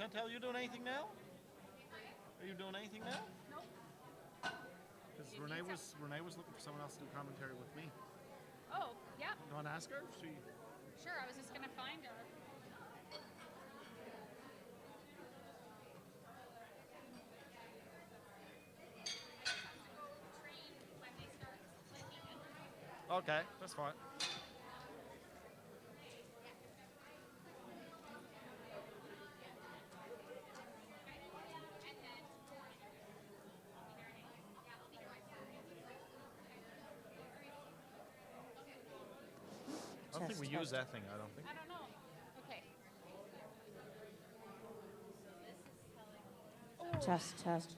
Chantel, you doing anything now? Are you doing anything now? Because Renee was looking for someone else to do commentary with me. Oh, yeah. You want to ask her? She. Sure, I was just going to find her. Okay, that's fine. I don't think we use that thing. I don't think. I don't know. Okay. Test.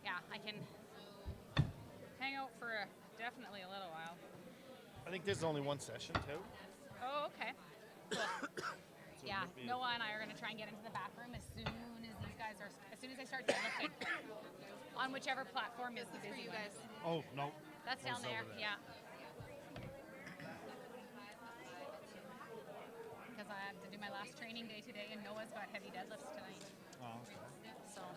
Yeah, I can hang out for definitely a little while. I think there's only one session too. Oh, okay. Cool. So Yeah, maybe- Noah and I are going to try and get into the back room as soon as I start deadlifting. On whichever platform is the busy one. Oh no. That's down One's there, over yeah. Because I have to do my last training day today, and Noah's got heavy deadlifts tonight. Oh, okay. So, all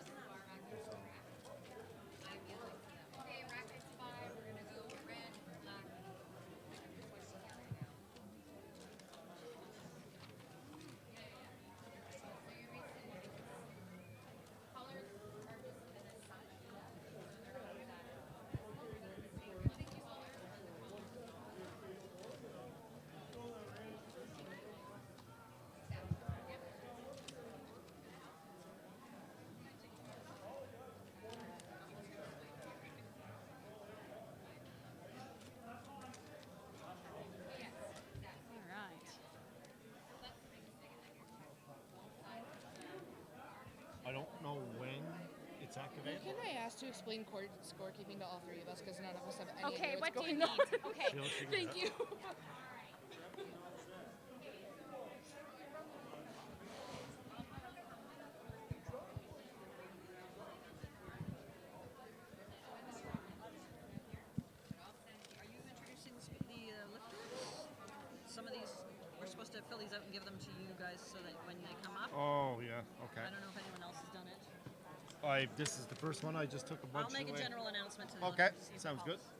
right. I don't know when it's activated. Can I ask to explain scorekeeping to all three of us because none of us have any Okay, idea what what's do you going need? on? Okay. She'll Thank do you. Are you introducing the lifters? Some of these, we're supposed to fill these out and give them to you guys so that when they come up. Oh yeah. Okay. I don't know if anyone else has done it. This is the first one. I just took a bunch. I'll make a away. general announcement to them. Okay, See if it sounds good. helps.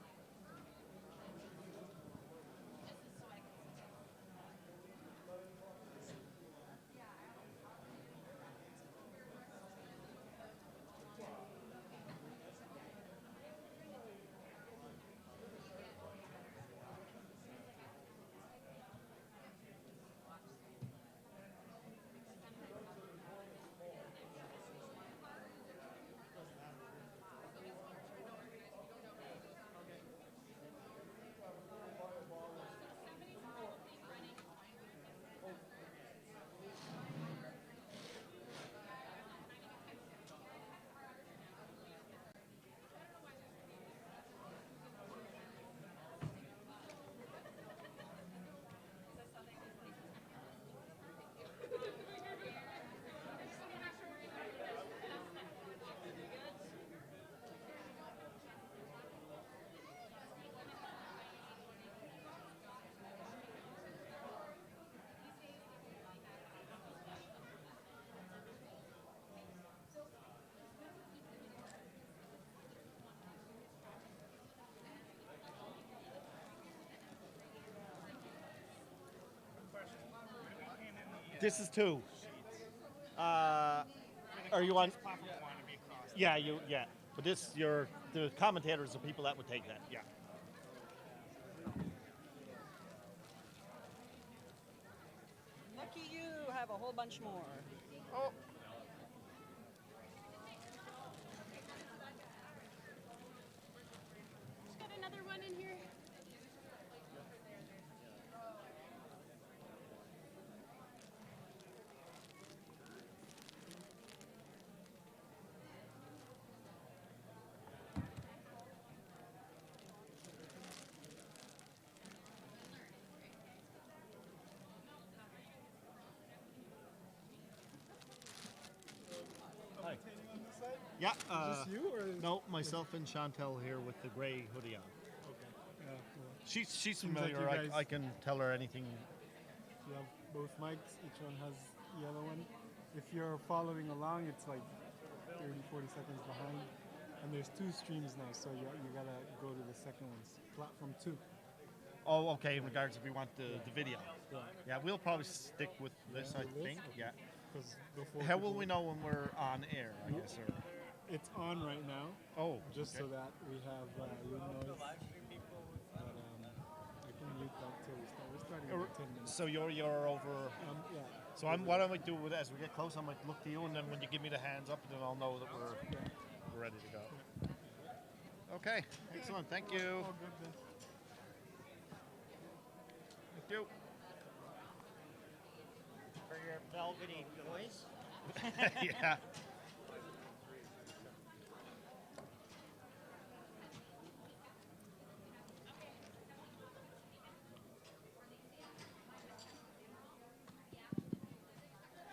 This is two. Are you on? Yeah, yeah. But the commentators are people that would take that. Yeah. Lucky you have a whole bunch more. Oh. Just got another one in here. Hi. Yeah. Is this you or is No, myself and Chantel here with the gray hoodie on. okay? Yeah, cool. She's like familiar. you guys- I can tell her anything. You have both mics. Each one has yellow one. If you're following along, it's like 30, 40 seconds behind. And there's 2 streams now, so you gotta go to the second one, platform 2. Oh, okay. In regards if we want the video. Yeah, we'll probably stick with this, I think. Yeah. Because before How will people- we know when we're on air, I guess? Or... It's on right now. Oh, just okay. so that we have room noise. But I can mute that till we start. We're starting in like 10 minutes. So you're over. Yeah. So what I might do with as we get close, I might look to you, and then when you give me the hands up, then I'll know that we're ready to go. Okay, excellent. Thank you. All good then. Thank you. For your velvety voice. Yeah.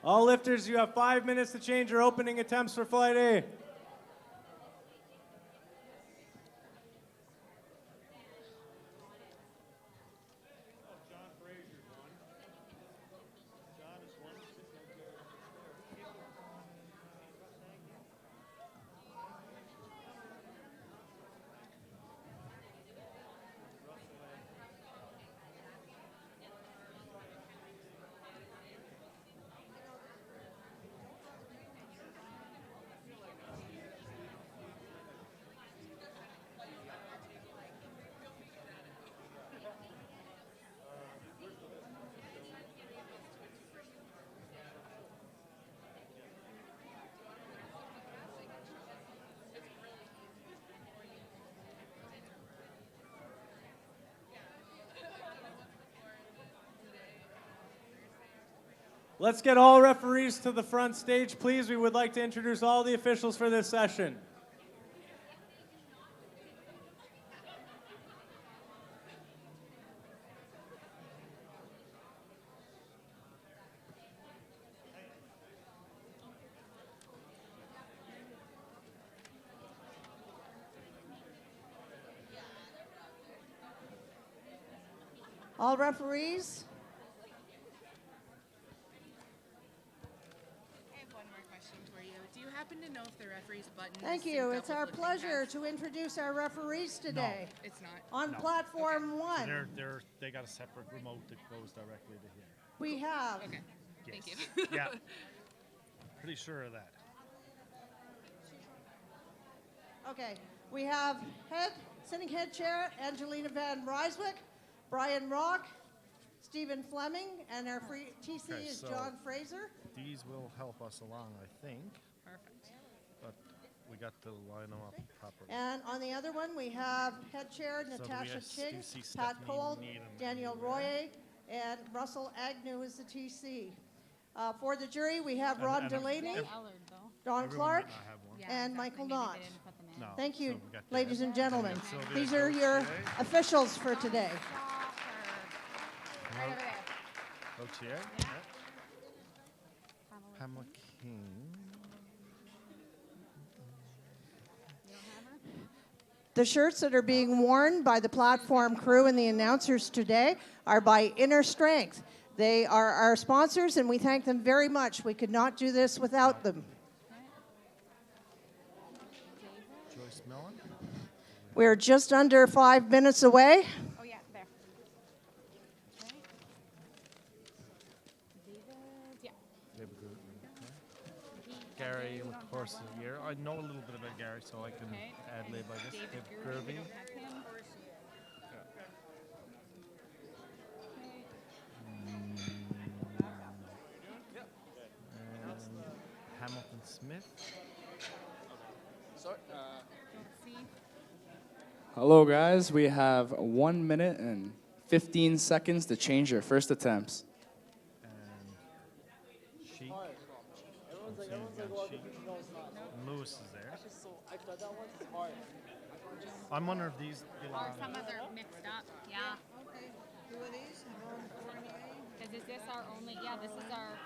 All lifters, you have 5 minutes to change your opening attempts for Flight A. Let's get all referees to the front stage, please. We would like to introduce all the officials for this session. All referees. I have one more question for you. Do you happen to know if the referee's button Thank is you. synced It's up our with lifting pleasure pads? to introduce our referees today. It's not. On No. platform So 1, they got a separate remote that goes directly to here. we have Okay. Yes. Thank you. Yeah. Pretty sure of that. Okay, we have sitting head chair Angelina Van Ryswick, Brian Rock, Stephen Fleming, and our free TC Okay, is so- John Fraser. These will help us along, I think, Perfect. but we got to line them up properly. And on the other one, we have head chair do we Natasha have- Ching, do you see Pat Stephanie Cole, Needham Daniel anywhere? Royer, and Russell Agnew is the TC. For the jury, we have And- Ron and Delaney, Colored though. Don Everyone Clark, might not have one. Yeah, and exactly. Michael Maybe Knott. they didn't put them in. No. Thank you, So we got ladies that. and gentlemen. And Sylvia These are your Gautier. officials for today. Right over there. Gautier. Yeah. Pamela King. You don't have her? The shirts that are being worn by the platform crew and the announcers today are by Inner Strength. They are our sponsors, and we thank them very much. We could not do this without them. Joyce Mellon. We're just under 5 minutes away. Oh yeah, there. Okay. David, yeah. David Goodman, okay. Gary LaCourse of the year. I know a little bit about Gary, so I can Okay. ad lib, I guess. David David Gerby, Gerby. we don't have him. Okay. And Hamilton Smith. Don't see. Hello, guys. We have 1 minute and 15 seconds to change your first attempts. And Sheik. And Lewis is there. I'm wondering if these Or belong. some other mixed up. Yeah. Okay. Who are these? Ron Fournier? Because is this our only? Yeah, this is our.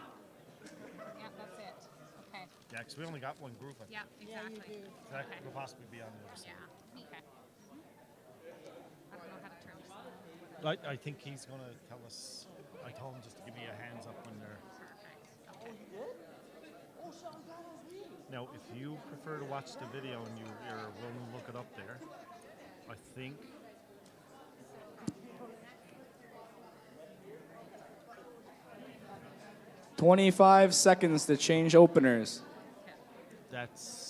Yeah, that's it. Okay. Yeah, because we only got one group. I think. Yeah, exactly. That Okay. could possibly be on the other Yeah. side. Okay. I don't know how to turn this on. I think he's going to tell us I told them just to give me a hands up when they're. Now, if you prefer to watch the video and you're willing to look it up there, I think 25 seconds to change openers. that's.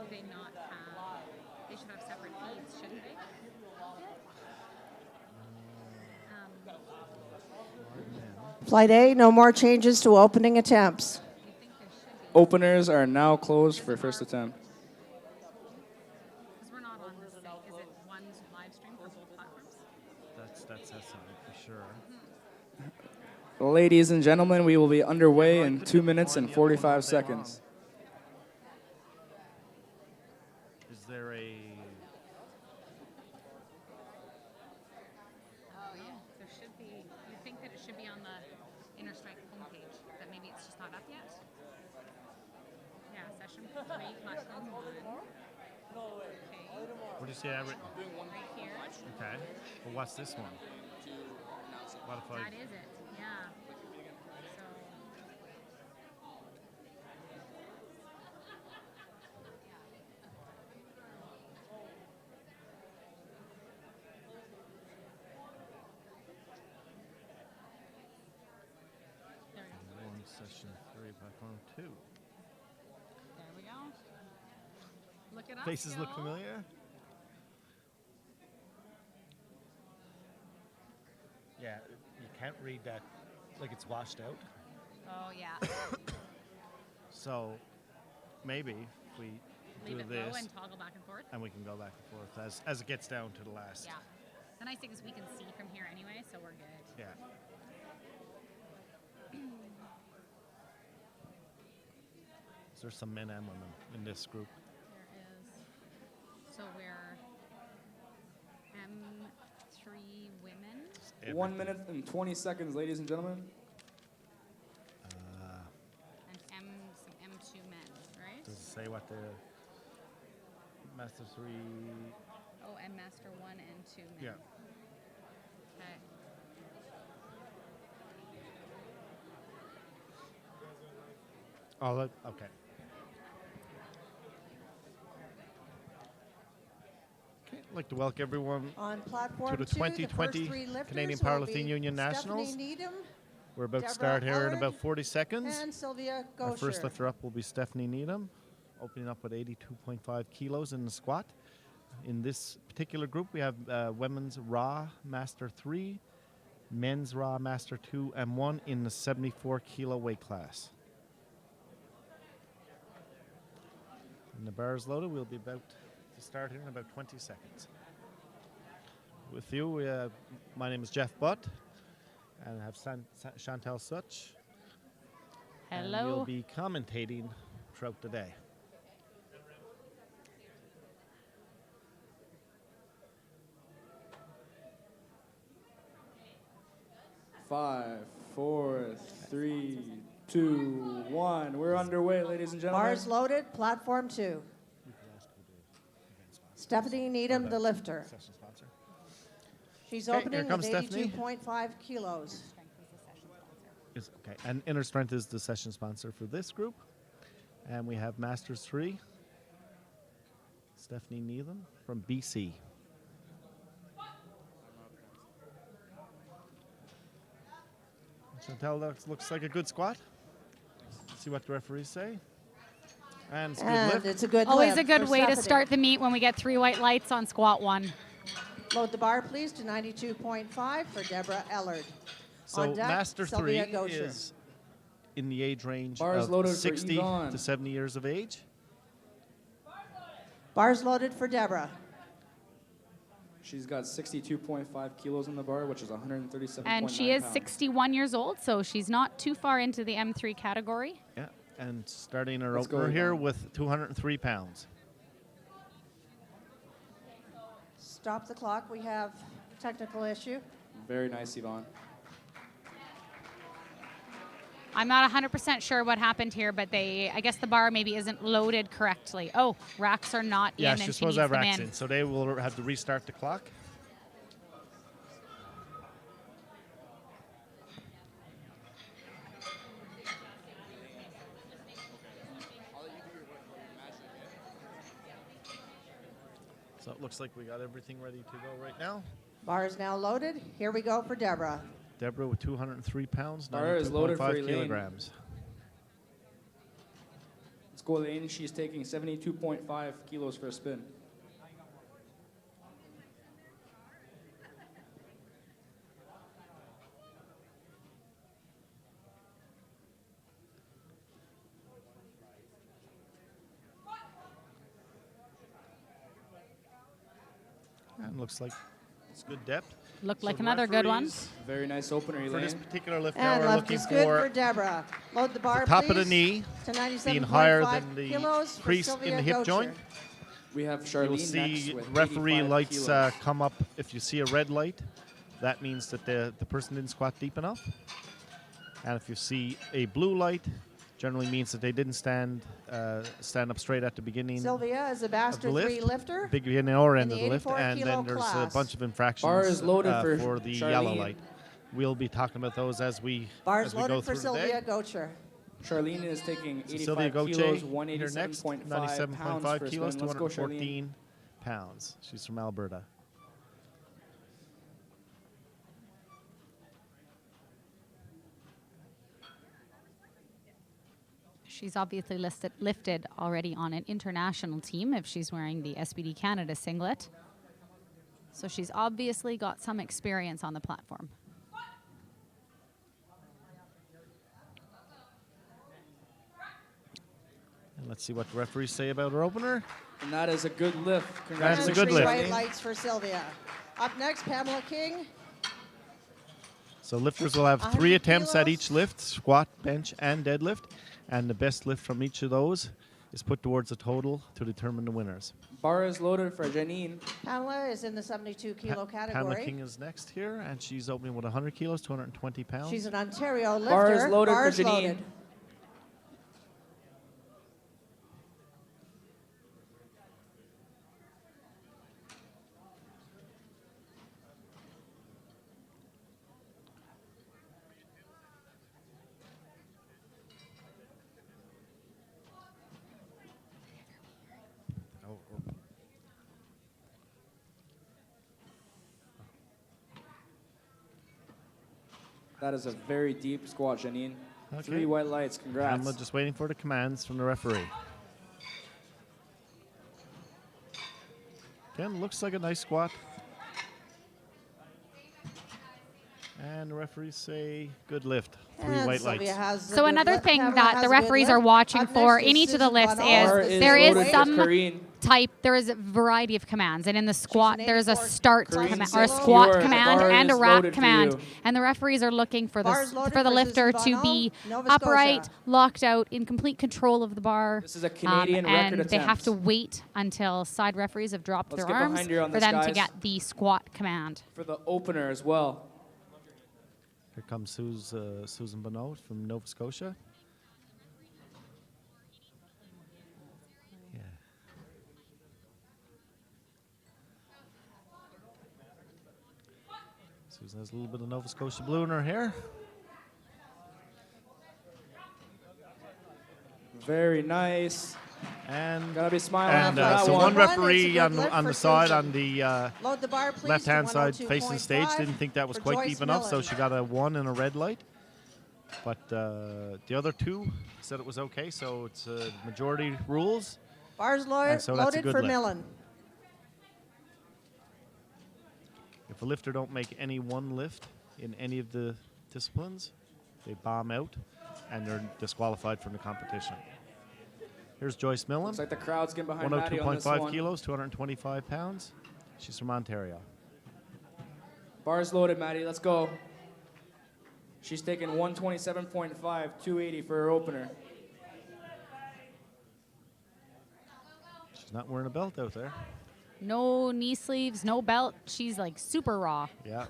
They not have. They should have separate feeds, shouldn't they? Flight A, no more changes to opening attempts. You think there should be? Openers are now closed for first attempt. Because we're not on the same. Is it one live stream for both platforms? That's something for sure. Ladies and gentlemen, we will be underway in 2 minutes and 45 seconds. Is there a? Oh yeah, there should be. You think that it should be on the Inner Strength homepage, but maybe it's just not up yet. Yeah, session 3, platform 1. Okay, What do you see that written? right here. Okay. Well, what's this one? What if I? That is it. Yeah. So. There we go. One session 3, platform 2. There we go. Look it up. Faces look y'all. familiar. Yeah, you can't read that like it's washed out. Oh yeah. So maybe if we Leave do it this low and toggle back and forth. and we can go back and forth as it gets down to the last. Yeah. The nice thing is we can see from here anyway, so we're good. Yeah. So there's some men and women in this group. There is. So we're M3 women 1 minute and 20 seconds, ladies and gentlemen. and some M2 men, right? Does it say what the Master 3? Oh, and Master 1 and 2 men. Yeah. Okay. Oh, okay. I'd like to welcome everyone On platform to the 2, 2020 the first 3 lifters Canadian will Powerlifting be Union Nationals. Stephanie Needham We're about to Deborah start here in Ellard about 40 seconds. and Sylvia Our first Gosher. lifter up will be Stephanie Needham, opening up with 82.5 kilos in the squat. In this particular group, we have women's raw Master 3, men's raw Master 2, and 1 in the 74 kilo weight class. And the bar is loaded. We'll be about to start here in about 20 seconds. With you, my name is Jeff Butt, and I have Chantal Such. And Hello. we'll be commentating throughout the day. Five, four, three, two, one. We're underway, ladies and gentlemen. Bars loaded, platform 2. Stephanie Needham, the lifter. Session sponsor. She's Okay, here opening with comes Stephanie. 82.5 kilos. Okay, and Inner Strength is the session sponsor for this group. And we have Masters 3, Stephanie Needham from BC. Chantal, looks like a good squat. Let's see what the referees say. And it's a good And lift. it's a good Always a lift good for way to Stephanie. start the meet when we get 3 white lights on squat 1. Load the bar, please, to 92.5 for Deborah Ellard. So On deck, Master 3 Sylvia Gosher. is in the age range Bars loaded of for 60 Yvonne. to 70 years of age. Bars loaded for Deborah. She's got 62.5 kilos in the bar, which is 137.9 And she is pounds. 61 years old, so she's not too far into the M3 category. Yeah, and starting her Let's go, opener here Yvonne. with 203 pounds. Stop the clock. We have technical issue. Very nice, Yvonne. I'm not 100% sure what happened here, but I guess the bar maybe isn't loaded correctly. Oh, racks are not Yeah, in, and she's she supposed needs to have them racks in. in, so they will have to restart the clock. So it looks like we got everything ready to go right now. Bar is now loaded. Here we go for Deborah. Deborah with 203 pounds, Bar is loaded for 92.5 Elaine. kilograms. Let's go, Elaine. She's taking 72.5 kilos for a spin. And looks like it's good depth. Looked So like the another good one. referees Very nice opener, For this Elaine. particular lift now, And we're left looking is good for for Deborah. Load the bar, the top please. of the knee to being higher 97.5 than the kilos for crease Sylvia in the hip Gocher. joint. We have You'll Charlene next see with referee 85 lights kilos. come up. If you see a red light, that means that the person didn't squat deep enough. And if you see a blue light, generally means that they didn't stand up straight at the beginning Sylvia is a of Master the 3 lift, lifter. beginning or in end the of the lift, 84 and kilo then there's class. a bunch of infractions Bar is loaded for the yellow Charlene. light. We'll be talking about those as we Bars go loaded for through the Sylvia day. Gocher. Charlene is taking So 85 Sylvia kilos, Goche here next, 187.5 pounds 97.5 for a kilos, spin. Let's go, Charlene. 214 pounds. She's from Alberta. She's obviously lifted already on an international team if she's wearing the SBD Canada singlet. So she's obviously got some experience on the platform. And let's see what the referees say about her opener. And that is a good lift. That's a And good three lift. white lights for Sylvia. Up next, Pamela King. So lifters will have 100 3 attempts at kilos. each lift, squat, bench, and deadlift. And the best lift from each of those is put towards a total to determine the winners. Bar is loaded for Janine. Pamela is in the 72 kilo Pamela category. King is next here, and she's opening with 100 kilos, 220 pounds. She's an Ontario lifter. Bar is loaded Bars for Janine. loaded. Oh, That is a very deep squat, Janine. Okay. 3 white lights. Congrats. Pamela just waiting for the commands from the referee. Again, looks like a nice squat. And the referees say good lift. 3 And white Sylvia lights. has a So good another lift. thing Pamela that has the a good referees lift. are watching Up for next in is each of the Susan lifts Bonneau. Bar is is there is loaded for some Kareen. there is a variety of commands, and in the squat an there's a 84 start Kareen command says or a Sylvia. squat your command bar and a is rack loaded for command, you. and the referees are looking for Bars the loaded for the for lifter Susan to Bonneau, be Nova upright, Scotia. locked out, in complete control of the bar. This is a Canadian record and they have attempt. to wait until side referees have dropped Let's their get arms behind you on for this, them to guys. get the squat command. For the opener as well. Here comes Susan Bonneau from Nova Scotia. Yeah. Susan has a little bit of Nova Scotia blue in her hair. Very nice. And Gotta be smiling and after that so one. one It's a referee good on lift on for the side, Susan. on the Load the bar, please, left-hand to side facing the stage, 102.5 didn't think that was for quite Joyce deep enough, so Millen. she got a 1 and a red light. But the other 2 said it was okay, so it's majority rules. Bars And so that's a loaded good for lift. Millen. If a lifter don't make any one lift in any of the disciplines, they bomb out and they're disqualified from the competition. Here's Joyce Millen, Looks like the crowd's getting behind Maddie on this 102.5 one. kilos, 225 pounds. She's from Ontario. Bars loaded, Maddie. Let's go. She's taking 127.5, 280 for her opener. She's not wearing a belt out there. No knee sleeves, no belt. She's like super raw. Yeah.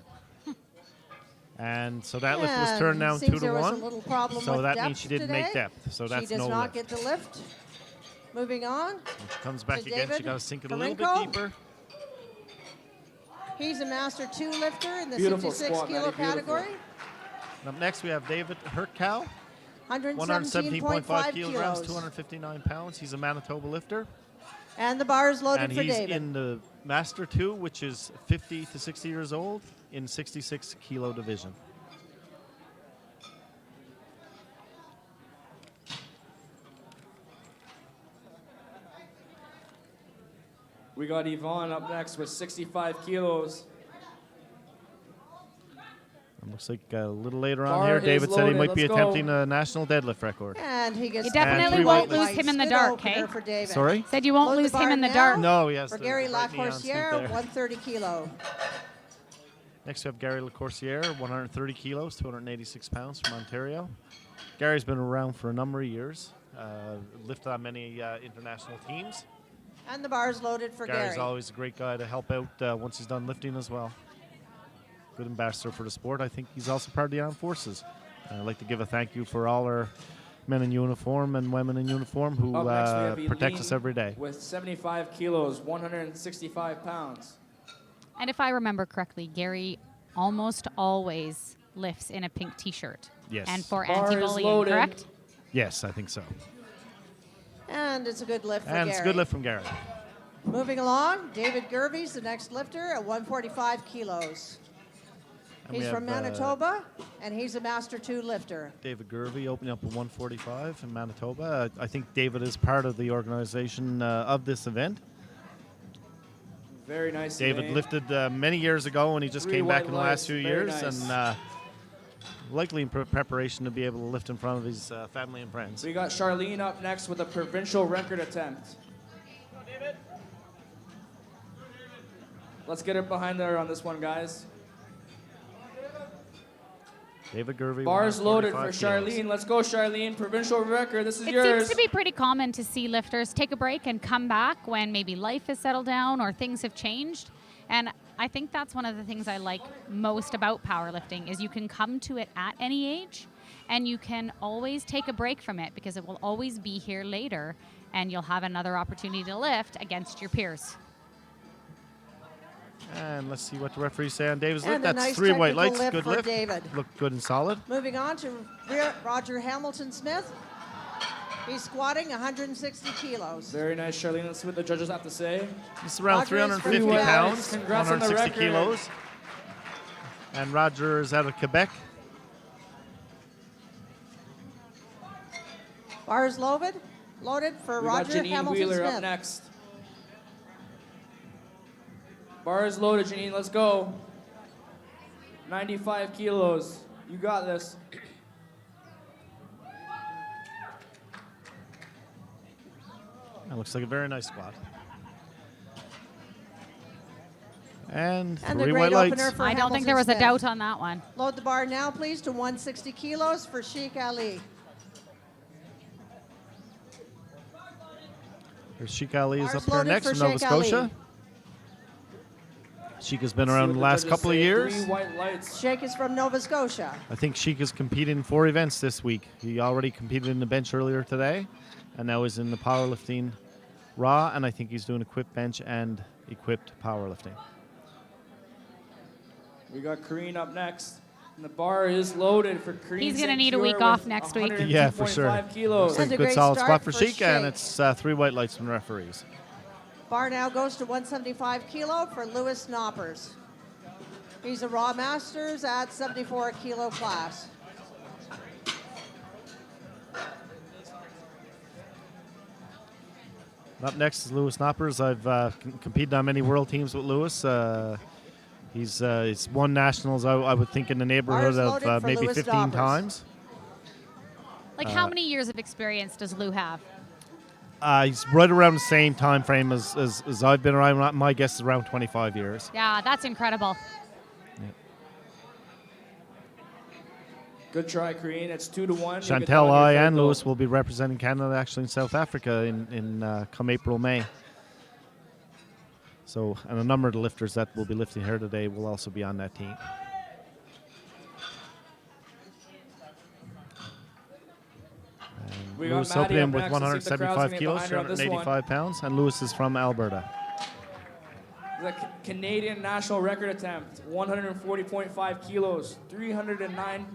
And so that lift was And turned down seems 2 to there was 1. a little problem So with that depth means she didn't make today. depth. So She that's does no not lift. get the lift. Moving on. When she comes back to again, she David got to sink it a little Karinko. bit deeper. He's a Master 2 lifter in the Beautiful 66 squat, kilo Maddie, beautiful. category. And up next, we have David Hertkow, 117.5 kilograms, kilos. 259 pounds. He's a Manitoba lifter. And the bar is loaded And for he's David. in the Master 2, which is 50 to 60 years old, in 66 kilo division. We got Yvonne up next with 65 kilos. It looks like a little later on Bar here, is David said he loaded. might be Let's go. attempting a national deadlift record. And he gets You definitely three won't white lose lights. him in the Good dark, opener okay? for David. Sorry? Said you won't Load the lose him bar in the now. dark. No, he has For the Gary right knee on sneak Lacourciere, there. 130 kilo. Next, we have Gary Lacourciere, 130 kilos, 286 pounds from Ontario. Gary's been around for a number of years, lifted on many international teams. And the bar is loaded for Gary's Gary. always a great guy to help out once he's done lifting as well. Good ambassador for the sport. I think he's also part of the armed forces. I'd like to give a thank you for all our men in uniform and women in uniform who Up next, we have protect Eileen us every day. with 75 kilos, 165 pounds. And if I remember correctly, Gary almost always lifts in a pink T-shirt. Yes. And for Bar is anti-bullying, loaded. correct? Yes, I think so. And it's a good lift for And Gary. it's a good lift from Gary. Moving along, David Gervey's the next lifter at 145 kilos. And He's we from have, Manitoba, and he's a Master 2 lifter. David Gervey opening up at 145 in Manitoba. I think David is part of the organization of this event. Very nice. David Elaine. lifted many years ago, and he just 3 came back white in the last lights, few very years, nice. and likely in preparation to be able to lift in front of his family and friends. We got Charlene up next with a provincial record attempt. Let's get her behind there on this one, guys. David Gervey. Bars loaded for 145 Charlene. kilos. Let's go, Charlene. Provincial record. This is It yours. seems to be pretty common to see lifters take a break and come back when maybe life has settled down or things have changed. And I think that's one of the things I like most about powerlifting is you can come to it at any age and you can always take a break from it because it will always be here later and you'll have another opportunity to lift against your peers. And let's see what the referees say on David's And lift. a That's nice 3 white technical lights. lift Good for lift. David. Looked good and solid. Moving on to Roger Hamilton-Smith. He's squatting 160 kilos. Very nice, Charlene. Let's see what the judges have to say. It's around Roger is 350 from Quebec. pounds, Congrats on the 160 record. kilos. And Roger is out of Quebec. Bars loaded for We got Roger Janine Wheeler up Hamilton-Smith. next. Bar is loaded, Janine. Let's go. 95 kilos. You got this. That looks like a very nice squat. And And a 3 great white opener lights. for I don't think there was a Hamilton-Smith. doubt on that one. Load the bar now, please, to 160 kilos for Sheikh Ali. Here's Sheik Ali is Bars up here loaded next for from Nova Sheik Ali. Scotia. Sheik has been See around what the last judges couple of say. years. 3 white lights. Sheikh is from Nova Scotia. I think Sheik is competing in 4 events this week. He already competed in the bench earlier today, and now is in the powerlifting raw, and I think he's doing equipped bench and equipped powerlifting. We got Kareen up next. And the bar is loaded for Kareen. He's gonna St. need a Pure week with off next week. Yeah, for sure. 102.5 kilos. Looks like And a a good great solid start spot for for Sheik, and Sheik. it's 3 white lights from the referees. Bar now goes to 175 kilo for Louis Knoppers. He's a Raw Masters at 74 kilo class. Up next is Louis Knoppers. I've competed on many world teams with Louis. He's won nationals, I would think, in the neighborhood Bars loaded of for maybe Louis 15 Knoppers. times. Like how many years of experience does Lou have? He's right around the same time frame as I've been around. My guess is around 25 years. Yeah, that's incredible. Good try, Kareen. It's 2-1. You'll get that Chantel, on your I, third and goal. Louis will be representing Canada actually in South Africa in come April, May. So, and a number of the lifters that will be lifting here today will also be on that team. We got Lewis Maddie opening up with next. Let's see if the crowd's 175 gonna get kilos, behind her on this one. 385 pounds, and Lewis is from Alberta. The Canadian national record attempt, 140.5 kilos, 309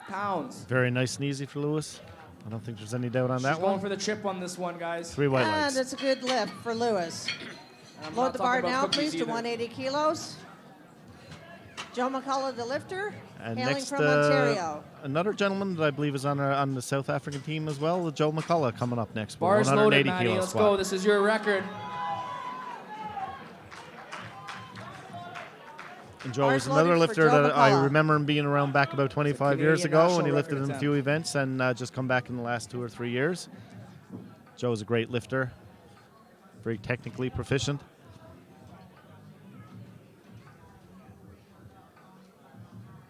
pounds. Very nice and easy for Lewis. I don't think there's any doubt on She's that going one. for the chip on this one, guys. 3 white And legs. it's a good lift for Lewis. I'm Load not the talking bar about now, cookies please, to either. 180 kilos. Joe McCullough, the lifter, And hailing next, from Ontario. another gentleman that I believe is on the South African team as well, Joe McCullough, coming up next. with Bars 180 loaded, Maddie. kilo Let's squat. go. This is your record. And Joe Bars is another loaded for lifter Joe that I McCullough. remember him being around back about 25 years Canadian ago, and he national lifted record in a few events and just come back in the last 2 or 3 years. Joe's a great lifter, very technically proficient.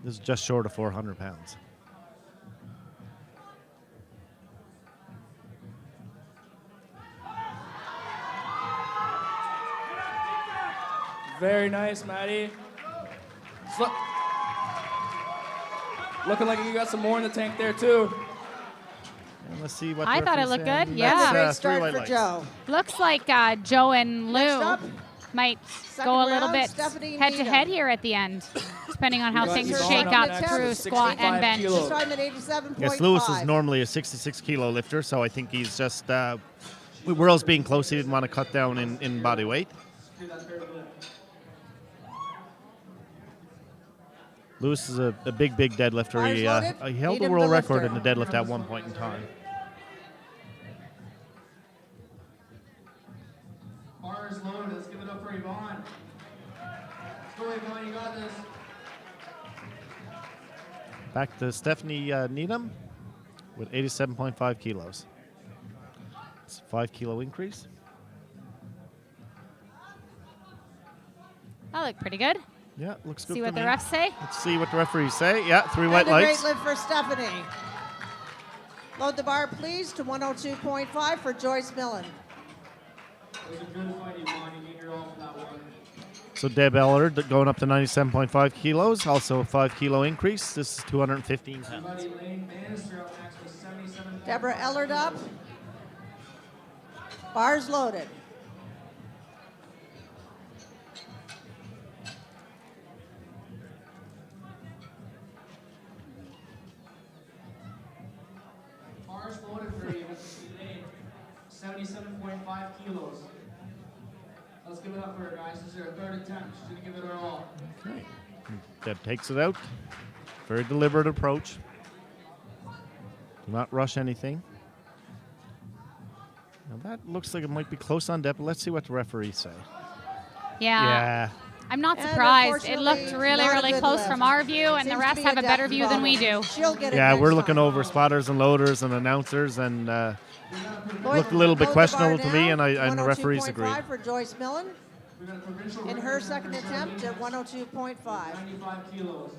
This is just short of 400 pounds. Very nice, Maddie. Looking like you got some more in the tank there, too. And let's see what I the thought it referee's looked saying. good, That's, yeah. Great 3 start white for legs. Joe. Looks like Joe and Lou Next up, might second go a little round, bit Stephanie head to Needham. head here at the end, depending on how got things Yvonne shake up up next through with squat 65 and bench. kilos. This time at 87.5. Yes, Lewis is normally a 66 kilo lifter, so I think he's just, with Worlds being close, he didn't want to cut down in body weight. Lewis is a big deadlifter. Bars loaded. He held the Needham world the record lifter. in the deadlift at one point in time. Bars loaded. Let's give it up for Yvonne. Let's go, Yvonne. You got this. Back to Stephanie Needham with 87.5 kilos. It's a 5 kilo increase. That looked pretty good. Yeah, looks good See for what the me. refs say. Let's see what the referees say. Yeah, 3 white And a great legs. lift for Stephanie. Load the bar, please, to 102.5 for Joyce Millen. It was a good fight, Yvonne. You gave your all for that one. So Deb Ellard going up to 97.5 kilos, also a 5 kilo increase. This is 215 pounds. Buddy Lane Bannister up next with 77. Deborah Ellard up. Bars loaded. Bars loaded for you, Lane. 77.5 kilos. Let's give it up for her, guys. This is her third attempt. She's going to give it her all. Okay. Deb takes it out. Very deliberate approach. Do not rush anything. Now that looks like it might be close on Deb, but let's see what the referees say. Yeah. I'm not And surprised. It looked unfortunately, really, not a really good close lift. from our view, and the Seems to refs be have a better depth view than we do. problem. She'll get it Yeah, next we're looking time. over spotters and loaders and announcers, and Lloyd, looked a little bit load the questionable bar to me, down, and the referees agreed. 102.5 for Joyce Millen We got a provincial in record her for second Charlene attempt at Hess, 102.5. 95 kilos.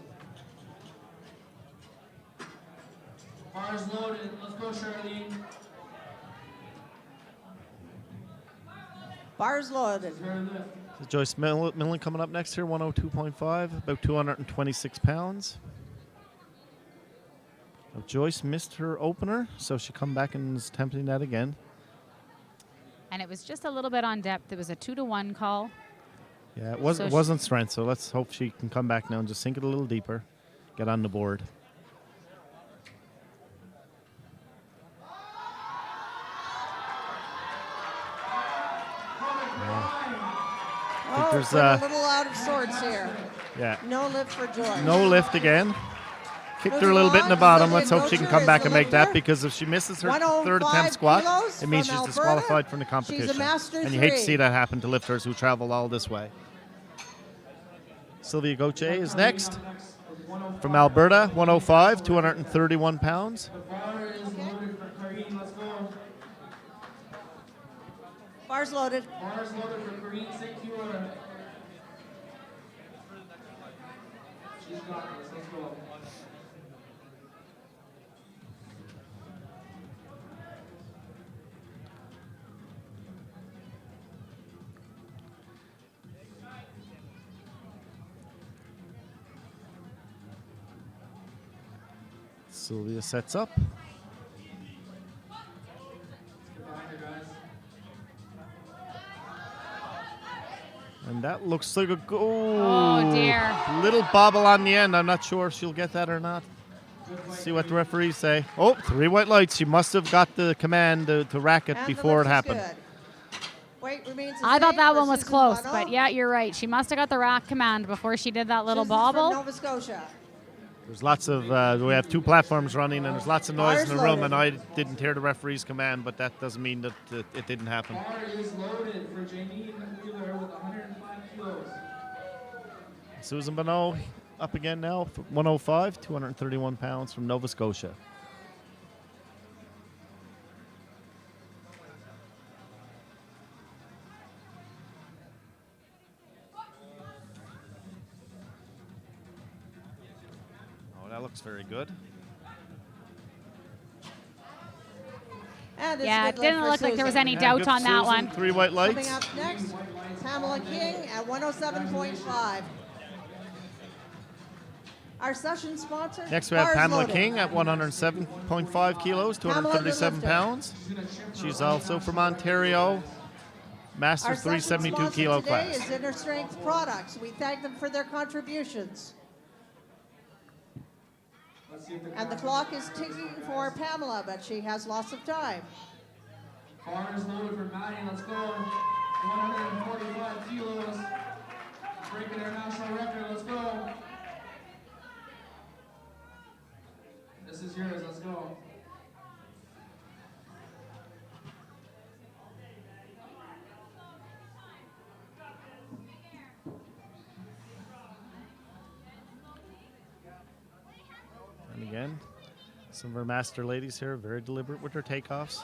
Bars loaded. Let's go, Charlene. Bars loaded. Her lift. So Joyce Millen coming up next here, 102.5, about 226 pounds. Now, Joyce missed her opener, so she come back and is attempting that again. And it was just a little bit on depth. It was a 2-to-1 call. Yeah, So it wasn't strength, so let's hope she can come back now and just sink it a little deeper, get on the board. Oh, there's, been a little out of sorts here. Yeah, No lift for Joyce. no lift again. Kicked her a Moving little bit in on, the bottom. Sylvia Let's hope she can Gocher come is back the and make that, lifter. because if she misses her 105 third attempt squat, kilos it means from she's Alberta. disqualified from the She's a competition. master And you hate to three. see that happen to lifters who travel all this way. Sylvia Gocher is next. From Alberta, 105, 231 pounds. The bar is loaded for Karine. Let's go. Bars loaded. Bars loaded for Karine Secure. She's got this. Let's go. Sylvia sets up. And that looks like a go. Oh, dear. Little bobble on the end. I'm not sure if she'll get that or not. See what the referees say. Oh, 3 white lights. She must have got the command to rack it And before it the lift is happened. good. Weight remains the I thought same that for one was Susan close, Bunnell. but yeah, you're right. She must have got the rack command before she did that little Susan's from bobble. Nova Scotia. There's lots of, we have 2 platforms running and there's lots of noise in the Bars room, loaded. and I didn't hear the referee's command, but that doesn't mean that it didn't happen. Bar is loaded for Janine Wheeler with 105 kilos. Susan Bonneau up again now, 105, 231 pounds from Nova Scotia. Oh, that looks very good. And it's Yeah, a it good lift didn't for look like there was Susan. any Yeah, doubt good on that Susan, one. 3 white Coming lights. up next, Pamela King at 107.5. Our session sponsor. Next we have Bars Pamela loaded. King at 107.5 kilos, Pamela, the 237 lifter. pounds. She's also from Ontario, Our Masters session 372 sponsor kilo today class. is Inner Strength Products. We thank them for their contributions. And the clock is ticking for Pamela, but she has lots of time. Bar is loaded for Maddie. Let's go. 145 kilos. Breaking our national record. Let's go. This is yours. Let's go. And again, some of our master ladies here, very deliberate with their takeoffs.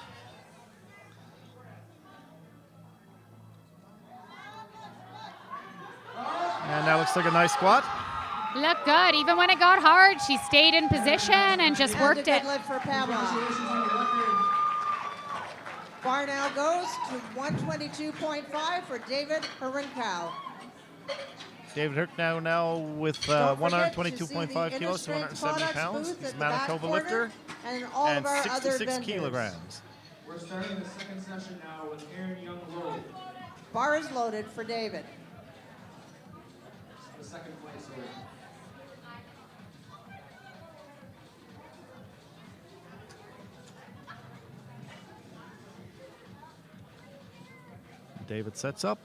And that looks like a nice squat. Looked good. Even when it got hard, she stayed in position and just And a worked good it. lift for Pamela. Congratulations on the record. Bar now goes to 122.5 for David Harinkow. David Hirk now with Don't forget to see the 122.5 Inner kilos, Strength 270 pounds pounds. booth He's at the back Manitoba corner, lifter and all and of our other 66 vendors. kilograms. We're starting the second session now with Aaron Young loaded. Bar is loaded for David. The second place holder. David sets up.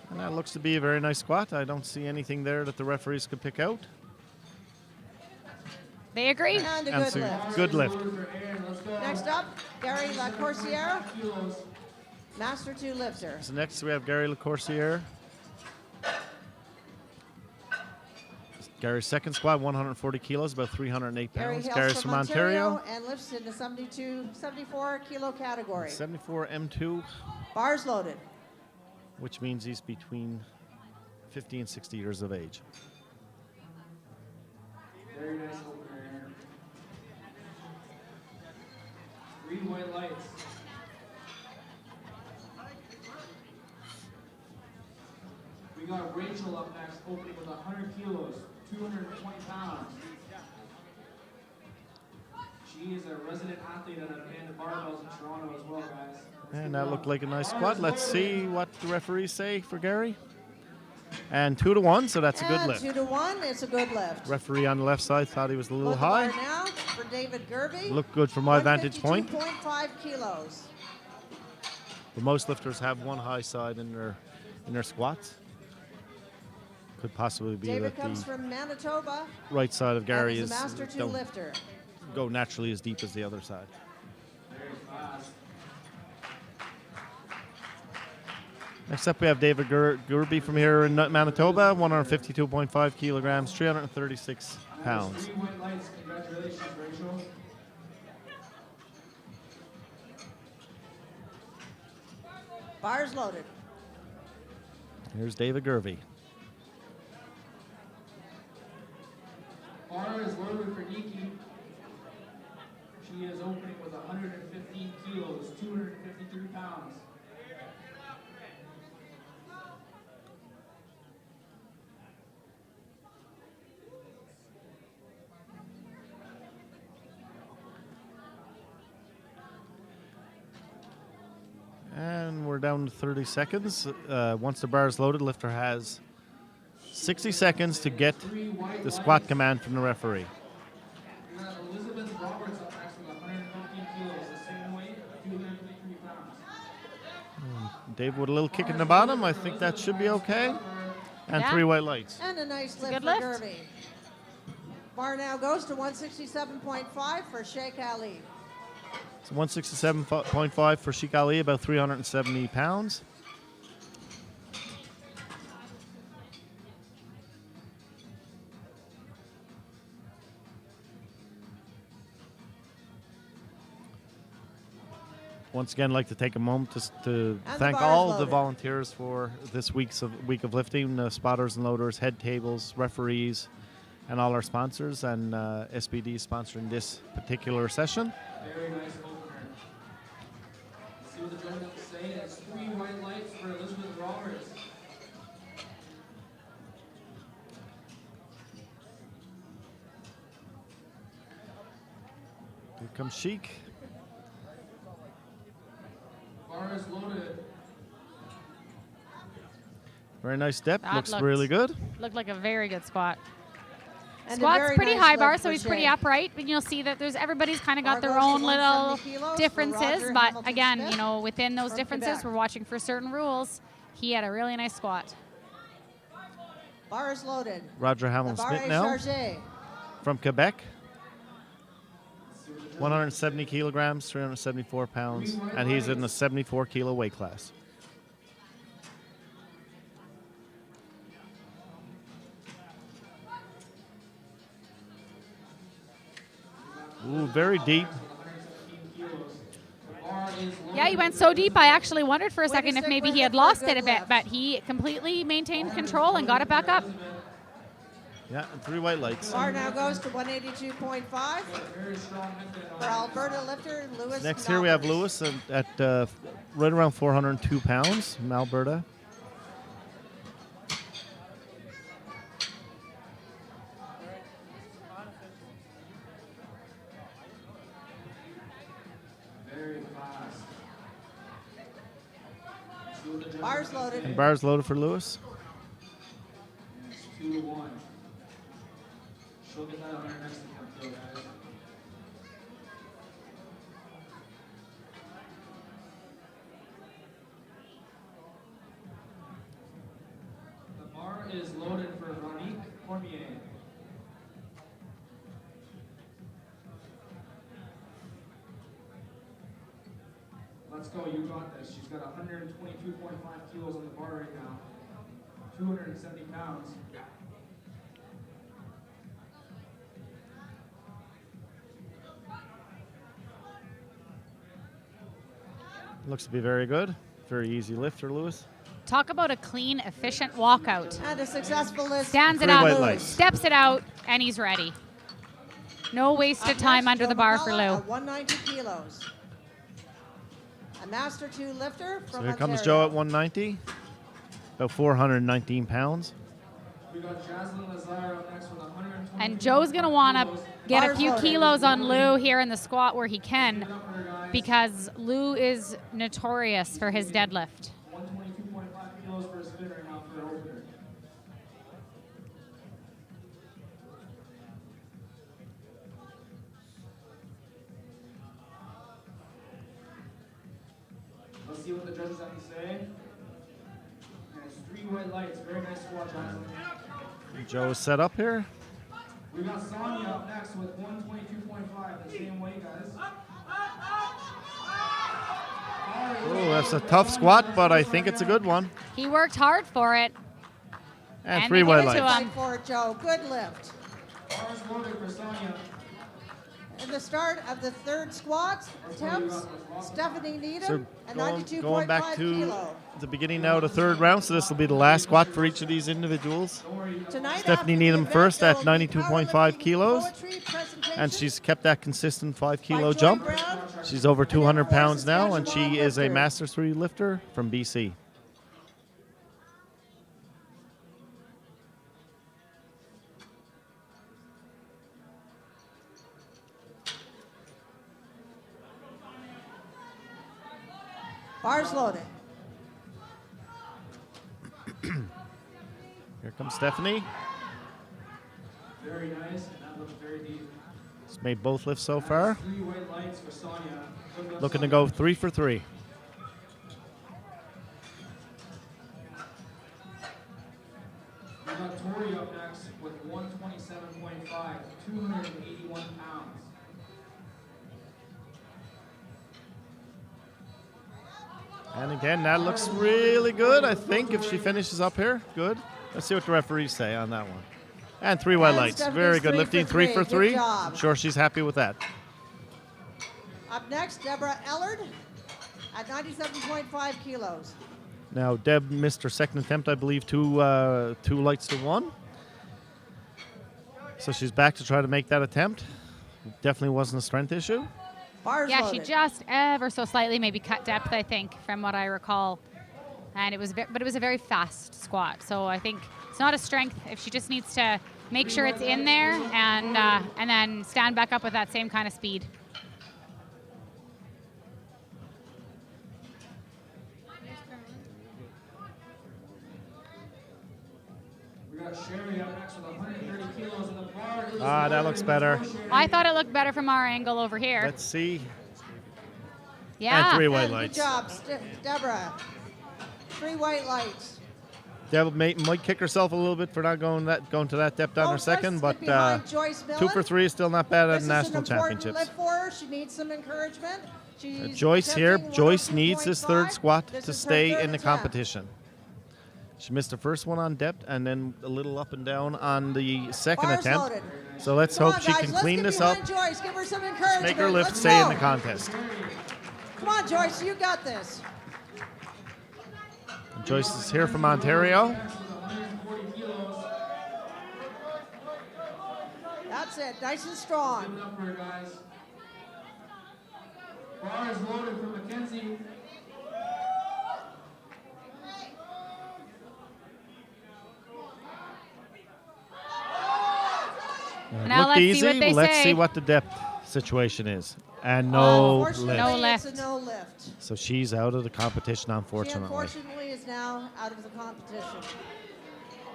And that looks to be a very nice squat. I don't see anything there that the referees could pick out. They agree. And a And good so lift. good lift. Loaded for Aaron. Let's go. Next up, Gary LaCourciere, Kilos. Master 2 lifter. So next we have Gary LaCourciere. Gary's second squat, 140 kilos, about 308 Gary pounds. hails Gary's from Ontario. and lifts in the 74 kilo category. 74 M2, Bars loaded. which means he's between 50 and 60 years of age. Very nice opener, Aaron. 3 white lights. We got Rachel up next, opening with 100 kilos, 220 pounds. She is a resident athlete at Amanda Barbells in Toronto as well, guys. And that looked like a nice squat. Let's see what the referees say for Gary. And 2 to 1, so that's a good And lift. 2 to 1, it's a good lift. Referee on the left side thought he was a little Look bar high. now for David Gervey. Looked good from my vantage point. 152.5 kilos. But most lifters have one high side in their squats. Could possibly be David that comes the from Manitoba. right side of Gary and is is a Master 2 don't lifter. go naturally as deep as the other side. Very fast. Next up, we have David Gerby from here in Manitoba, 152.5 kilograms, 336 pounds. 3 white lights. Congratulations, Rachel. Bars loaded. Here's David Gervy. Bar is loaded for Nikki. She is opening with 115 kilos, 253 pounds. And down to 30 seconds. Once the bar is loaded, lifter has 60 seconds to get the squat command from the referee. We got Elizabeth Roberts up next with 115 kilos, the same weight, 253 pounds. Dave with a little kick in the bottom. I think that should be okay. And Yeah. 3 white lights. And a nice a lift good for lift. Derby. Bar now goes to 167.5 for Sheikh Ali. So 167.5 for Sheikh Ali, about 370 pounds. Once again, I'd like to take a moment to thank bar is all the loaded. volunteers for this week of lifting, spotters and loaders, head tables, referees, and all our sponsors, and SBD sponsoring this particular session. Very nice opener. Let's see what the judges have to say. That's 3 white lights for Elizabeth Roberts. Here comes Sheik. Bar is loaded. Very nice step. That Looks looked- really good. Looked like a very good squat. And a Squat's very pretty nice high lift bar, for so he's pretty Sheikh. upright. And you'll see that everybody's kind of got Bar their goes to own little 170 kilos for differences. Roger But Hamilton again, Smith you know, within those from differences, Quebec. we're watching for certain rules. He had a really nice squat. Bar is loaded. Roger The Hamilton bar Smith est now chargé. from Quebec. 170 kilograms, 374 pounds, and he's in the 74 kilo weight class. Ooh, very deep. 117 kilos. The bar is loaded. Yeah, he went so deep, I actually wondered for a Way to second if stick maybe with he it had for a lost good it a bit, lift. but he completely maintained control and got it back up. Yeah, and 3 white lights. Bar now goes to 182.5 Very strong headband for Alberta lifter Lewis. Next here we have Malvers. Lewis at right around 402 pounds from Alberta. very fast. See what the judges Bar's have to loaded. And bars loaded for Lewis. And it's 2-1. She'll get that on her next attempt, though, guys. The bar is loaded for Ronique Cormier. Let's go, you got this. She's got 122.5 kilos on the bar right now. 270 pounds. Looks to be very good. Very easy lift for Lewis. Talk about a clean, efficient walkout. And a successful lift. Stands it Three up, white lights. steps it out, and he's ready. No wasted Up time next, under Joe the bar for McCullough Lou. at 190 kilos. A Master 2 lifter So from here comes Ontario. Joe at 190, about 419 pounds. We got Jaslyn Lazar up next with 120. And Joe's going to want to get a Bars few loaded. kilos on Lou here in the squat where he can, because Lou is notorious for his deadlift. 122.5 kilos for a spin right now for an opener. Let's see what the judges have to say. And it's 3 white lights. Very nice squat, Jaslyn. Joe is set up here. We got Sonia up next with 122.5, the same way, guys. Oh, that's a tough squat, but I think it's a good one. He worked hard for it. And And 3 they white give it to lights. him. Fight for it, Joe. Good lift. Bars loaded for Sonia. In the start of the third squat attempts, Stephanie Needham So at going back 92.5 to kilo. the beginning now, the third round. So this will be the last squat for each of these individuals. Tonight Stephanie after the Needham event, first there at will be 92.5 powerlifting kilos. poetry presentation And she's kept that consistent 5 by kilo Joy jump. Brown. She's over And then 200 of course, pounds now, and Saskatchewan she is a lifter. Master 3 lifter from BC. Bars loaded. Here comes Stephanie. Very nice, and that looks very deep. She's made both lifts so That is far. 3 white lights for Sonia. Good luck, Looking to Sonia. go 3 for 3. We got Tori up next with 127.5, 281 pounds. And again, that looks really good, I think, if she finishes up here. Good. Let's see what the referees say on that one. And 3 white And lights. Stephanie's Very good 3 lifting. for 3 3. for Good 3. job. I'm sure she's happy with that. Up next, Deborah Ellard at 97.5 kilos. Now, Deb missed her second attempt, I believe, 2 lights to 1. So she's back to try to make that attempt. Definitely wasn't a strength issue. Bars Yeah, loaded. she just ever so slightly maybe cut depth, I think, from what I recall. And it was, but it was a very fast squat. So I think it's not a strength. If she just needs to make sure it's in there and then stand back up with that same kind of speed. We got Sherry up next with 130 kilos, and the bar is That looks better. I thought it looked better from our angle over here. Let's see. Yeah. And 3 white And lights. good job, Deborah. 3 white lights. Deb might kick herself a little bit for not going to that depth on her Let's second, get but behind Joyce 2 Millen. for 3 is still not bad at This national is an important championships. lift for her. She needs some encouragement. She's Joyce here. attempting Joyce needs this 3rd 102.5. squat This to is her stay 3rd in the attempt. competition. She missed the first one on depth and then a little up and down on the second Bars attempt. loaded. So let's Come hope on, she guys, can let's clean get this up, behind Joyce. Give her some encouragement. make her lift Let's stay in go. the contest. Come on, Joyce, you got this. Joyce is here from Ontario. next with 140 kilos. That's it, nice and strong. Give it up for her, guys. Bar is loaded for Mackenzie. Now Looked let's see easy. what they Let's say. see what the depth situation is. And no Unfortunately, lift. No it's lift. a no lift. So she's out of the competition, She unfortunately. unfortunately is now out of the competition.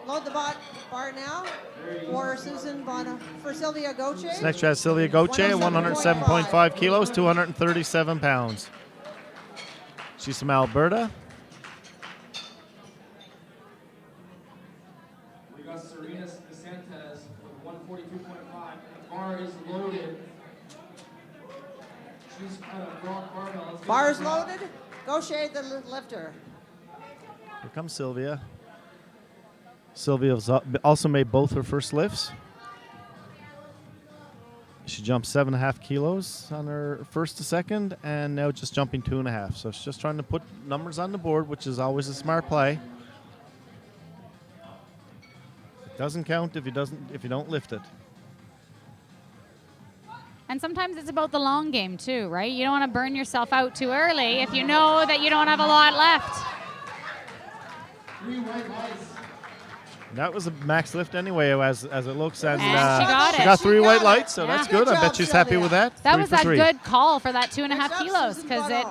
Load the bar now for Susan Bono, for Sylvia Goche. Next we have Sylvia Goche, 107.5 kilos, 237 pounds. She's from Alberta. We got Serena DeSantis with 142.5. The bar is loaded. She's got a broad barbell. Let's give Bar is it a shot. loaded. Goche, the lifter. Here comes Sylvia. Sylvia's also made both her first lifts. She jumped 7.5 kilos on her first to second, and now just jumping 2.5. So she's just trying to put numbers on the board, which is always a smart play. It doesn't count if you don't lift it. And sometimes it's about the long game too, right? You don't want to burn yourself out too early if you know that you don't have a lot left. 3 white lights. That was a max lift anyway, as it looks. And she got she it. got She 3 got white it. lights, so Yeah. that's Good good. I job, bet she's happy Sylvia. with that. That 3 was for a 3. good call for that 2.5 Next up, kilos Susan because it,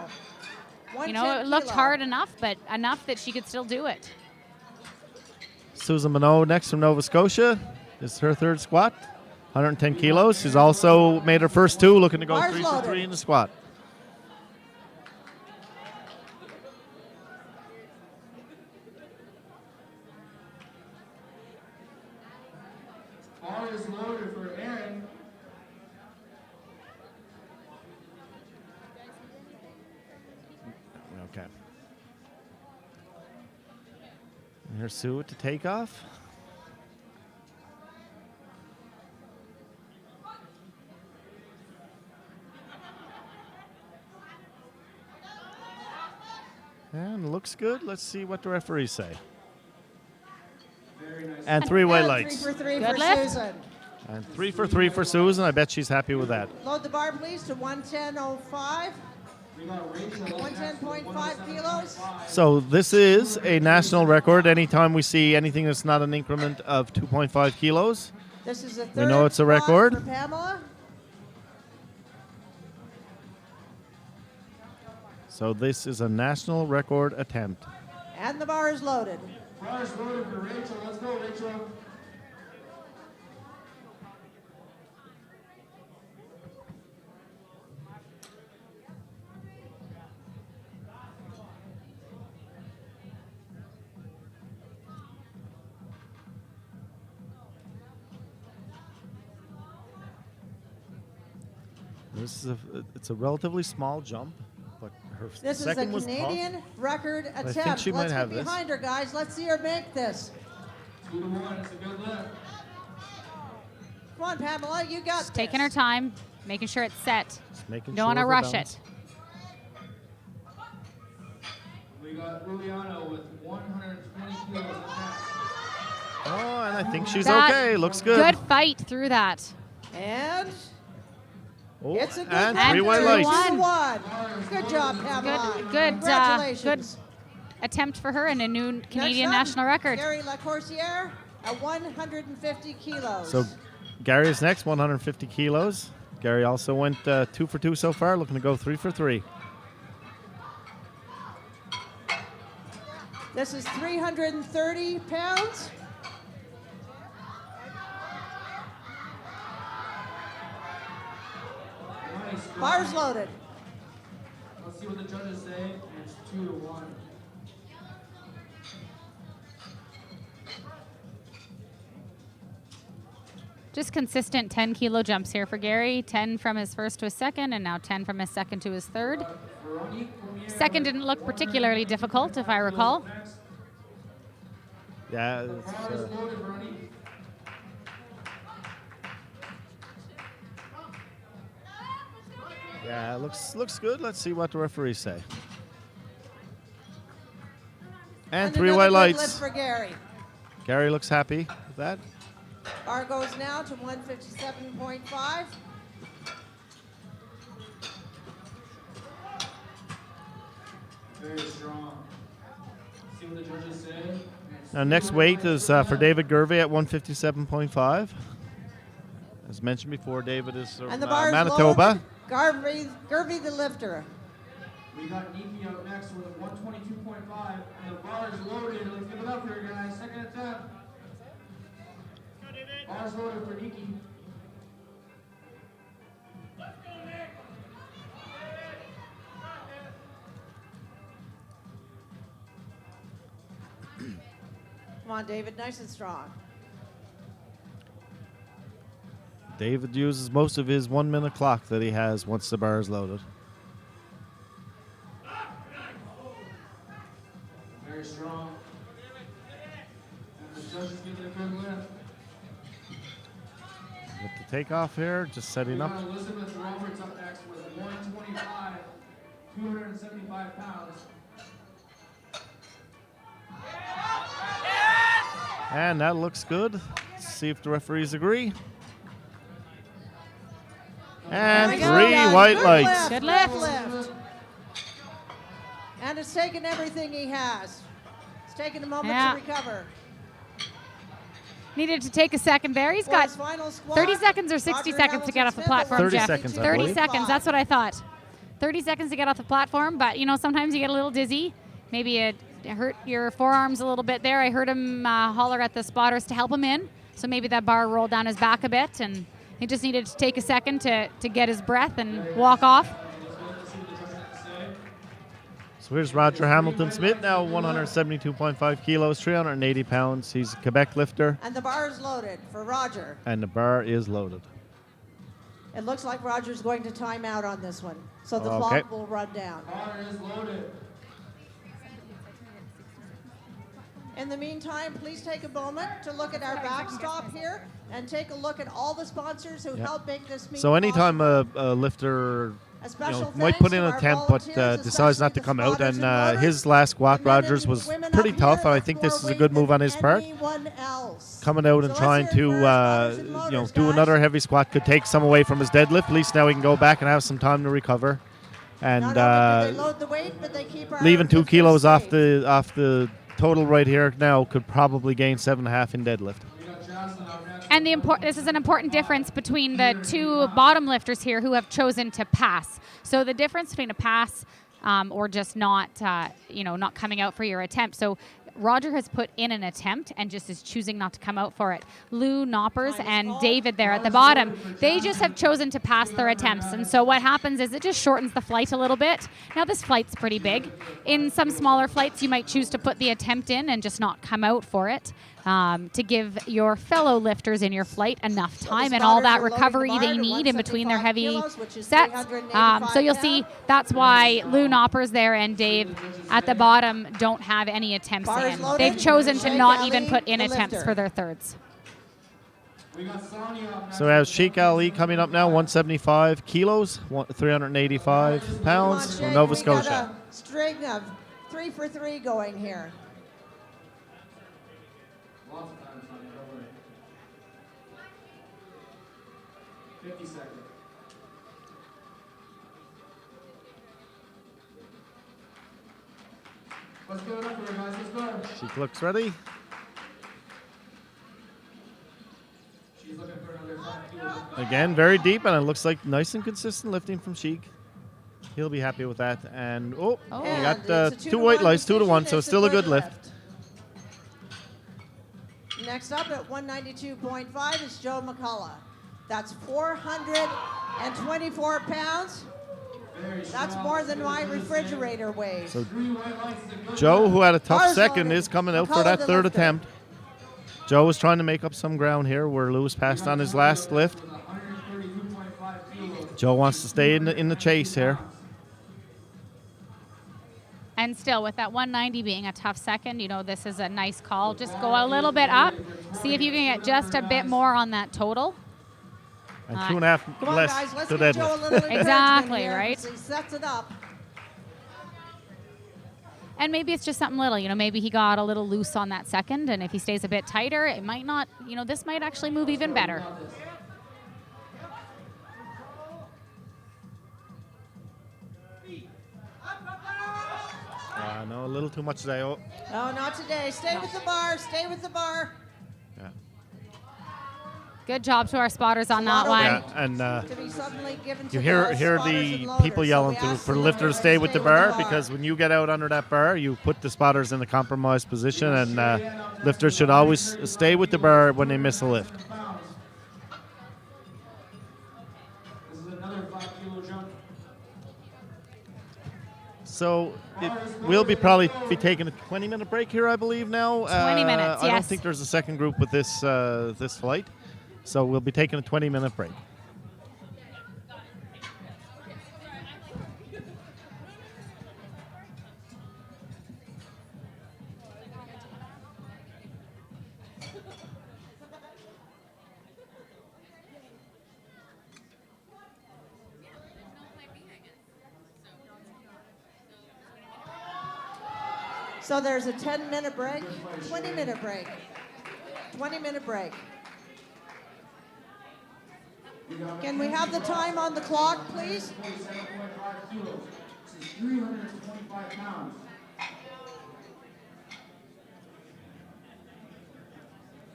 Bono. you know, 110 it looked kilo. hard enough, but enough that she could still do it. Susan Minot next from Nova Scotia. This is her 3rd squat, 110 kilos. She's also made her first 2, looking to go Bars 3 for loaded. 3 in the squat. Bar is loaded for Aaron. Okay. And here's Sue to take off. And looks good. Let's see what the referees say. Very nice. And 3 white And lights. 3 for 3 Good for lift. Susan. And 3 for 3 for Susan. I bet she's happy with that. Load the bar, please, to 110.05. We got Rachel. 110.5 kilos. So this is a national record. Anytime we see anything that's not an increment of 2.5 kilos. This is the We third know it's a squat record. for Pamela. So this is a national record attempt. And the bar is loaded. Bar is loaded for Rachel. Let's go, Rachel. it's a relatively small jump, but her This is a second was Canadian tough. record I think attempt. she might Let's have get this. behind her, guys. Let's see her make this. 2 to 1. It's a good lift. Come on, Pamela, you got Just this. taking her time, making sure it's set. Just making Don't want to sure of her rush balance. it. We got Juliano with 120 kilos of mass. Oh, and I think she's That- okay. Looks good. Good fight through that. And Oh, it's a good and And 3 white two lights. one. 2-1. Good job, Pamela. Good Congratulations. attempt for her and a new Canadian Next up, national record. Gary Lacourciere at 150 kilos. So Gary is next, 150 kilos. Gary also went 2 for 2 so far, looking to go 3 for 3. This is 330 pounds. Nice. Bars loaded. Let's see what the judges say. And it's 2 to 1. Just consistent 10-kilo jumps here for Gary. 10 from his first to his second, and now 10 from his second to his third. Second didn't look particularly difficult, if I recall. Yeah, it's, Bar is loaded, Veronique. yeah, looks good. Let's see what the referees say. And 3 another white good lights. lift for Gary. Gary looks happy with that. Bar goes now to 157.5. Very strong. See what the judges say. And it's Now, 2 next white weight lights is for for Gary. David Gervais at 157.5. As mentioned before, David is from And the bar is Manitoba. loaded. Gervais the lifter. We got Nikki up next with 122.5, and the bar is loaded. Let's give it up here, guys. Second attempt. Bar's loaded for Nikki. Come on, David, nice and strong. David uses most of his 1 minute clock that he has once the bar is loaded. Very strong. And the judges give it a good lift. With the takeoff here, just setting We up. got Elizabeth Roberts up next with 125, 275 pounds. And that looks good. Let's see if the referees agree. And Nice 3 done. white Good lights. lift, Good lift. lift. And it's taken everything he has. It's taken a moment Yeah. to recover. Needed to take a second there. He's For got his final squat, 30 seconds or 60 Roger seconds to get off the Hamilton-Smith platform, 30 Jeff. seconds, I 30 believe. seconds, that's what I thought. 30 seconds to get off the platform, but you know, sometimes you get a little dizzy. Maybe it hurt your forearms a little bit there. I heard him holler at the spotters to help him in. So maybe that bar rolled down his back a bit, and he just needed to take a second to get his breath and walk off. So here's Roger Hamilton-Smith, now 172.5 kilos, 380 pounds. He's a Quebec lifter, And the bar is loaded for Roger. and the bar is loaded. It looks like Roger's going to time out on this one. So the Okay. clock will run down. Bar is loaded. In the meantime, please take a moment to look at our backstop here and take a look at all the sponsors who Yeah. help make this meet So anytime possible. a lifter A special might thanks put in to a our attempt but volunteers, decides not to especially come the out, spotters and and his last squat, the men and Rogers, was women pretty up tough, here and I lift think more this is a weight good move than on his part. anyone else. Coming out and So trying let's hear to it for our spotters and motors, do guys. another heavy squat could take some away from his deadlift. At least now he can go back and have some time to recover. And Not only do they load the weight, but they keep our leaving 2 lifters kilos off safe. the total right here now could probably gain 7.5 in deadlift. We got Jocelyn up next. And this is an important difference between the two bottom lifters here who have chosen to pass. So the difference between a pass or just not coming out for your attempt. So Roger has put in an attempt and just is choosing not to come out for it. Lou Knoppers and David there at the bottom, they just have chosen to pass their attempts. And so what happens is it just shortens the flight a little bit. Now this flight's pretty big. In some smaller flights, you might choose to put the attempt in and just not come out for it. to give your fellow lifters in your flight enough So time the and all spotters that are loading recovery the bar they to need in between their 175 heavy kilos, which is sets. 385 So you'll see that's why Lou Knoppers there and Dave at the bottom don't have any attempts Bars in. loaded. They've chosen to Sheikh not Ali, even put in the attempts lifter. for their thirds. So we have Sheikh Ali coming up now, 175 kilos, 385 Come on, pounds from Sheikh, Nova we got Scotia. a string of 3 for 3 going here. Lots of time, Sonny, don't worry. 50 seconds. Let's give it up for her, guys. Let's go. Sheikh looks ready. She's looking for another 5 kilos. Again, very deep, and it looks like nice and consistent lifting from Sheikh. He'll be happy with that. And he got And it's a 2 white 2-to-1 lights, 2 to 1, decision. so It's still a good lift. Next up at 192.5 is Joe McCullough. That's 424 pounds. That's more than my refrigerator weighs. So Joe, who had a tough Bars second, loaded. is coming out for McCullough that the third lifter. attempt. Joe was trying to make up some ground here where Lewis passed on his last lift. 132.5 kilos. Joe wants to stay in the chase here. And still, with that 190 being a tough second, you know, this is a nice call. Just go a little bit up. See if you can get just a bit more on that total. And 2.5 Come on, less guys, let's to give Joe a deadlift. little encouragement Exactly, here right? as he sets it up. And maybe it's just something little. You know, maybe he got a little loose on that second, and if he stays a bit tighter, it might not, you know, this might actually move even better. No, a little too much today. Oh, Oh, not today. Stay with the bar. Stay with the bar. yeah. Good job to our spotters on that Lot of one. Yeah, and To be suddenly given to you hear the hear spotters the and loaders. people So yelling we to, ask for the lifters lifter to stay with the bar, bar. because when you get out under that bar, you put the spotters in a compromised position, and lifters should always stay with the bar when they miss a lift. This is another 5 kilo jump. So we'll probably be taking a 20-minute break here, I believe now. 20 minutes, I don't yes. think there's a second group with this this flight, so we'll be taking a 20-minute break. So there's a 10-minute break, 20-minute break, 20-minute break. Can we have the time on the clock, please? 47.5 kilos. This is 325 pounds.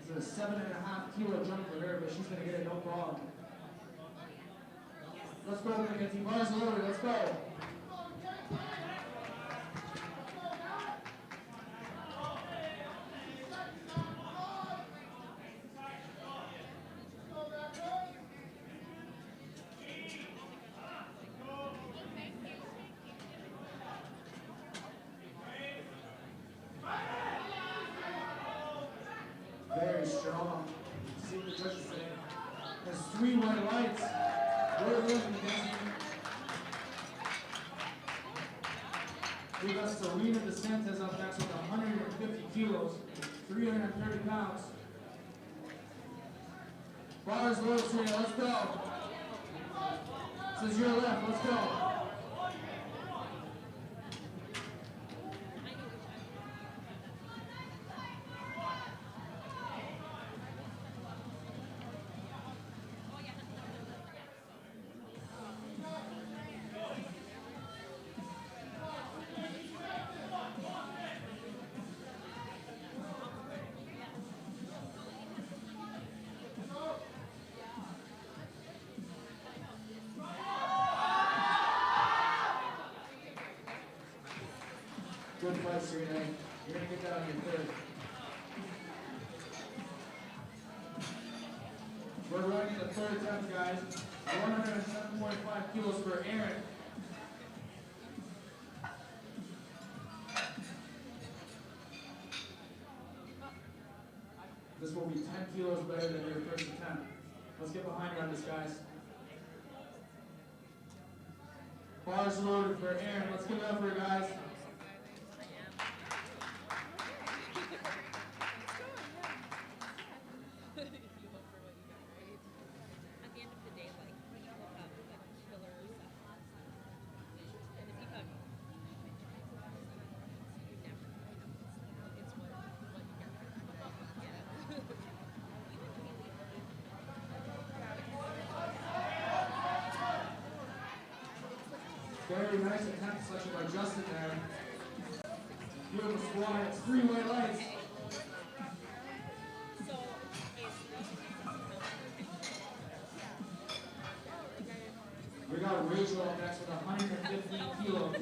This is a 7.5 kilo jump for her, but she's going to get it no problem. Let's go, Mackenzie. Bars loaded. Let's go. Very strong. See the judges today. There's 3 white lights. We're looking against we got Serena DeSantis up next with 150 kilos, 330 pounds. Bars low, Serena, let's go. This is your left, let's go. Good fight, Serena. You're going to get that on your third. We're running the third attempt, guys. 107.5 kilos for Aaron. 10 kilos better than your first attempt. Let's get behind you on this, guys. Bars loaded for Aaron. Let's give it up for her, guys. At the end of the day, like, people have like killer stuff. And if you have, you never know. It's what you get. Yeah. Very nice attempt selection by Justin there. Beautiful squat. It's 3 white lights. We got Rachel up next with 115 kilos.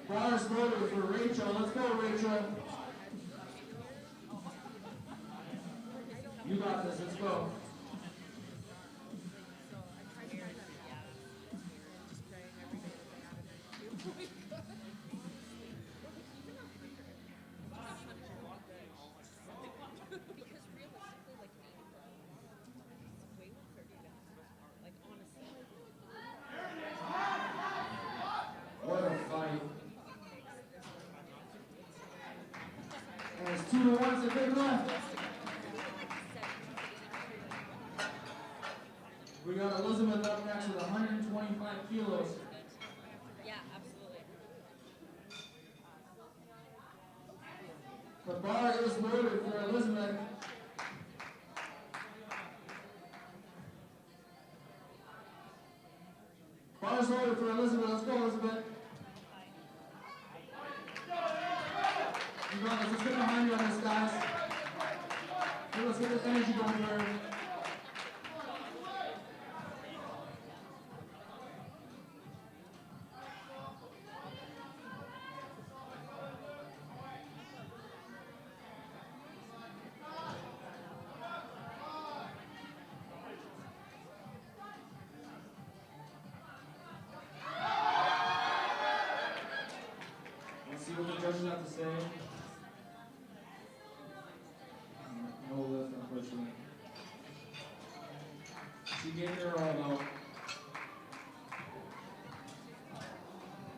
Bars loaded for Rachel. Let's go, Rachel. You got this. Let's go. What a fight. And it's 2-1, it's a big left. We got Elizabeth up next with 125 kilos. Yeah, absolutely. The bar is loaded for Elizabeth. Bar's loaded for Elizabeth. Let's go, Elizabeth. You got this. Let's get behind you on this, guys. Hey, let's get this energy going for her. Let's see what the judges have to say. No lift, unfortunately. She gave it her all, though.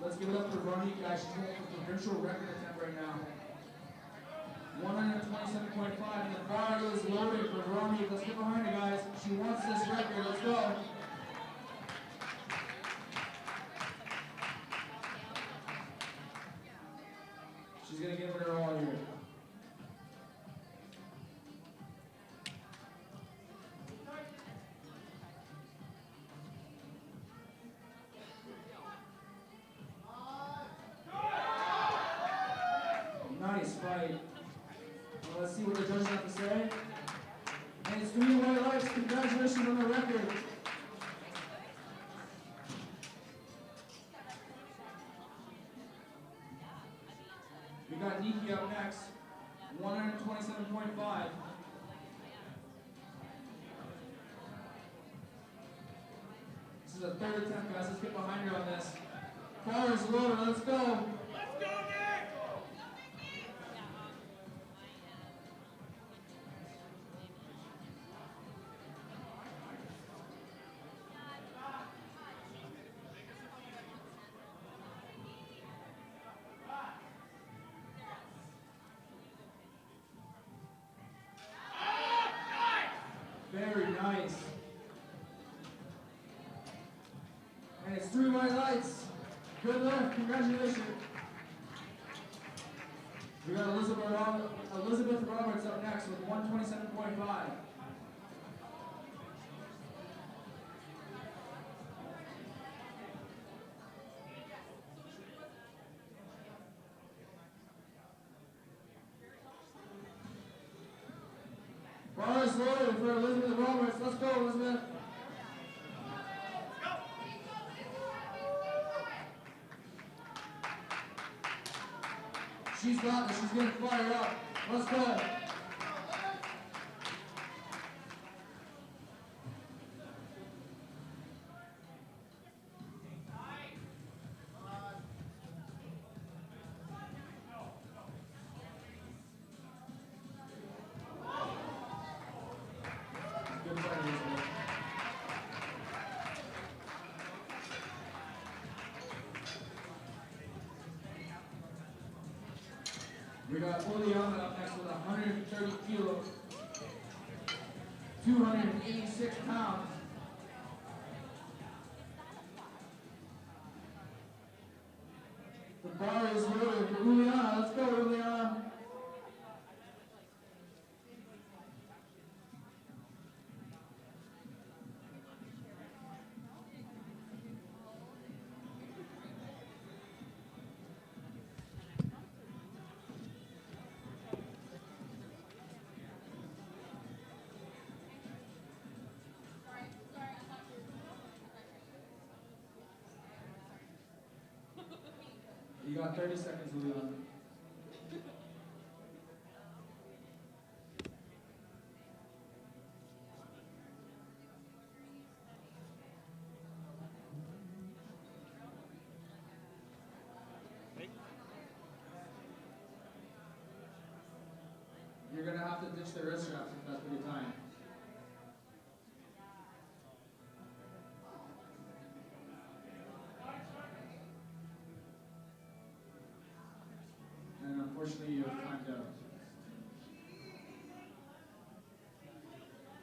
Let's give it up for Ronnie, guys. She's going for provincial record attempt right now. 127.5, and the bar is loaded for Ronnie. Let's get behind her, guys. She wants this record. Let's go. She's going to give it her all here. Nice fight. Well, let's see what the judges have to say. And it's 3 white lights. Congratulations on the record. We got Nikki up next. 127.5. This is a third attempt, guys. Let's get behind her on this. Bar is loaded. Let's go. Very nice. And it's 3 white lights. Good luck. Congratulations. We got Elizabeth Roberts up next with 127.5. Bar is loaded for Elizabeth Roberts. Let's go, Elizabeth. She's got this. She's getting fired up. Let's go. We got Juliana up next with 130 kilos, 286 pounds. The bar is loaded for Juliana. Let's go, Juliana. You got 30 seconds, Juliana. You're gonna have to ditch the wrist straps if that's what you're tying. And unfortunately, you have timed out.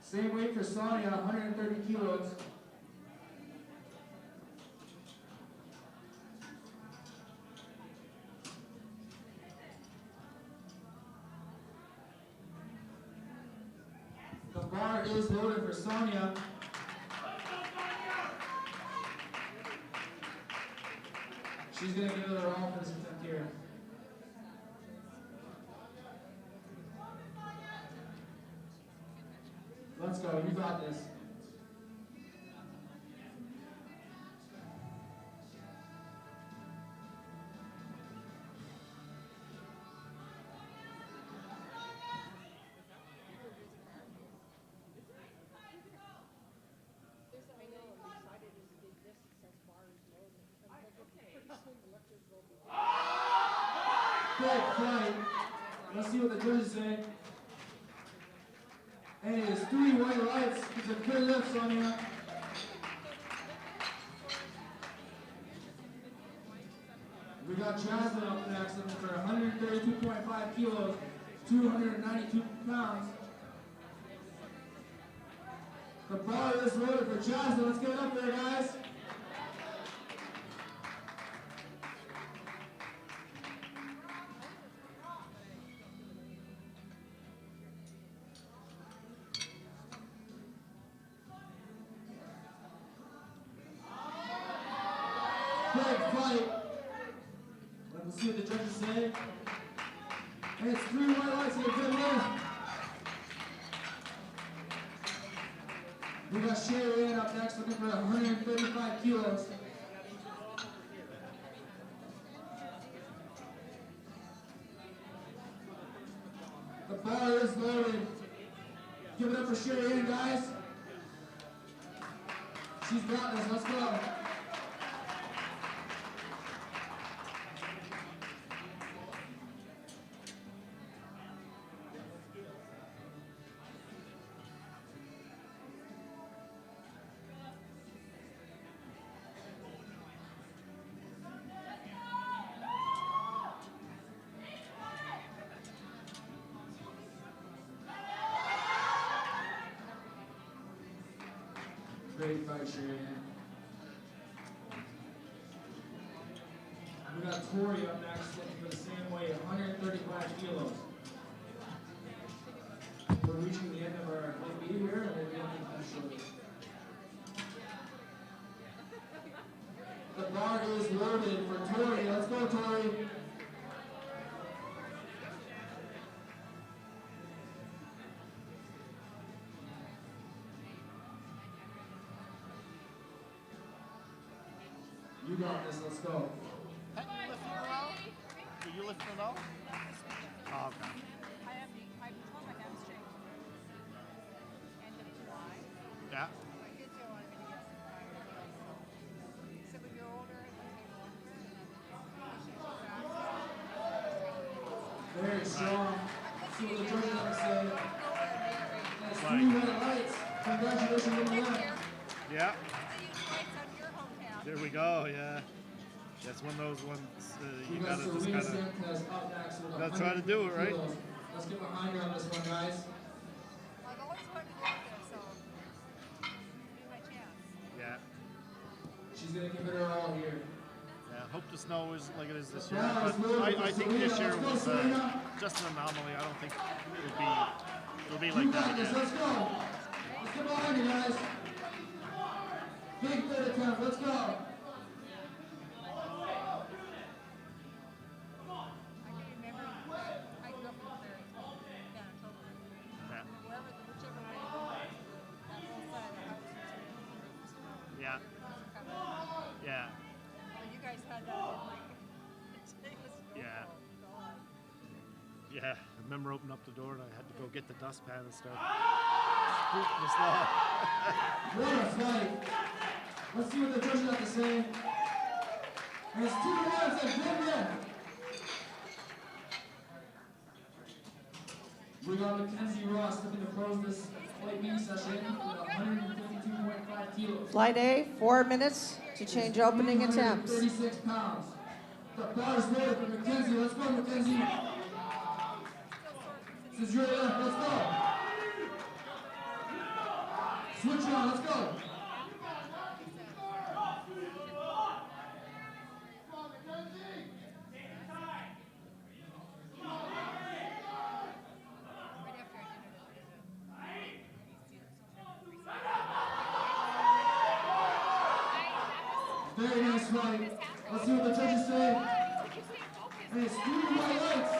Same weight for Sonia, 130 kilos. The bar is loaded for Sonia. She's gonna give it her all for this attempt here. Let's go, you got this. Good fight. Let's see what the judges say. And it is 3 white lights. It's a good lift, Sonia. We got Jasmine up next, looking for 132.5 kilos, 292 pounds. The bar is loaded for Jasmine. Let's get it up there, guys. Big fight. Let's see what the judges say. And it's 3 white lights and a good lift. We got Sherry Ann up next, looking for 135 kilos. The bar is loaded. Give it up for Sherry Ann, guys. She's got this. Let's go. Great fight, Sherry Ann. We got Tori up next, looking for the same weight, 135 kilos. We're reaching the end of our LB here, and we'll be looking at that shortly. The bar is loaded for Tori. Let's go, Tori. You got this, let's go. Hey, you lifting at all? Are you lifting at all? Oh, okay. I pulled my hamstring. End of July. Yeah. My kids don't want me to get some tires. So when you're older, it can take longer. Very strong. See what the judges have to say. That's 3 white lights. Congratulations on the win. Yeah. There we go, yeah. That's one of those ones you You guys, gotta so just Lena kind of Santos up next with gotta try to 150 do it, right? kilos. Let's get behind her on this one, guys. I've always wanted to go up there, so give me my chance. Yeah. She's gonna give it her all here. Yeah. Hope the snow is like it is this year. Now But it's moving I for think Serena. this year Let's go, was Serena. just an anomaly. I don't think it'll be You like got that this. again. Let's go. Let's get behind you, guys. Big third attempt. Let's go. I can remember I grew up in the prairie, Manitoba. Yeah. Wherever, whichever way you go, that whole side of the house was roofs. Yeah. Yeah. Well, you guys had that in like, it was so Yeah. God. Yeah. I remember opening up the door and I had to go get the dustpan and start scooping the snow. What a fight. Let's see what the judges have to say. There's 2 rounds and 10 men. We got Mackenzie Ross looking to close this light meeting session with 152.5 kilos. Flight A, 4 minutes to change opening attempts. 36 pounds. The power's loaded for Mackenzie. Let's go, Mackenzie. This is your left. Let's go. Switch on. Let's go. Very nice fight. Let's see what the judges say. And it's 3 white lights.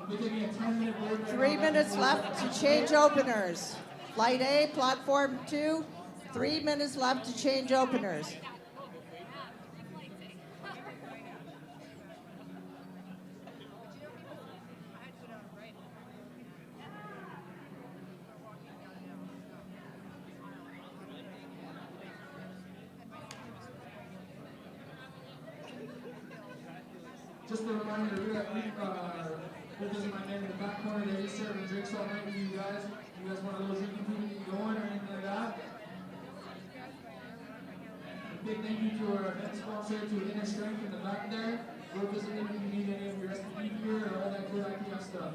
We're taking a 10-minute break right 3 now. minutes left to change openers. Flight A, platform 2, 3 minutes left to change openers. Just a reminder, we're visiting my man in the back corner. They're just serving drinks all night for you guys. You guys want a little drinking food to get going or anything like that? A big thank you to our event sponsor, to Inner Strength in the back there. We'll visit them if you need any of your STD gear or all that good IPF stuff.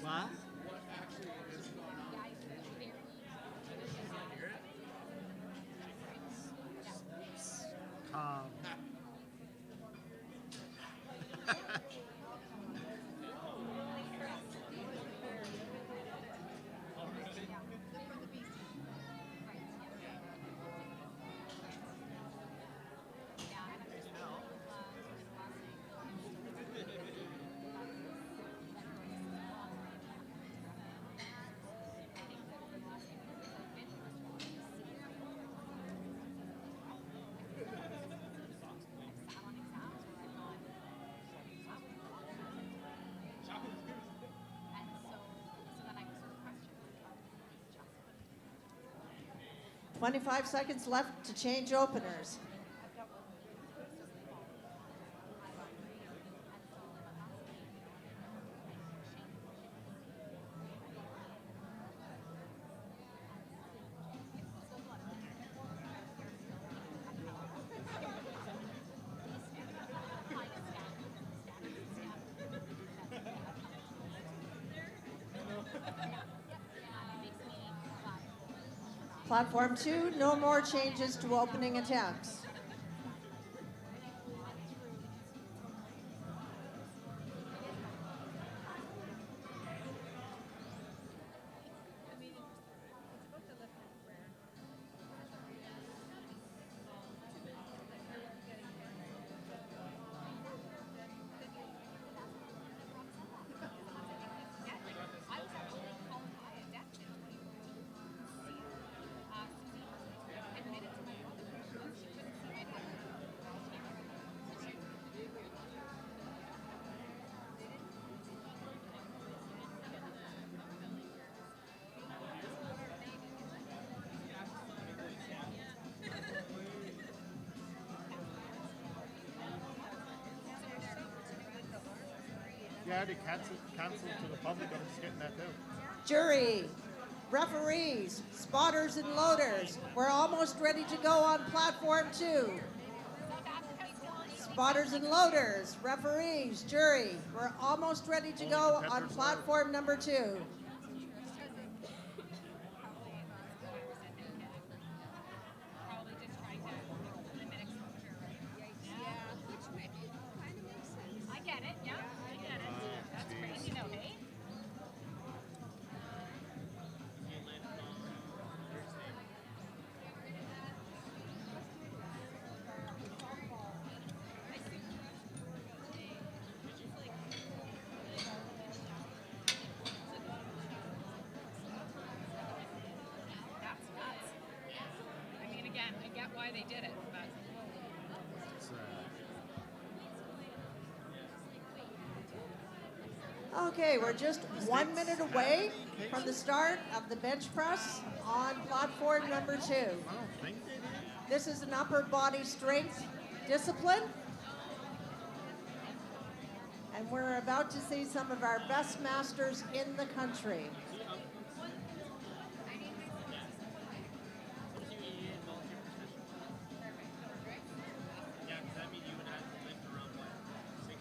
What? Calm. – 25 seconds left to change openers. Platform 2, no more changes to opening attempts. Yeah, they canceled to the public. I'm just getting that too. Jury, referees, spotters and loaders, we're almost ready to go on platform 2. Spotters and loaders, referees, jury, we're almost ready to go on platform number 2. Probably just trying to limit exposure, right? Yeah, which kind of makes sense. I get it, yeah, I get it. That's crazy, though, hey? That's nuts. I mean, again, I get why they did it, but Okay, we're just 1 minute away from the start of the bench press on platform number 2. I don't think they did. This is an upper body strength discipline. And we're about to see some of our best masters in the country. Yeah, because that means you would have to lift around what? 6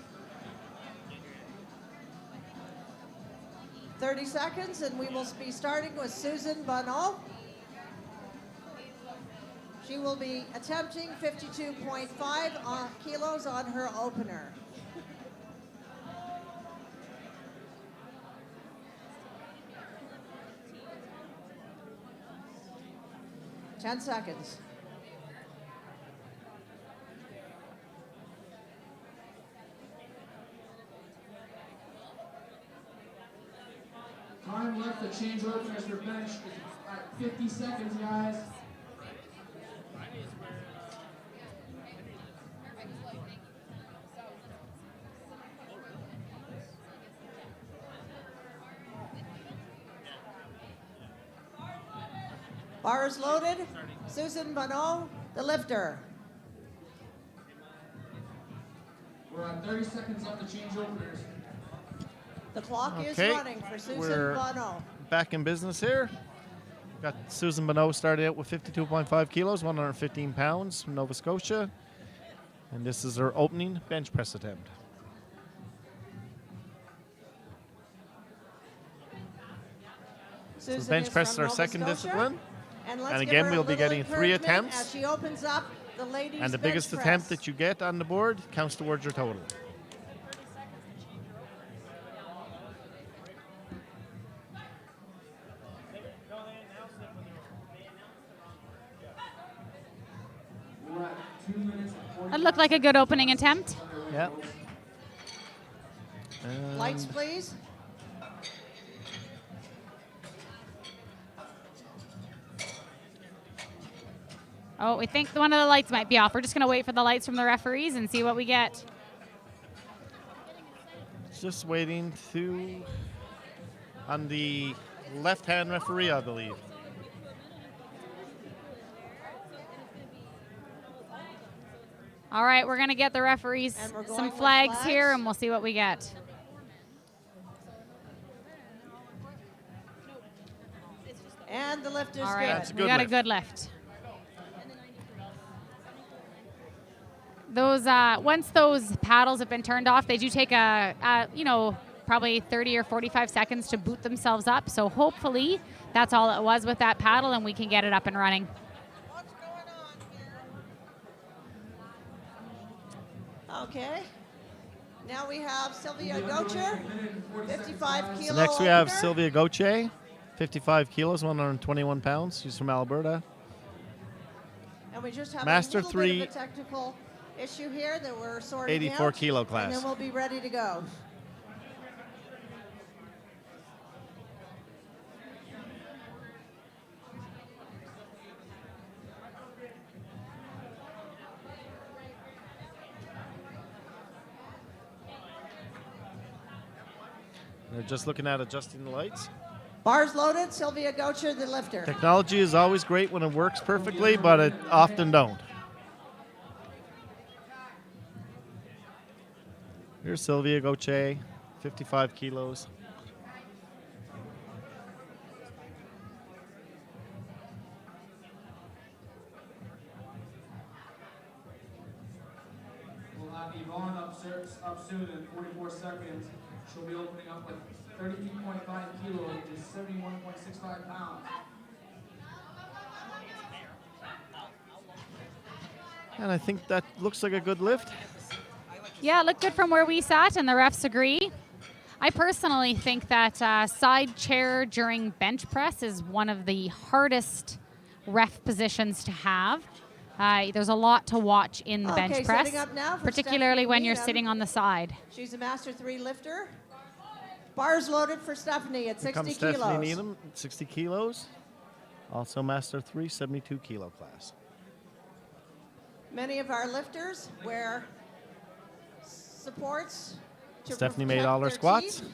30 seconds, and we will be starting with Susan Bonneau. She will be attempting 52.5 kilos on her opener. 10 seconds. Time left to change openers for bench is at 50 seconds, guys. Bar is loaded. Susan Bonneau, the lifter. We're at 30 seconds left to change openers. The clock is Okay, running for Susan we're Bonneau. back in business here. Got Susan Bonneau started out with 52.5 kilos, 115 pounds from Nova Scotia. And this is her opening bench press attempt. Susan bench is press is from our Nova second Scotia. discipline. And, let's And give again, her a we'll be little getting 3 encouragement attempts. as she opens up the ladies' And the bench biggest press. attempt that you get on the board counts towards your total. We're at 2 minutes and 40 that looked like a good opening attempt. Yeah. Lights, please. Oh, we think one of the lights might be off. We're just going to wait for the lights from the referees and see what we get. Just waiting to on the left-hand referee, I believe. All right, we're going to get the referees And we're going some with flags here, flags. and we'll see what we get. And the lift is All good. right, That's a we good got lift. a good lift. Those once those paddles have been turned off, they do take a probably 30 or 45 seconds to boot themselves up. So hopefully that's all it was with that paddle, and we can get it up and running. Okay. Now we have Sylvia Gocher, 55 kilo. So next we have opener. Sylvia Gauthier, 55 kilos, 121 pounds. She's from Alberta. And we just have Master a little three, bit of a technical issue here that we're sorting 84 out, kilo and class. then we'll be ready to go. They're just looking at adjusting the lights. Bars loaded, Sylvia Gocher, the lifter. Technology is always great when it works perfectly, but it often don't. Here's Sylvia Gauthier, 55 kilos. We'll have Yvonne up soon in 44 seconds. She'll be opening up with 32.5 kilos, which is 71.65 pounds. And I think that looks like a good lift. Yeah, it looked good from where we sat, and the refs agree. I personally think that side chair during bench press is one of the hardest ref positions to have. There's a lot to watch in the bench press, setting up now for particularly Stephanie when you're Needham. sitting on the side. She's a Master 3 lifter. Bars loaded for Stephanie at Here 60 comes kilos. Stephanie Needham, 60 kilos. Also Master 3, 72 kilo class. Many of our lifters wear supports to Stephanie protect made all her their squats. teeth.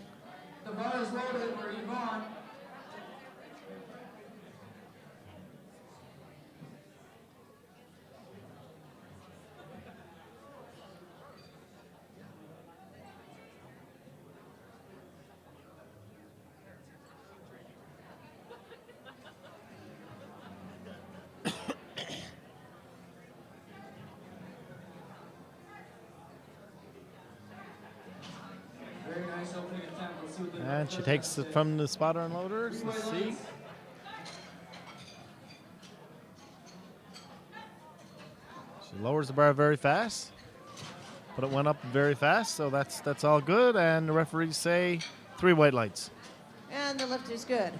The bar is loaded for Yvonne. Very nice opening attempt. Let's see what the And she takes it from the spotter unloaders. Let's see. She lowers the bar very fast, but it went up very fast, so that's all good. And the referees say 3 white lights. And the lift is good.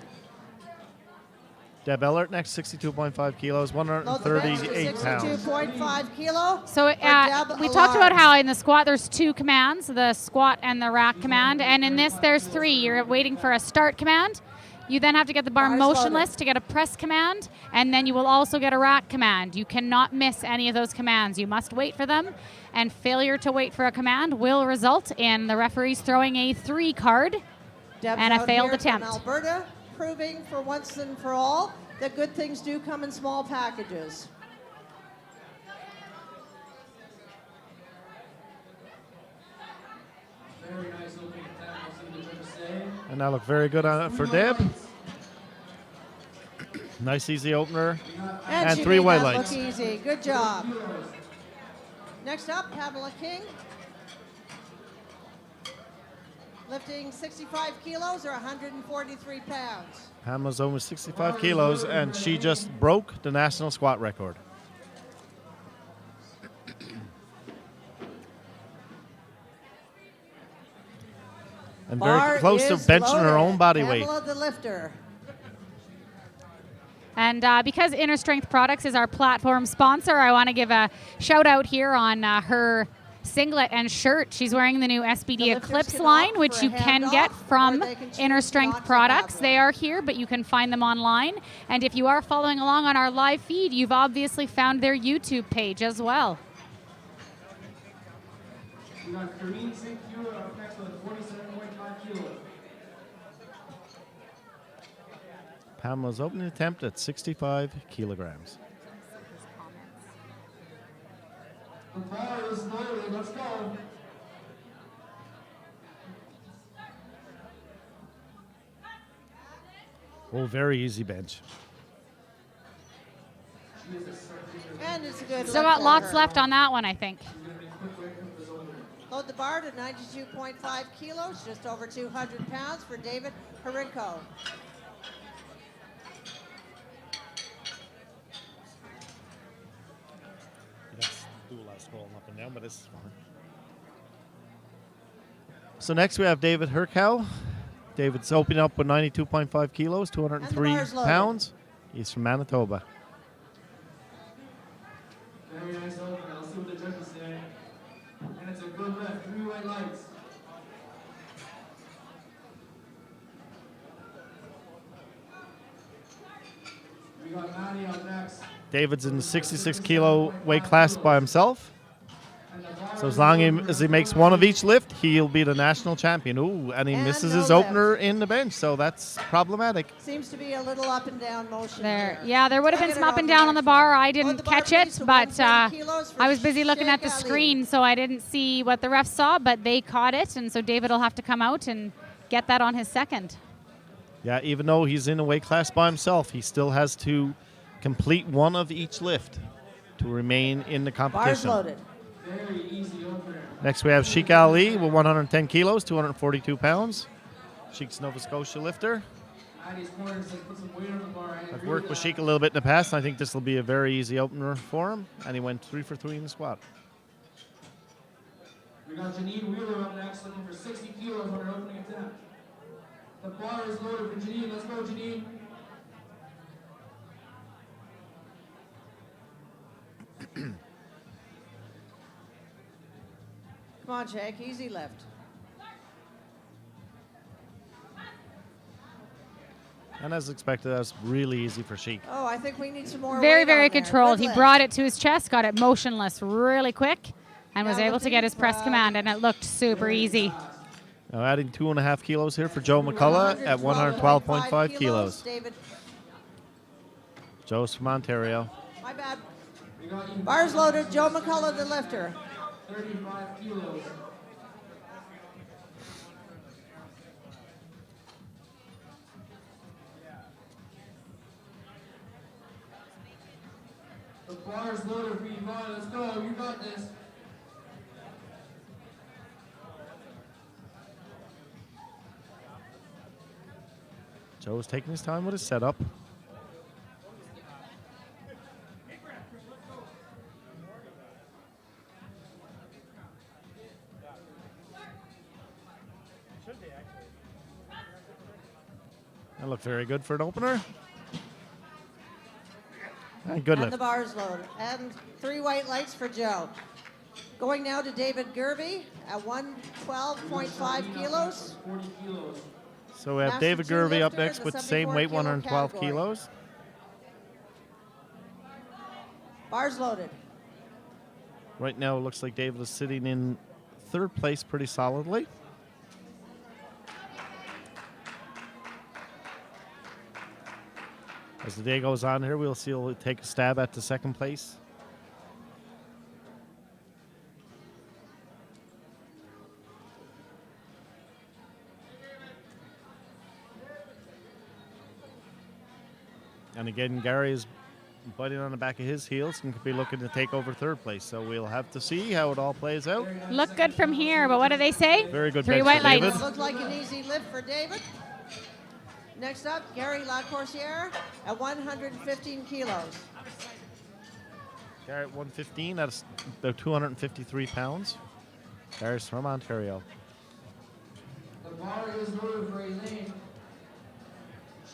Deb Ellert next, 62.5 kilos, Load the bench to 138 pounds. 62.5 kilo. So for Deb we talked Allard. about how in the squat there's 2 commands, the squat and the rack command, and in this there's 3. You're waiting for a start command. You then have to get the bar Bars motionless loaded. to get a press command, and then you will also get a rack command. You cannot miss any of those commands. You must wait for them, and failure to wait for a command will result in the referees throwing a 3 card Deb's and a out failed here from attempt. Alberta, proving for once and for all that good things do come in small packages. Very nice opening attempt. Let's see what the judges say. And that looked very good on it for Deb. Nice easy opener. And she 3 made white that lights. look easy. Good job. Next up, Pamela King. Lifting 65 kilos or 143 pounds. Pamela's almost 65 kilos, and she just broke the national squat record. And Bar very close to is benching her loaded. own body weight. Pamela the lifter. And because Inner Strength Products is our platform sponsor, I want to give a shout out here on her singlet and shirt. She's wearing the new The SBD lifters Eclipse can line, opt which for a you can handoff, get from or they can choose Inner Strength not to Products. have They one. are here, but you can find them online. And if you are following along on our live feed, you've obviously found their YouTube page as well. We got Karine St. Hugh up next with 47.5 kilos. Pamela's opening attempt at 65 kilograms. The bar is loaded. Let's go. Oh, very easy bench. And it's a good Still lift got for lots her. left on that one, I think. Load the bar to 92.5 kilos, just over 200 pounds for David Harinko. Let's do a lot of scrolling up and down, but this is fun. So next we have David Herkow. David's opening up with 92.5 kilos, 203 bar's loaded. pounds. He's from Manitoba. Very nice opener. Let's see what the judges say. And it's a good lift. 3 white lights. We got Maddie up next. David's in the 66 kilo weight class by himself. So as long as he makes one of each lift, he'll be the national champion. Ooh, and he misses no his lift. opener in the bench, so that's problematic. Seems to be a little up and down motion There, here. yeah, there would have been Get some it up on and the down on the next bar. one. I Load didn't the bar, catch it, please, to but 110 kilos for I was busy looking at the Sheikh Ali. screen, so I didn't see what the refs saw, but they caught it, and so David will have to come out and get that on his second. Yeah, even though he's in a weight class by himself, he still has to complete one of each lift to remain in the Bar's competition. loaded. Very easy opener. Next we have Sheikh Ali with 110 kilos, 242 pounds. Sheik's Nova Scotia lifter. Maddie's corner says put some weight on the bar. I I've agree worked with with that. Sheik a little bit in the past, and I think this will be a very easy opener for him. And he went 3 for 3 in the squat. We got Janine Wheeler up next, looking for 60 kilos on her opening attempt. The bar is loaded for Janine. Let's go, Janine. Come on, Jake, easy lift. And as expected, that was really easy for Sheik. Oh, I think we need some more Very, weight very on there. controlled. Good He lift. brought it to his chest, got it motionless really quick, and was Now able to get his press lifting, command, and it looked super easy. Now adding 2.5 kilos here for Joe McCullough at 112.5 kilos. David, Joe's from Ontario. my bad. We got you. Bars loaded, Joe McCullough, the lifter. 35 kilos. The bar is loaded for Yvonne. Let's go. You got this. Joe's taking his time with his setup. That looked very good for an opener. And good And lift. the bars loaded. And 3 white lights for Joe. Going now to David Gervey at 112.5 kilos. 40 kilos. So we have Master David two Gervey up lifter, next the with the same 74 weight, kilo 112 category. kilos. Bars loaded. Right now, it looks like David is sitting in 3rd place pretty solidly. As the day goes on here, we'll see he'll take a stab at the 2nd place. And again, Gary is biting on the back of his heels and could be looking to take over 3rd place. So we'll have to see how it all plays out. Look good from here, but what do they say? Very good 3 bench white for lights. David. Looked like an easy lift for David. Next up, Gary Lacourciere at 115 kilos. Gary at 115, that's about 253 pounds. Gary's from Ontario. The bar is loaded for Elaine.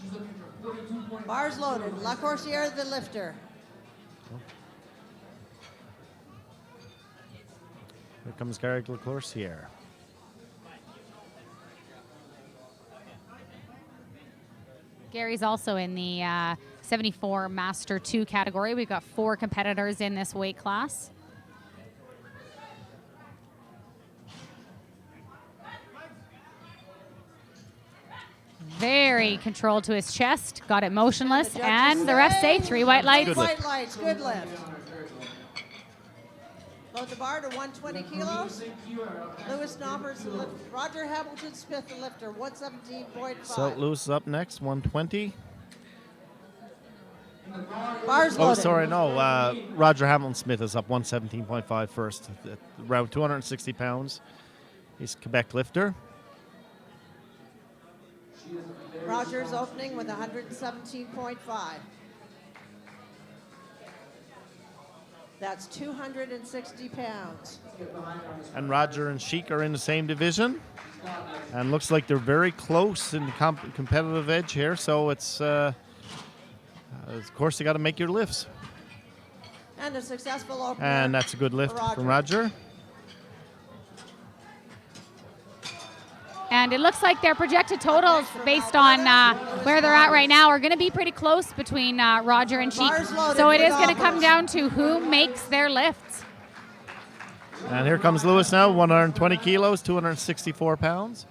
She's looking for 42.5 Bars loaded. Lacourciere, the lifter. Here comes Gary Lacourciere. Gary's also in the 74 Master 2 category. We've got 4 competitors in this weight class. Very controlled to his chest, got it motionless, judges and the refs say 3 white lights. Good White lift. lights, good lift. Load the bar to 120 kilos. Lewis Knoppers, the lift. Roger Hamilton Smith, the lifter, 117.5. So Lewis is up next, 120. Bars Oh, loaded. sorry, no. Roger Hamilton Smith is up 117.5 first, at around 260 pounds. He's Quebec lifter. Rogers opening with 117.5. That's 260 pounds. And Roger and Sheik are in the same division. And looks like they're very close in the competitive edge here. So it's, of course, you got to make your lifts. And a successful opener. And that's a good lift from Roger. And it looks like their projected totals, based on where they're at right now, are going to be pretty close between Roger and Sheik. So it is going to come down to who makes their lifts. And here comes Lewis now, 120 kilos, 264 pounds.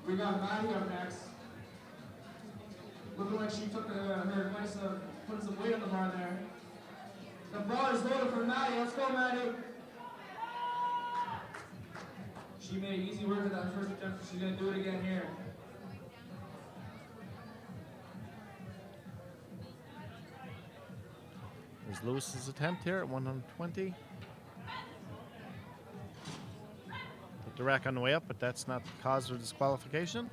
We got Maddie up next. Looking like she took her advice of putting some weight on the bar there. The bar is loaded for Maddie. Let's go, Maddie. She made easy work of that first attempt. She's going to do it again here. There's Lewis's attempt here at 120. Put the rack on the way up, but that's not cause of disqualification.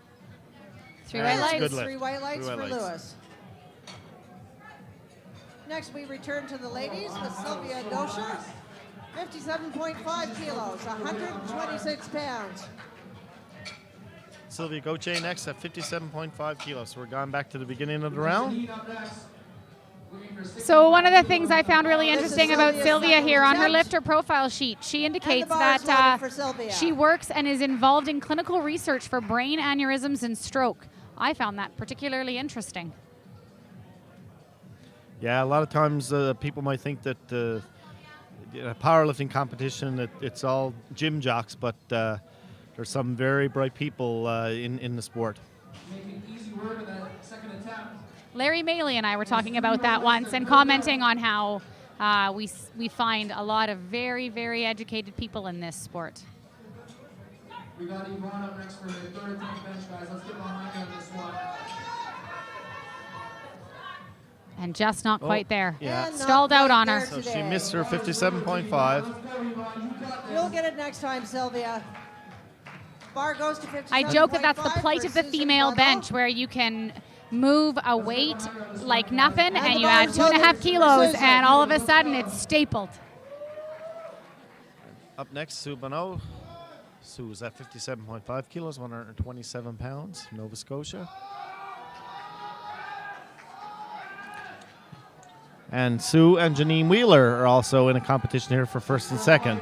Three white lights. Good lift. Three white lights Three white for lights. Lewis. Next, we return to the ladies with Sylvia Dosha. 57.5 kilos, 126 pounds. Sylvia Gauthier next at 57.5 kilos. So we're going back to the beginning of the round. So one of the things I found really interesting about Sylvia here on her lifter profile sheet, she indicates that she works and is involved in clinical research for brain aneurysms and stroke. I found that particularly interesting. Yeah, a lot of times people might think that in a powerlifting competition, it's all gym jocks, but there's some very bright people in the sport. Making easy work of that second attempt. Larry Maley and I were talking about that once and commenting on how we find a lot of very, very educated people in this sport. We got Yvonne up next for the third attempt bench, guys. Let's get behind you on this one. And just not quite there. Yeah. Stalled out on her. So she missed her 57.5. You'll get it next time, Sylvia. Bar goes to 57.5. I joke that that's the plight for of the Susan female Barlow. bench, where you can move a weight like nothing and you add 2.5 kilos and all of a sudden it's stapled. Up next, Sue Bonneau. Sue is at 57.5 kilos, 127 pounds, Nova Scotia. And Sue and Janine Wheeler are also in a competition here for first and second.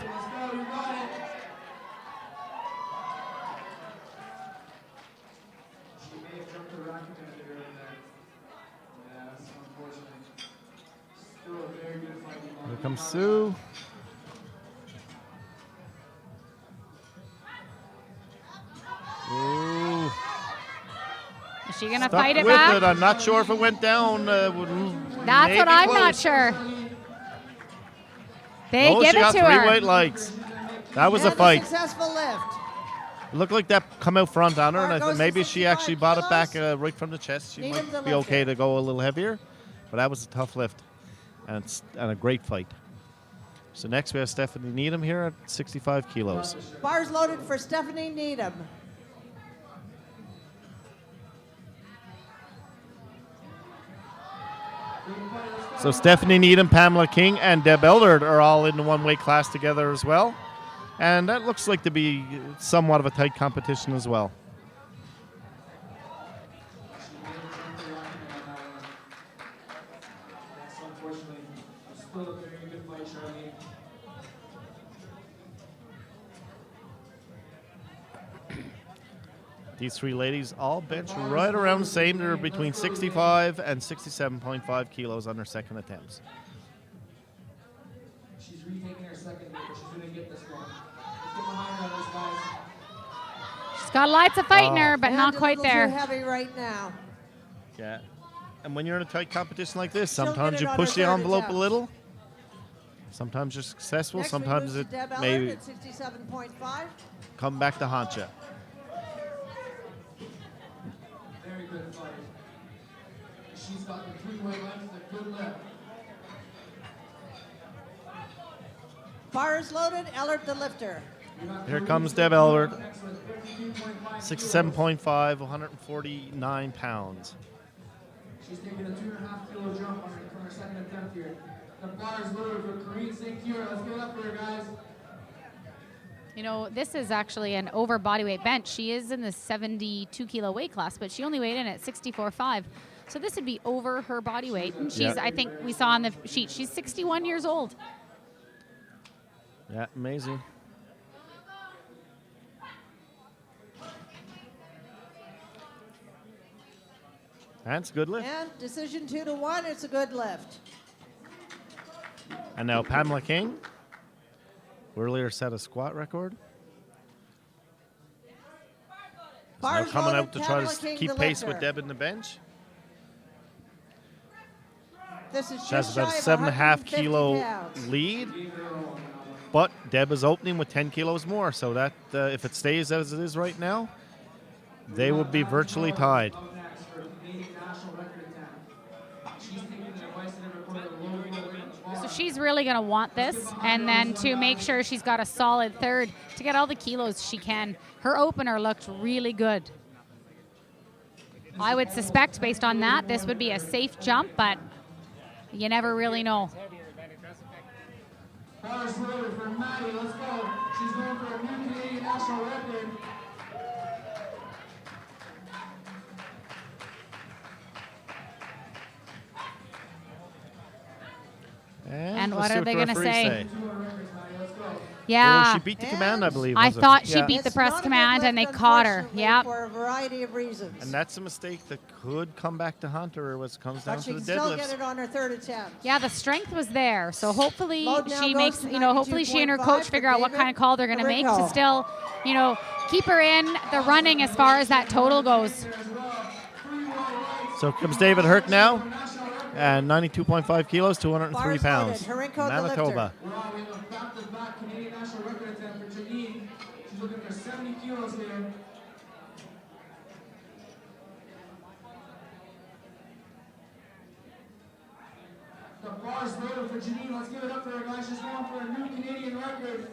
Here comes Sue. Ooh. Is she gonna Stuck fight it with back? it. I'm not sure if it went down. That's maybe what I'm not close. sure. They Oh, give she it got to three her. white lights. That was a And fight. Successful lift. It looked like that come out front on her, and I Bar think goes maybe to she actually bought it back 65 right from the chest. She Needham might to be lift okay it. to go a little heavier, but that was a tough lift and a great fight. So next we have Stephanie Needham here at 65 kilos. Bars loaded for Stephanie Needham. So Stephanie Needham, Pamela King, and Deb Eldard are all in the one weight class together as well. And that looks like to be somewhat of a tight competition as well. These three ladies all bench right around the same. They're between 65 and 67.5 kilos on their second attempts. She's retaking her second hit, but she's going to get this one. Let's get behind her on this, guys. She's got lots of fight in her, but And not a quite little there. Too heavy right now. Yeah. And when you're in a tight competition like this, She'll sometimes get you it on push her the third envelope attempt. a little. Sometimes you're successful. Next Sometimes we it move to Deb Ellard may at 67.5. come back to haunt you. Very good fight. She's got the 3 weight lengths, a good lift. Bars loaded, Ellert the lifter. Here comes Deb Elbert. 67.5, 149 pounds. She's taking a 2.5 kilo jump on her second attempt here. The bar is loaded for Korean St. Kira. Let's give it up for her, guys. You know, this is actually an over body weight bench. She is in the 72 kilo weight class, but she only weighed in at 64.5. So this would be over her body weight. And she's, I think we saw on the sheet, she's 61 years old. Yeah, amazing. That's a good lift. And decision 2-1, it's a good lift. And now Pamela King. Earlier set a squat record. Now Bars coming loaded, out to try Pamela to King, keep the pace with lifter. Deb in the bench. This is She has just about shy a of 7.5 150 kilo pounds. lead. But Deb is opening with 10 kilos more. So that if it stays as it is right now, they would be virtually tied. Up next for Canadian national record attempt. She's taking the advice that every quarter low weight on the bar. So she's really going to want this, and then to make sure she's got a solid third to get all the kilos she can. Her opener looked really good. I would suspect, based on that, this would be a safe jump, but you never really know. Bars loaded for Maddie. Let's go. She's going for a new Canadian national record. And let's what see are they the going to referees say? Let's go. Yeah. Oh, she beat the command, I believe. I was it? thought she Yeah. beat the It's press not a good command, and they lift, caught her. unfortunately, Yep. For a variety of reasons. And that's a mistake that could come back to haunt her when it comes down But she to can the still get deadlifts. it on her third attempt. Yeah, the strength was there. So hopefully Load now she goes makes, to hopefully she and her 92.5 coach for figure out what David kind of call they're going to make to Rico. still, keep her in the running as far as that total goes. So comes David Herc now, and 92.5 kilos, 203 Bars loaded. pounds. Harinko the Manitoba. Wow, we have a back-to-back Canadian national record attempt for Janine. She's looking for 70 kilos here. The bar's loaded for Janine. Let's give it up for her, guys. She's going for a new Canadian record.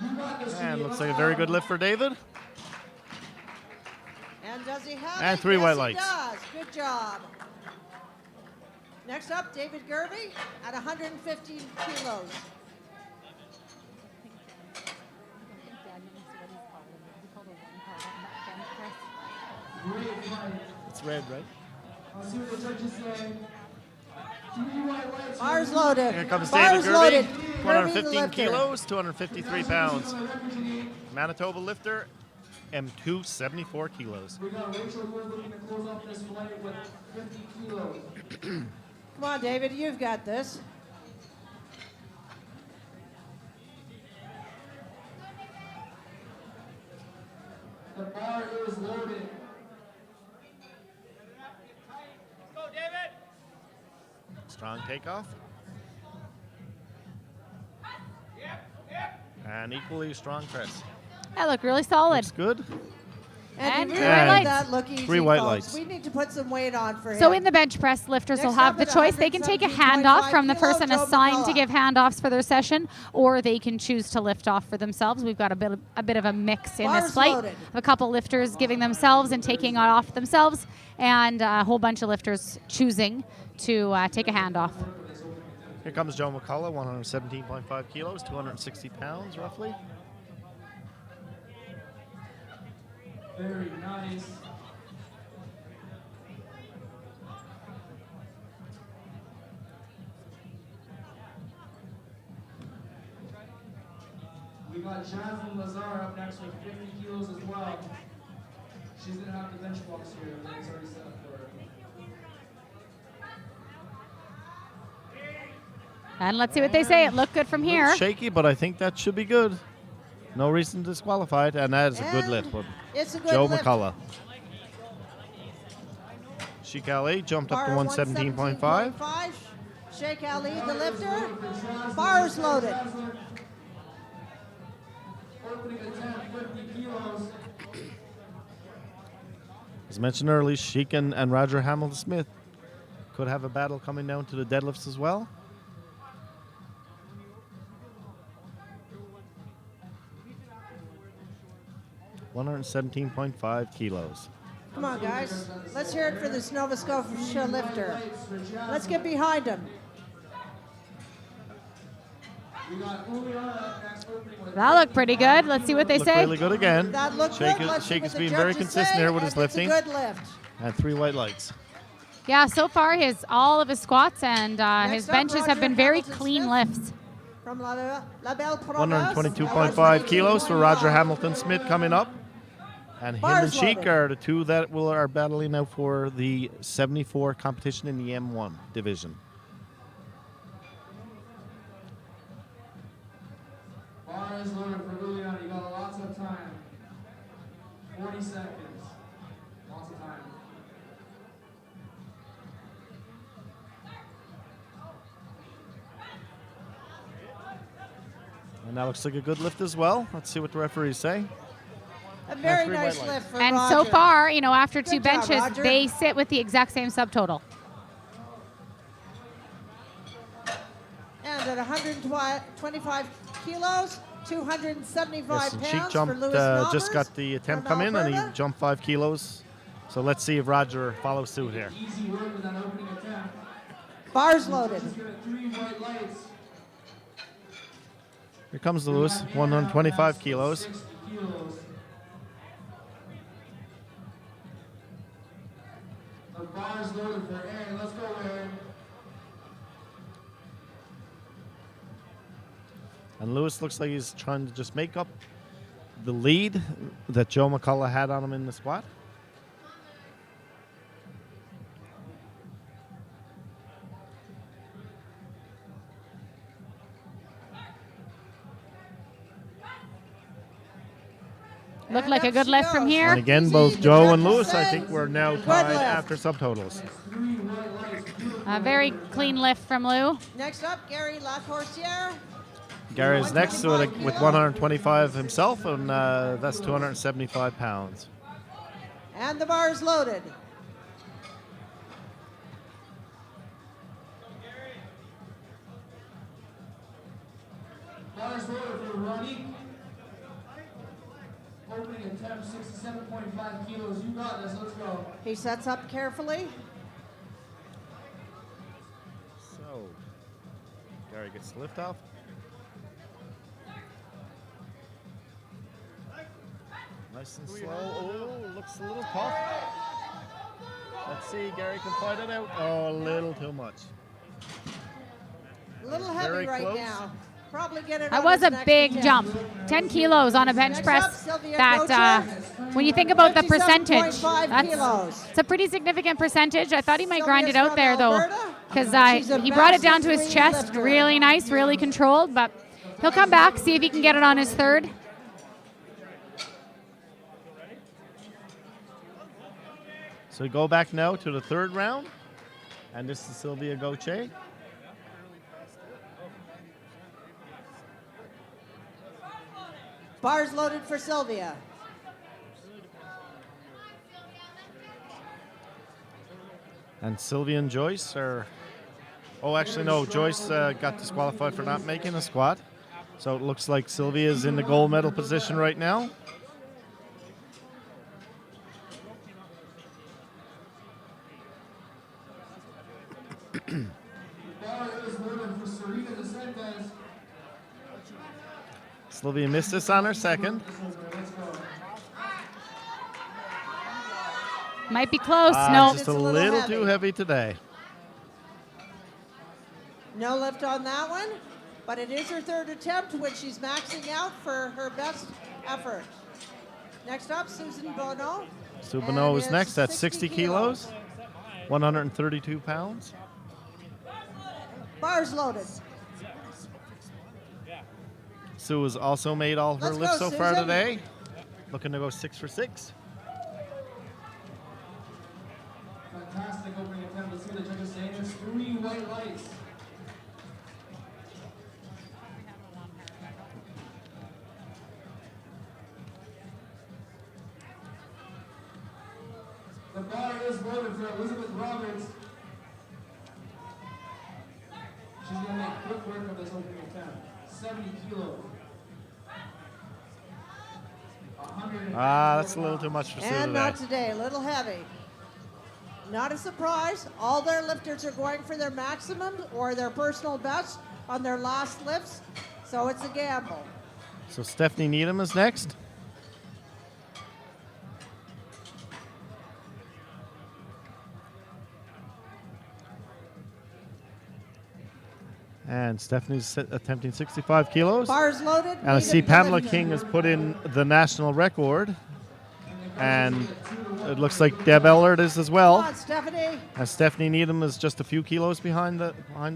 You got this, Janine. And looks Let's like a go. very good lift for David. And does he have And it? 3 Yes, white he lights. does. Good job. Next up, David Gerby at 115 kilos. Great fight. It's red, right? Let's see what the judges say. 3 white lights. Bars loaded. Here comes Bars David loaded. Gerby, Gerby the 115 lifter. kilos, 253 pounds. On the record, Janine. Manitoba lifter, M2, 74 kilos. We got Rachel Wood looking to close off this flight with 50 kilos. Come on, David, you've got this. The bar is loaded. Go, David! Strong takeoff. And equally strong press. That looked really solid. Looks good. And And you three really white let lights. that look easy, 3 white folks. lights. We need to put some weight on for him. So in the bench press, lifters will Next have up the at choice. They can take a 117.5 handoff from the kilo, person Joe assigned to McCullough. give handoffs for their session, or they can choose to lift off for themselves. We've got a bit of a mix in Bars this flight. loaded. A couple lifters giving themselves and taking it off themselves, and a whole bunch of lifters choosing to take a handoff. Here comes Joe McCullough, 117.5 kilos, 260 pounds roughly. Very nice. We got Jasmine Lazar up next with 50 kilos as well. She's going to have the bench box here. It's already set up for her. And let's see what they say. It looked good from here. Looks shaky, but I think that should be good. No reason to disqualify it, and that is a good And lift. But it's a good Joe lift. McCullough. Sheik Ali jumped up to Bar 117.5. 117.5. Sheikh Ali, the lifter. Bars loaded. Opening attempt, 50 kilos. As mentioned earlier, Sheik and Roger Hamilton Smith could have a battle coming down to the deadlifts as well. $117.5 kilos. Come on, guys. Let's hear it for this Nova Scotia lifter. Let's get behind him. That looked pretty good. Let's see what they Looked say. really good again. That looked good. Let's see Sheik what is the being very judges consistent say, here with his and it's a lifting. good lift. And 3 white lights. Yeah, so far all of his squats and his up, benches have Roger been very Hamilton clean Smith. lifts. From La Belle Province. 122.5 kilos for Roger Hamilton Smith coming up. And him Bars and Sheik loaded. are the two that are battling now for the 74 competition in the M1 division. Bar is loaded for Liliana. You got lots of time. 40 seconds. Lots of time. And that looks like a good lift as well. Let's see what the referees say. A very three nice white lift for And Roger. so far, after Good two job, benches, Roger. they sit with the exact same subtotal. And at 125 kilos, 275 Yes, and pounds Sheik for jumped, Louis just Nobbers got the attempt from come in, and he Alberta. jumped 5 kilos. So let's see if Roger follows suit here. Easy work with that opening attempt. Bars loaded. Just gonna 3 white lights. Here comes the Lewis, 125 kilos. 60 kilos. The bar's loaded for Aaron. Let's go, Aaron. And Lewis looks like he's trying to just make up the lead that Joe McCullough had on him in the squat. Looked like a up good she lift from goes. here. And again, Easy, both the Joe judges and Lewis, I say. think, we're now Good tied lift. after subtotals. A very clean lift from Lou. Next up, Gary Lacourciere. Gary's next with 125 himself, and that's 275 pounds. And the bars loaded. Bar's loaded for Ronnie. Opening attempt 67.5 kilos. You got this. Let's go. He sets up carefully. So, Gary gets the lift off. Nice and slow. Oh, looks a little tough. Let's see, Gary can fight it out. Oh, a little too much. A little heavy Very right close. now. Probably get it That on was his a next big attempt. jump. 10 kilos on a bench Next press. up, Sylvia That, Coacher. when you think about the percentage, 57.5 kilos. it's a pretty significant percentage. I thought he might grind it Sylvia's out there, from though, Alberta. because She's a he brought it down to his massive chest. lifter. Really nice, really controlled, but he'll come back, see if he can get it on his third. So we go back now to the third round. And this is Sylvia Gauthier. Bars loaded for Sylvia. And Sylvia and Joyce are... Oh, actually, no. Joyce got disqualified for not making a squat. So it looks like Sylvia is in the gold medal position right now. Bar is loaded for Serena DeSantis. Sylvia missed this on her second. Let's go. Might be close. Ah, No. just It's a a little little heavy. too heavy today. No lift on that one, but it is her third attempt when she's maxing out for her best effort. Next up, Susan Bono. Subano And is is next at 60 60 kilos, 132 pounds. Bars loaded. Sue has also made all her Let's lifts go, so far Susan. today. Looking to go 6 for 6. Fantastic opening attempt. Let's see the judges saying it's 3 white lights. The bar is loaded for Elizabeth Roberts. She's going to make quick work of this opening attempt. 70 kilos. That's a little too much for Sue And today. not today, a little heavy. Not a surprise. All their lifters are going for their maximum or their personal best on their last lifts, so it's a gamble. So Stephanie Needham is next. And Stephanie's attempting 65 kilos. Bars loaded. And I see Pamela King has put in the national record. And it looks like Deb Ellard is as well. Come on, Stephanie. And Stephanie Needham is just a few kilos behind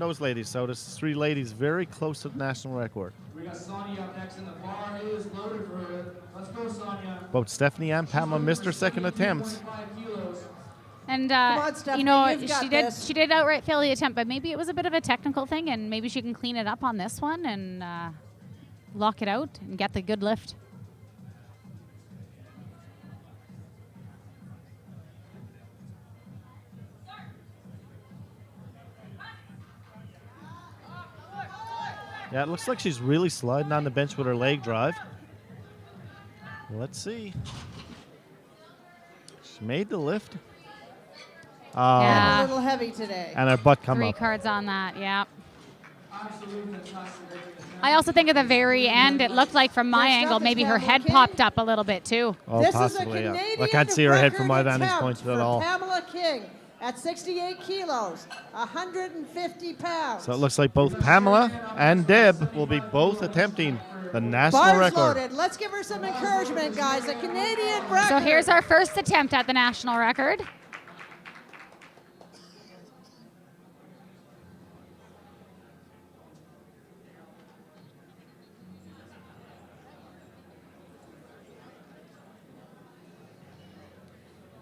those ladies. So there's 3 ladies very close to the national record. We got Sonia up next, and the bar is loaded for her. Let's go, Sonia. Both Stephanie and Pamela missed their second attempts. 25 kilos. And on, Stephanie, you know, you've got she this. did outright fail the attempt, but maybe it was a bit of a technical thing, and maybe she can clean it up on this one and lock it out and get the good lift. Yeah, it looks like she's really sliding on the bench with her leg drive. Let's see. She made the lift. Yeah. A little heavy today. And her butt come 3 up. cards on that, yeah. Absolutely fantastic. I also think at the very end, it looked like from my Next angle, up is maybe her Pamela head King. popped up a little bit too. Oh, This possibly, is a yeah. Canadian I can't see her head from my record vantage attempt point for at all. Pamela King at 68 kilos, 150 pounds. So it looks like both Pamela and Deb will be both attempting the national Bars record. loaded. Let's give her some encouragement, guys. A Canadian record. So here's our first attempt at the national record.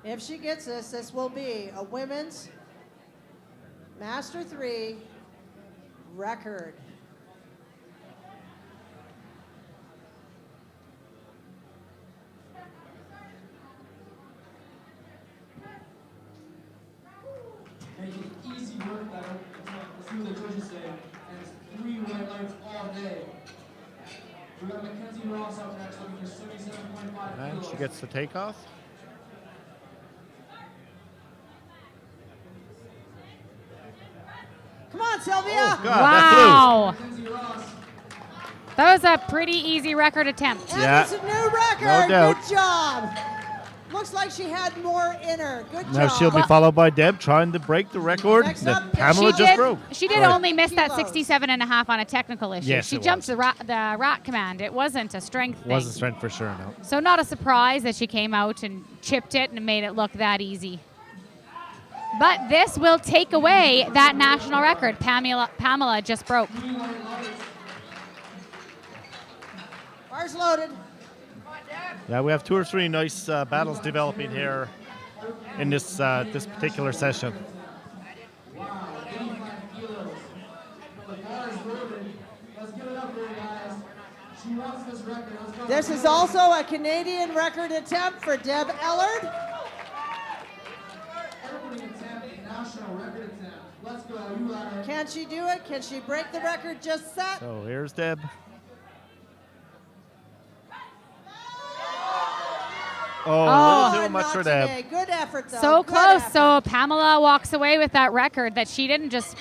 If she gets this will be a women's Master 3 record. Making easy work that let's see what the judges say. And it's 3 white lights all day. We got Mackenzie Ross up next looking for 77.5 And kilos. she gets the takeoff. Come on, Sylvia. Oh, God, that Wow. Mackenzie Ross. That was a pretty easy record attempt. And Yeah. it's a new record. No doubt. Good job. Looks like she had more in her. Good Now job. she'll be followed by Deb trying to break the record Next that up, Pamela She just did, broke. she did Right. only miss that Kilos. 67.5 on a technical issue. Yes, she it jumped was. the rack command. It wasn't a strength thing. Wasn't strength for sure, no. So not a surprise that she came out and chipped it and made it look that easy. But this will take away that national record Pamela just broke. Bars loaded. Yeah, we have 2 or 3 nice battles developing here in this this particular session. Wow, 85 kilos. The bar is loaded. Let's give it up for her, guys. She wants this record. Let's go. This is also a Canadian record attempt for Deb Ellard. Opening attempt, national record attempt. Let's go. You got it. Can she do it? Can she break the record just set? So here's Deb. Oh, a little too much not for Deb. today. Good effort, though. So Good close. effort. So Pamela walks away with that record that she didn't just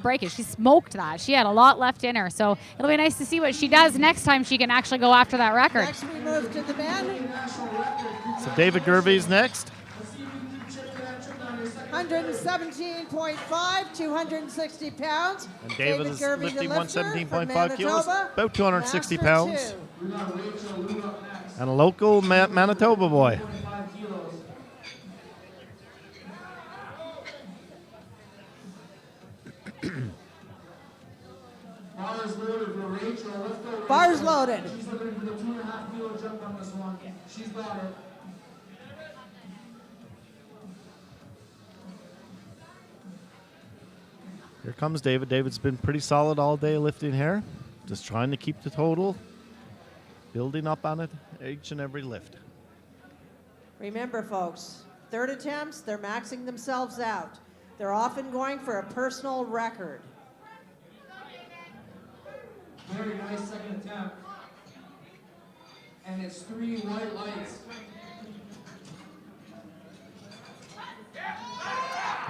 break it. She smoked that. She had a lot left in her. So it'll be nice to see what she does next time she can actually go after that record. Next, we move to the men. So David Gervey's next. 117.5, 260 pounds. And David is Gervey, the lifting lifter from 117.5 kilos, Manitoba. about 260 Master pounds. 2. We got Rachel Lou up next. And a local Manitoba boy. 25 kilos. Bars loaded for Rachel. Let's go. Bars Rachel. loaded. She's looking for the 2.5 kilo jump on this one. She's got it. Here comes David. David's been pretty solid all day lifting here. Just trying to keep the total. Building up on it each and every lift. Remember, folks, third attempts, they're maxing themselves out. They're often going for a personal record. Very nice second attempt. And it's 3 white lights.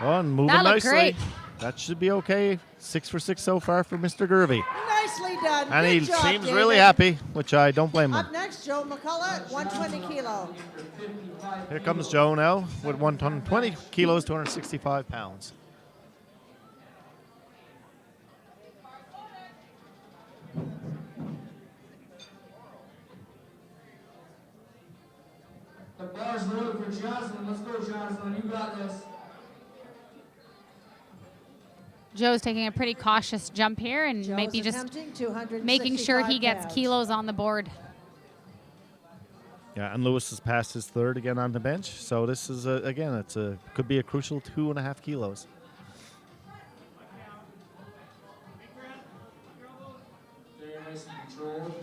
Oh, and moving That looked nicely. great. That should be okay. 6 for 6 so far for Mr. Gervey. Nicely done. And Good he job, seems David. really happy, which I don't blame him. Up next, Joe McCullough, 120 kilo. Here comes Joe now with 120 kilos, 265 pounds. The bar's loaded for Jocelyn. Let's go, Jocelyn. You got this. Joe's taking a pretty cautious jump here and Joe's maybe just attempting 265 making sure he gets pounds. kilos on the board. Yeah, and Lewis has passed his third again on the bench. So this is, again, could be a crucial 2.5 kilos. Very nice and controlled.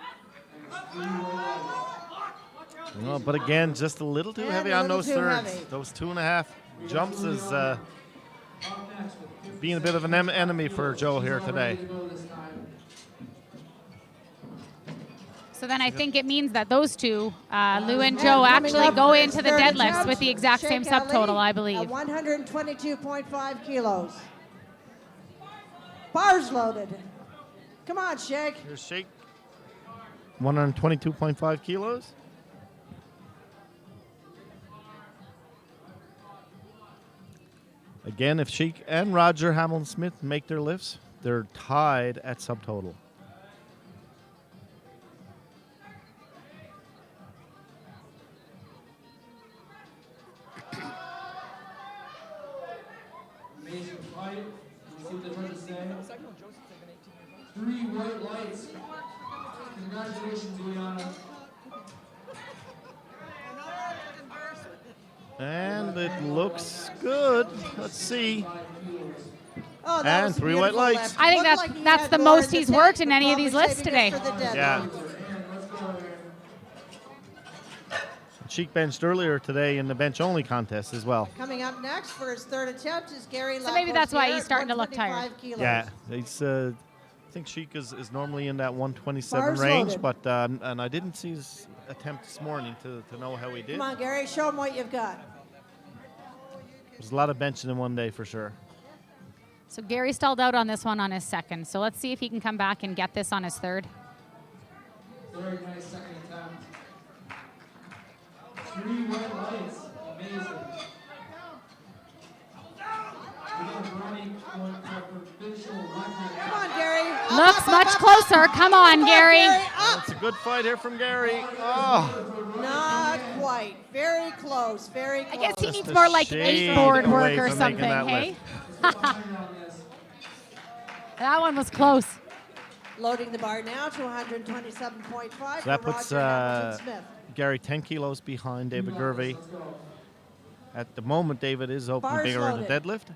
And it's 3 white lights. No, but again, just a little too And heavy a on little those too thirds. heavy. Those 2.5 jumps is Up next with being a bit of an enemy for Joe here today. ready to go this time. So then I think it means that those two, Lou and And Joe, coming actually up go for his into the third deadlifts attempt, with the exact same Sheikh Ali subtotal, I At believe. 122.5 kilos. Bars loaded. Come on, Sheikh. Here's Sheikh. 122.5 kilos. Again, if Sheik and Roger Hamilton-Smith make their lifts, they're tied at subtotal. Amazing fight. You see what the judges say? 3 white lights. Congratulations, Liana. And it looks good. Let's see. Oh, that And was a 3 white beautiful lights. lift. I think Looked that's- like he that's had the more most in the he's tank, worked in but any of probably these lifts saving it today. for the deadlift. Yeah. And let's go here. Sheik benched earlier today in the bench only contest as well. Coming up next for his third attempt is Gary So maybe that's why Lacourciere he's at starting to look 125 tired. kilos. Yeah, he's. I think Sheik is normally in that 127 Bars range, loaded. but and I didn't see his attempt this morning to know how he did. Come on, Gary, show him what you've got. There's a lot of benching in one day for sure. So Gary stalled out on this one on his second. So let's see if he can come back and get this on his third. Very nice second attempt. 3 white lights. Amazing. We have Ronnie going for provincial record. Come on, Gary. Up, Looks up, much up, up. closer. Come on, Come on, Gary. Up. It's a good fight here from Gary. Oh, Not quite. Very close. Very close. I guess he Just needs a more like shade 8 board work away or from something, making that hey? Behind on this. That one was close. Loading the bar now to 127.5 so that for puts Roger Hamilton-Smith. Gary 10 kilos behind David Gervey. Let's go. At the moment, David is opening Bars bigger in the loaded. deadlift.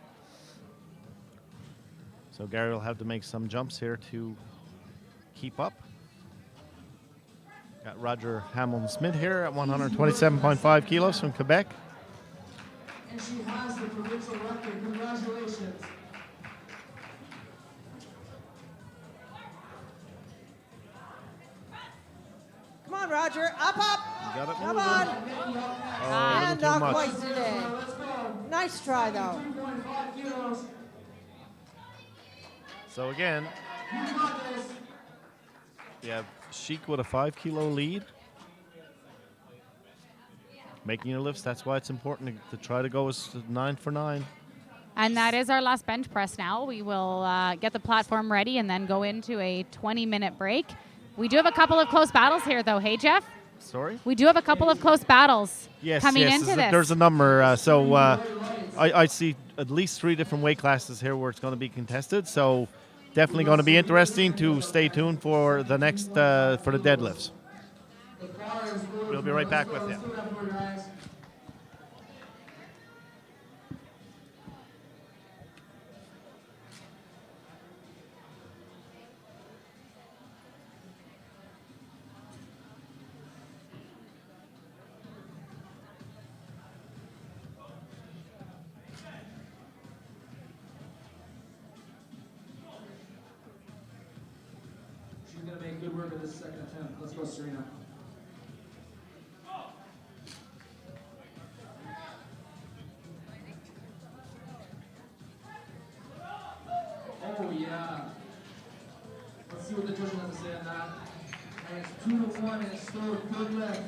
So Gary will have to make some jumps here to keep up. Got Roger Hamilton-Smith here at 127.5 kilos from Quebec. And she has the provincial record. Congratulations. Come on, Roger. Up, up. You got it Come moving. on. Oh, a And little not too much. quite today. Let's go. Nice try, though. 2.5 kilos. So again, You got this. we have Sheik with a 5 kilo lead. Making your lifts, that's why it's important to try to go as 9 for 9. And that is our last bench press now. We will get the platform ready and then go into a 20-minute break. We do have a couple of close battles here, though. Hey, Jeff? Sorry? We do have a couple of close battles Yes, coming yes. into this. There's a number. I see at least 3 different weight classes here where it's going to be contested. So definitely going to be interesting to stay tuned for the next for the deadlifts. The bar is loaded. We'll be right back with Let's you. do that for guys. She's going to make good work of this second attempt. Let's go, Serena. Oh, yeah. Let's see what the judges have to say on that. And it's 2-1, and it's still a good lift.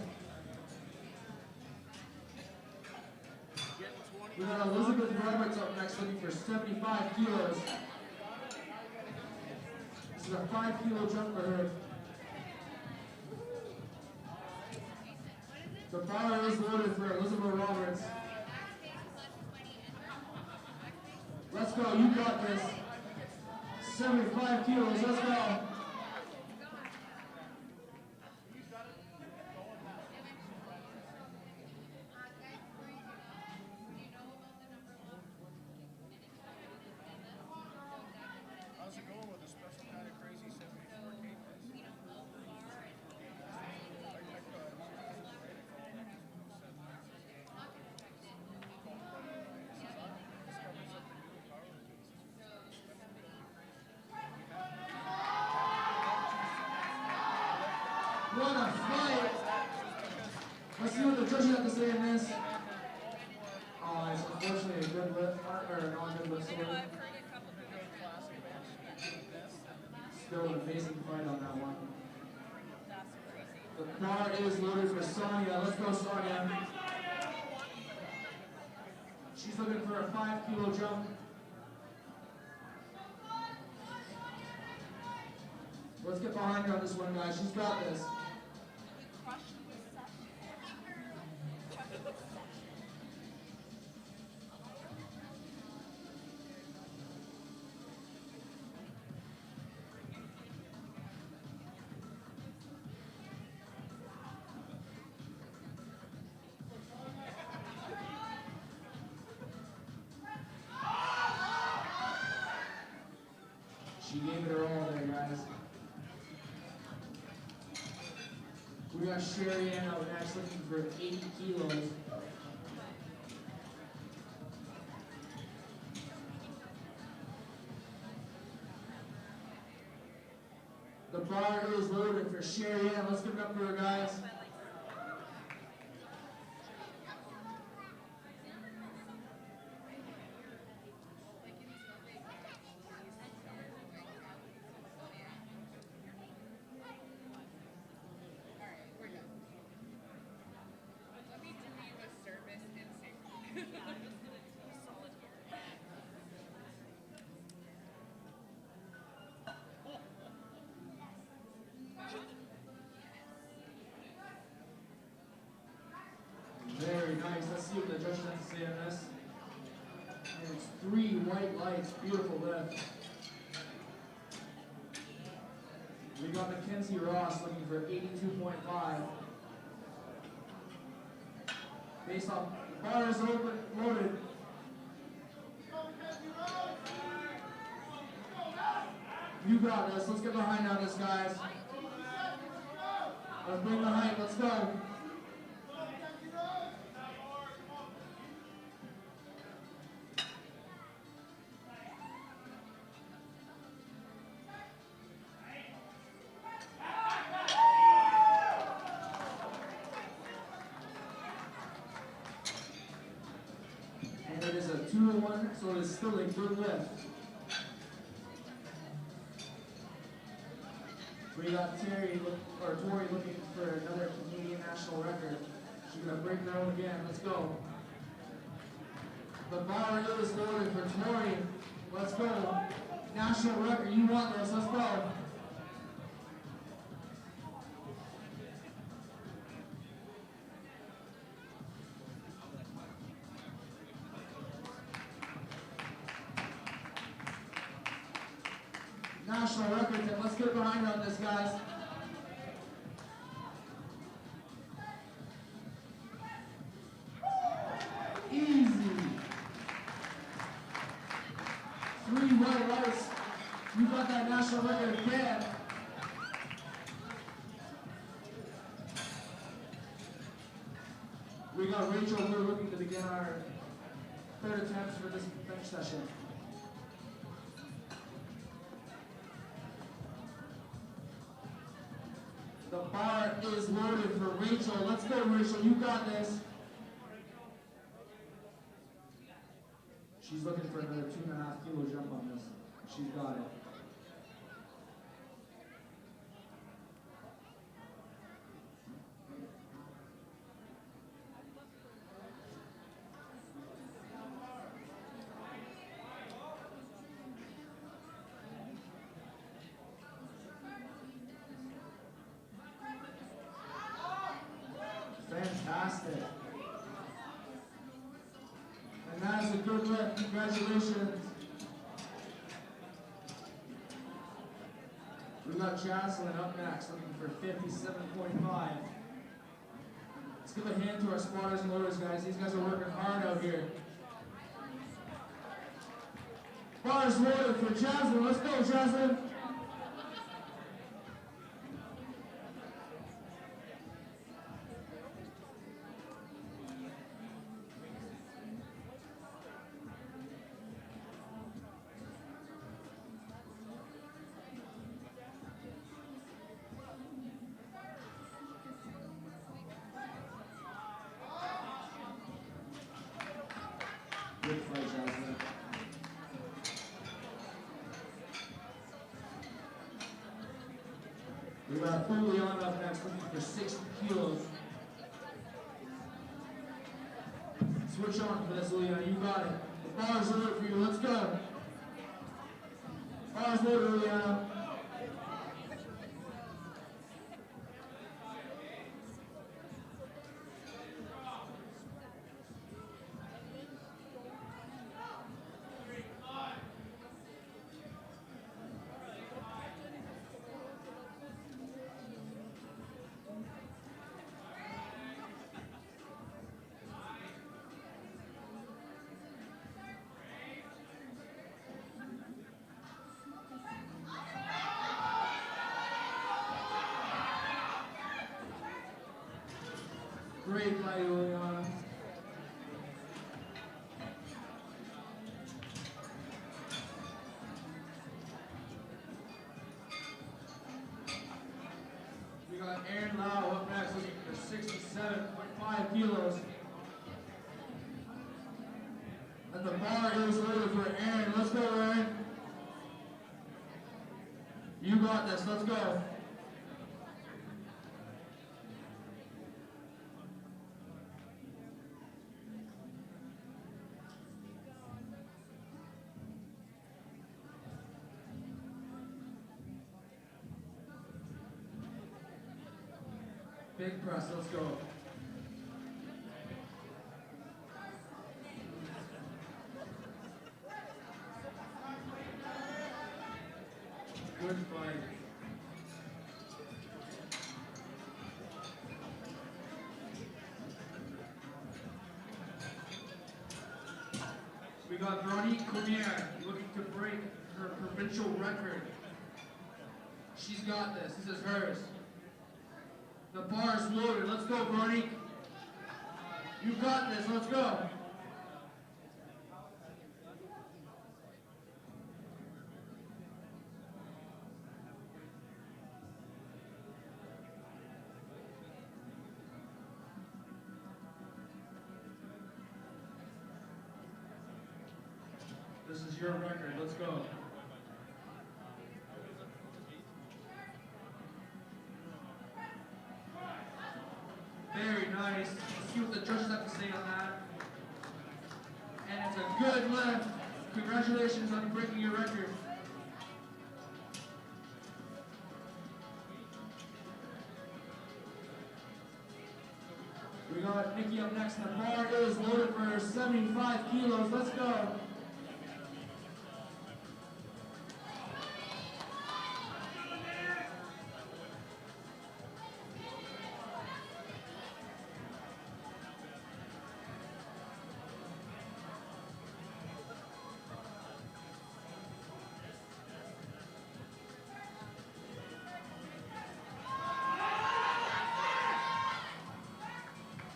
We got Elizabeth Roberts up next, looking for 75 kilos. This is a 5-kilo jump for her. The bar is loaded for Elizabeth Roberts. Let's go, you got this. 75 kilos, let's go. How's it going with a special kind of crazy 74 kgs? What a fight! Let's see what the judges have to say in this. Oh, it's unfortunately a good lift, or a non-good lift, sorry. Still an amazing fight on that one. The bar is loaded for Sonia. Let's go, Sonia. She's looking for a 5-kilo jump. Let's get behind her on this one, guys. She's got this. She gave it her all there, guys. We got Sherry Ann out next, looking for 80 kilos. The bar is loaded for Sherry Ann. Let's give it up for her, guys. Very nice. Let's see what the judges have to say on this. And it's 3 white lights. Beautiful lift. We got Mackenzie Ross looking for 82.5. Based off, the bar is loaded. You got this. Let's get behind on this, guys. Let's bring the height. Let's go. And it is a 2-1, so it is still a good lift. We got Tori looking for another Canadian national record. She's gonna break her own again. Let's go. The bar is loaded for Tori. Let's go. National record. You want this? Let's go. National record, and let's get behind on this, guys. Easy. 3 white lights. You got that national record again. We got Rachel. We're looking to begin our 3rd attempt for this bench session. The bar is loaded for Rachel. Let's go, Rachel. You got this. She's looking for another 2.5 kilo jump on this. She's got it. Fantastic. And that is a good lift. Congratulations. We got Jocelyn up next, looking for 57.5. Let's give a hand to our spotters and loaders, guys. These guys are working hard out here. Bars loaded for Jocelyn. Let's go, Jocelyn. Good fight, Jocelyn. We got Julian up next, looking for 60 kilos. Switch on for this, Julian. You got it. The bar's loaded for you. Let's go. Bar's loaded, Julian. Great fight, Juliana. We got Aaron Lau up next, looking for 67.5 kilos. And the bar is loaded for Aaron. Let's go, Aaron. You got this. Let's go. Big press, let's go. Good fight. We got Veronique Cormier looking to break her provincial record. She's got this. This is hers. The bar's loaded. Let's go, Veronique. You got this. Let's go. This is your record. Let's go. Very nice. Let's see what the judges have to say on that. And it's a good lift. Congratulations on breaking your record. We got Nikki up next. The bar is loaded for 75 kilos. Let's go.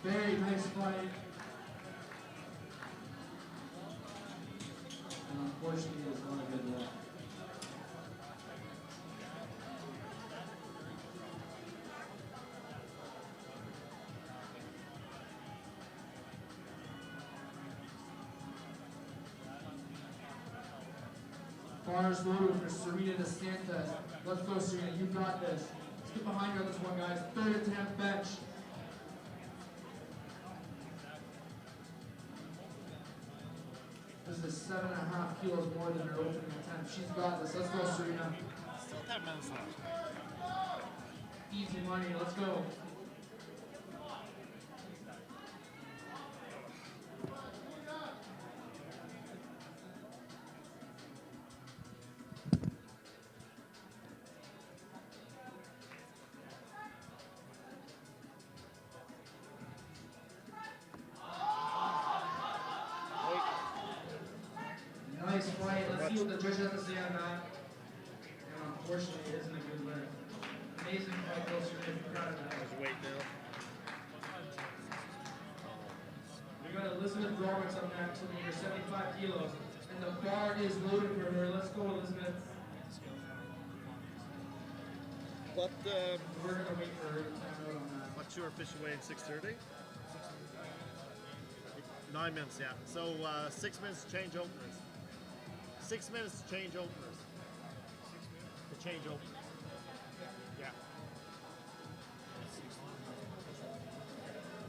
Very nice fight. And unfortunately, it was not a good one. bar is loaded for Serena DeSantis. Let's go, Serena. You got this. Let's get behind her on this one, guys. Third attempt bench. This is 7.5 kilos more than her opening attempt. She's got this. Let's go, Serena. Still 10 minutes left. Easy money. Let's go. Nice fight. Let's see what the judges have to say on that. And unfortunately, it isn't a good win. Amazing fight, though, Serena. If you're proud of that. There's weight now. We got Elizabeth Roberts up next, looking for 75 kilos. And the bar is loaded for her. Let's go, Elizabeth. What, We're going to wait for her to time out on that. what's your official weight in 6:30? 9 minutes, yeah. So 6 minutes to change openers. 6 minutes to change openers. To change openers. Yeah.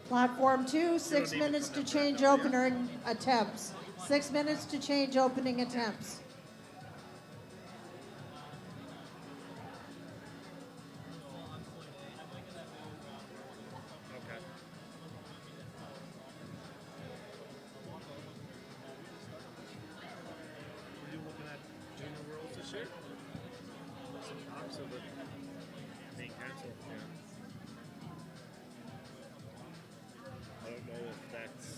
Platform 2, 6 need to minutes come to down change back up, opening attempts. 6 minutes to change opening attempts. Okay. Were you looking at junior worlds this year? Some talks of it being cancelled, yeah. I don't know if that's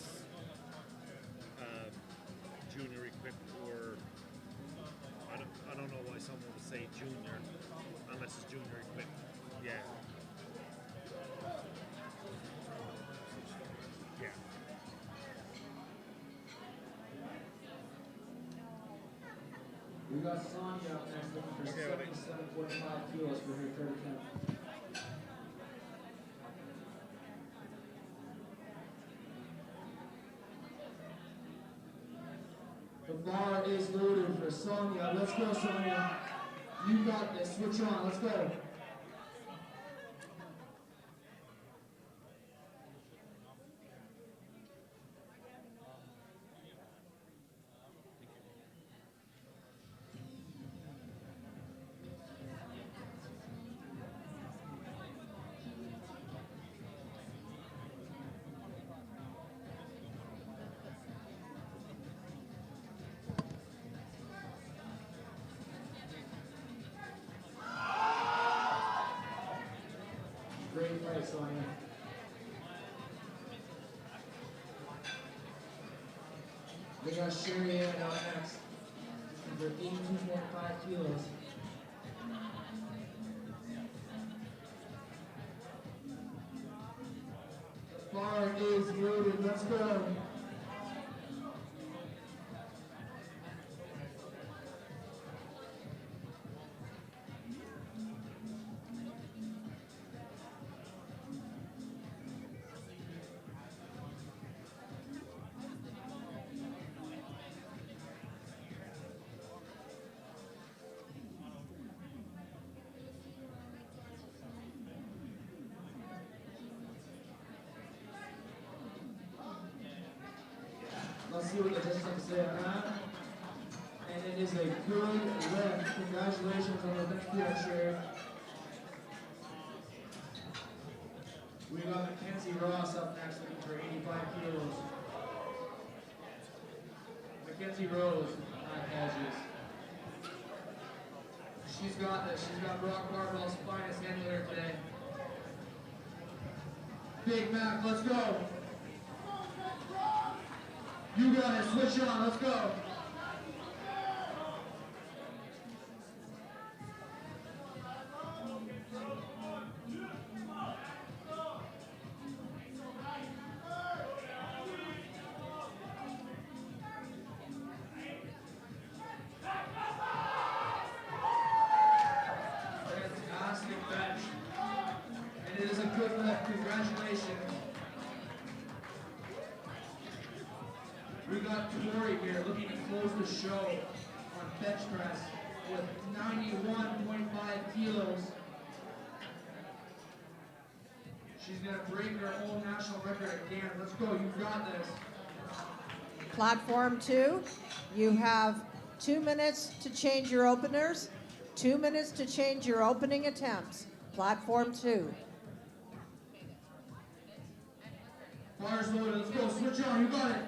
junior equipped or I don't know why someone would say junior unless it's junior equipped. Yeah. Yeah. We got Sonya up next, looking for Okay, buddy. 77.5 kilos for her third attempt. The bar is loaded for Sonya. Let's go, Sonya. You got this. Switch on. Let's go. Great fight, Sonya. We got Sherry Ann out next. For 82.5 kilos. The bar is loaded. Let's go. Let's see what the judges have to say on that. And it is a good lift. Congratulations on the lift here, Sherry. We got Mackenzie Ross up next looking for 85 kilos. Mackenzie Rose, my apologies. She's got this. She's got Brock Barbell's finest handler today. Big Mac, let's go. You got it. Switch on. Let's go. Fantastic bench. And it is a good lift. Congratulations. We got Tori here looking to close the show on bench press. with 91.5 kilos. She's gonna break her own national record again. Let's go, you got this. Platform 2, you have 2 minutes to change your openers, 2 minutes to change your opening attempts. Platform 2. Bars loaded, let's go, switch on, you got it.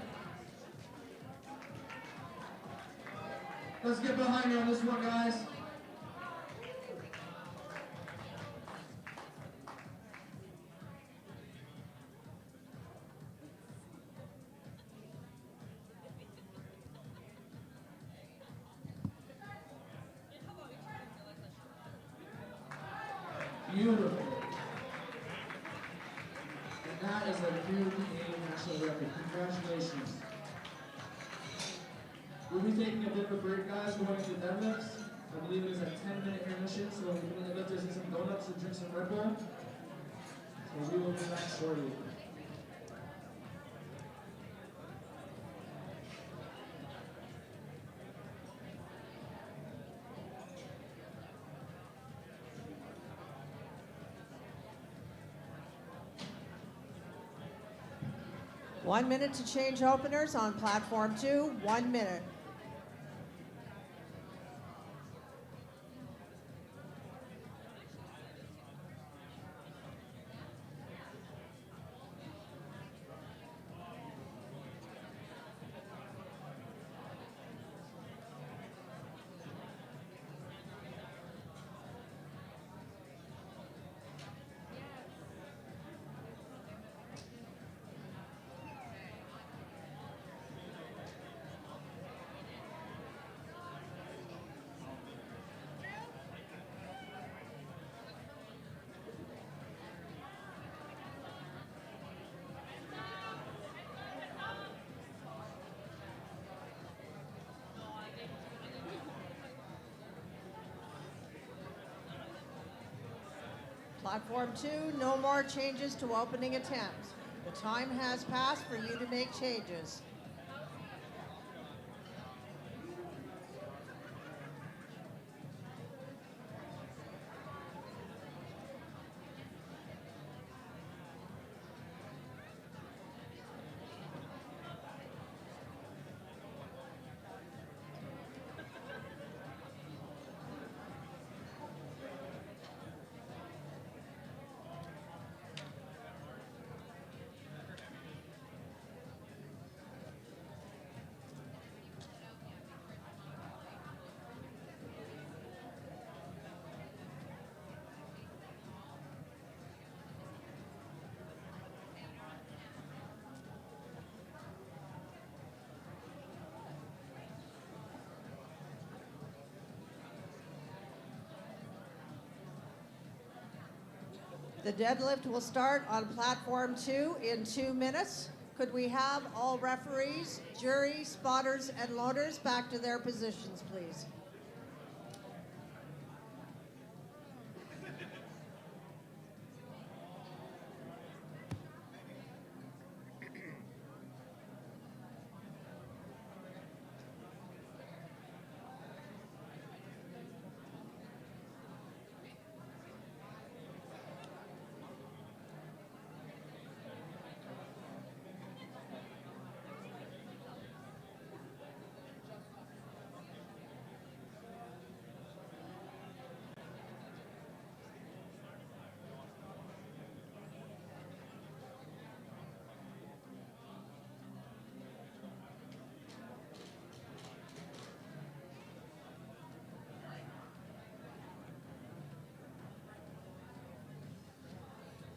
Let's get behind you on this one, guys. Beautiful. And that is a new Canadian national record. Congratulations. We'll be taking a bit of a break, guys, going into deadlifts. I believe it is a 10-minute intermission, so when the lifters eat some donuts and drink some Red Bull. So we will be back shortly. One minute to change openers on platform 2, 1 minute. Platform 2, no more changes to opening attempts. The time has passed for you to make changes. The deadlift will start on platform 2 in 2 minutes. Could we have all referees, jury, spotters, and loaders back to their positions, please?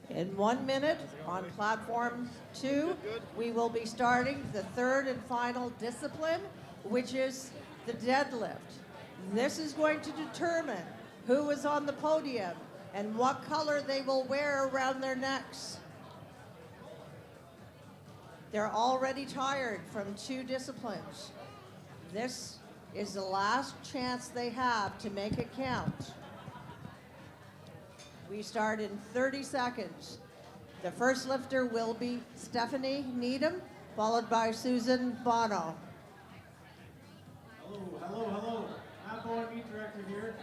In 1 minute on platform 2, we will be starting the third and final discipline, which is the deadlift. This is going to determine who is on the podium and what color they will wear around their necks. They're already tired from 2 disciplines. This is the last chance they have to make it count. We start in 30 seconds. The first lifter will be Stephanie Needham, followed by Susan Bono. Hello, hello, hello. and meet director here.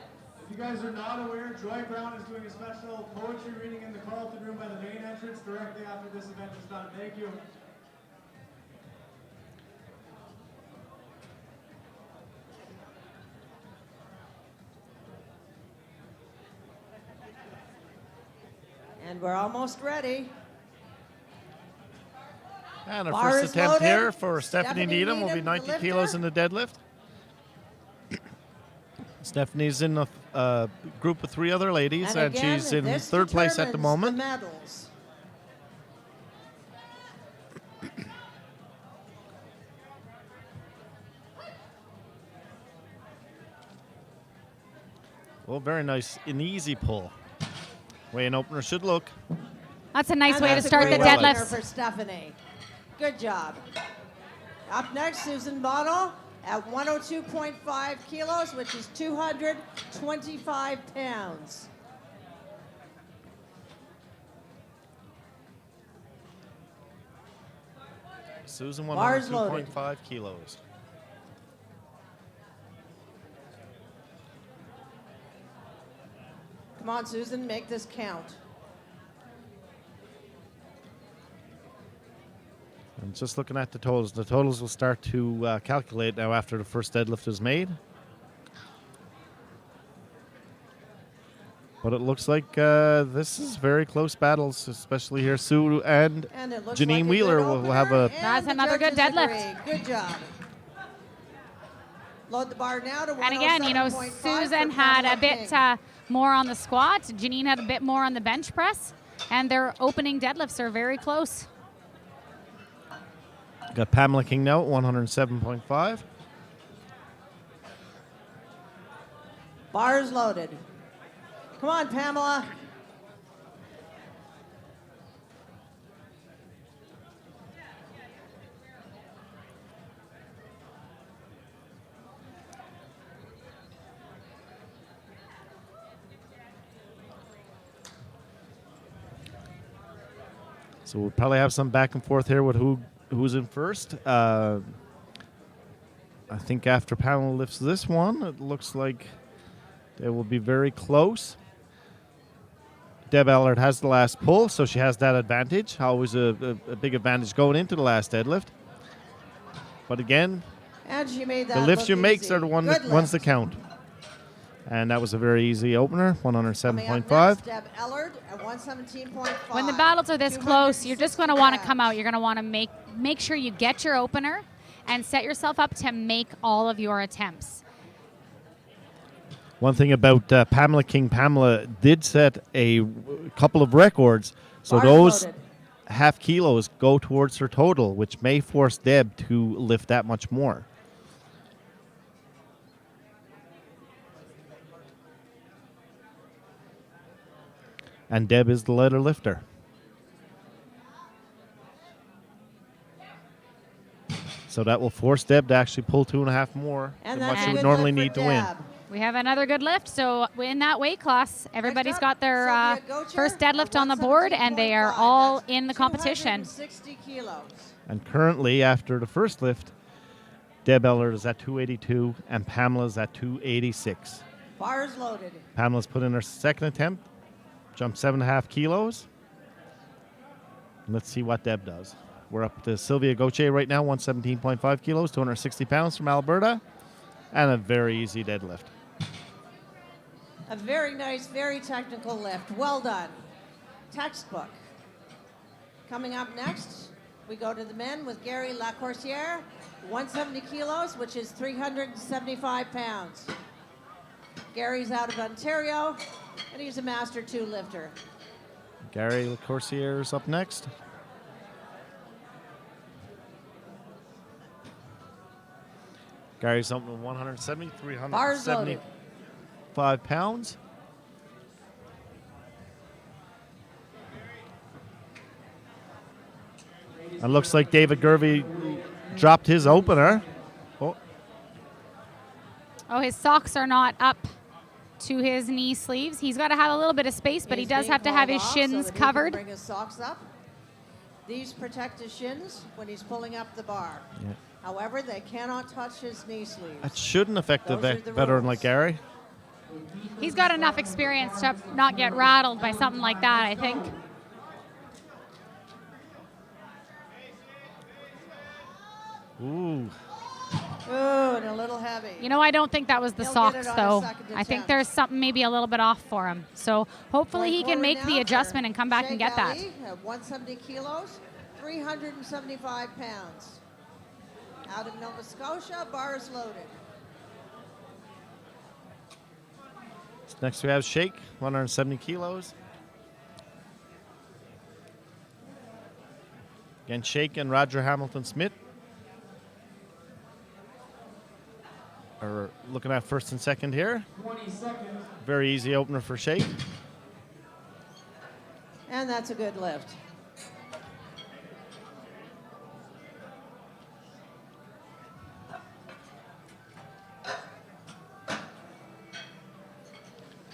If you guys are not aware, Joy Brown is doing a special poetry reading in the Carlton Room by the main entrance directly after this event is done. Thank you. And we're almost ready. And our Bar first is attempt loaded. here for Stephanie Stephanie Needham will be Needham, the 90 kilos lifter. in the deadlift. Stephanie's in a group of 3 other ladies, and again, she's in this 3rd place at the determines moment. The medals. Well, very nice, an easy pull. Way an opener should look. That's a nice And way to that's a start the great opener deadlifts. for Stephanie. Good job. Up next, Susan Bottle at 102.5 kilos, which is 225 pounds. Susan Bars loaded. 102.5 kilos. Come on, Susan, make this count. And just looking at the totals will start to calculate now after the first deadlift is made. But it looks like this is very close battles, especially here. Sue and it looks Janine like a Wheeler good will have opener, a. and That's the another good judges deadlift. agree. Good job. Load the bar now to 107.5. And again, you know, Susan had a bit more on the squat. Janine had a bit more on the bench press. And their opening deadlifts are very close. Got Pamela King now at 107.5. Bars loaded. Come on, Pamela. So we'll probably have some back and forth here with who's in first. I think after Pamela lifts this one, it looks like they will be very close. Deb Ellard has the last pull, so she has that advantage. Always a big advantage going into the last deadlift. But again, And she made that the lifts look you make easy. are the Good ones that lift. count. And that was a very easy opener, Coming up 107.5. next, Deb Ellard at 117.5. When the battles are this close, you're just going to 260 want to come out. pounds. You're going to want to make sure you get your opener and set yourself up to make all of your attempts. One thing about Pamela King, Pamela did set a couple of records. So Bars those loaded. half kilos go towards her total, which may force Deb to lift that much more. And Deb is the lighter lifter. So that will force Deb to actually pull 2.5 more And than what that's she a would good normally lift for need to win. Deb. We have another good lift. So in that weight class, everybody's up, got their Sylvia Gocher first at deadlift on the board, and they are 117.5. all That's in the competition. 260 kilos. And currently, after the first lift, Deb Ellard is at 282 and Pamela's at 286. Bars loaded. Pamela's put in her second attempt, jumped 7.5 kilos. Let's see what Deb does. We're up to Sylvia Gauthier right now, 117.5 kilos, 260 pounds from Alberta, and a very easy deadlift. A very nice, very technical lift. Well done. Textbook. Coming up next, we go to the men with Gary Lacourciere, 170 kilos, which is 375 pounds. Gary's out of Ontario, and he's a Master 2 lifter. Gary Lacourciere is up next. Gary's something 170, Bars loaded. 375 pounds. It looks like David Gervey dropped his opener. Oh, Oh, his socks are not up to his knee sleeves. He's got to have a little bit of space, but he He's does being have to have called his off shins so that he can covered. bring his socks up. These protect his shins when he's pulling up the bar. yeah. However, they cannot touch his knee sleeves. That shouldn't affect a Those are the veteran rules. like Gary. He's got enough experience to not get rattled by something like that, I think. Ooh. Ooh, and a little heavy. You know, I don't think that was the He'll get socks, it on though. his second I think attempt. there's something maybe a little bit off for him. So hopefully he can Going make forward the now adjustment for and come back and Sheikh get that. Ali at 170 kilos, 375 pounds. Out of Nova Scotia, bars loaded. Next we have Sheikh, 170 kilos. Again, Sheikh and Roger Hamilton Smith are looking at first and second here. 20 seconds. Very easy opener for Sheikh. And that's a good lift.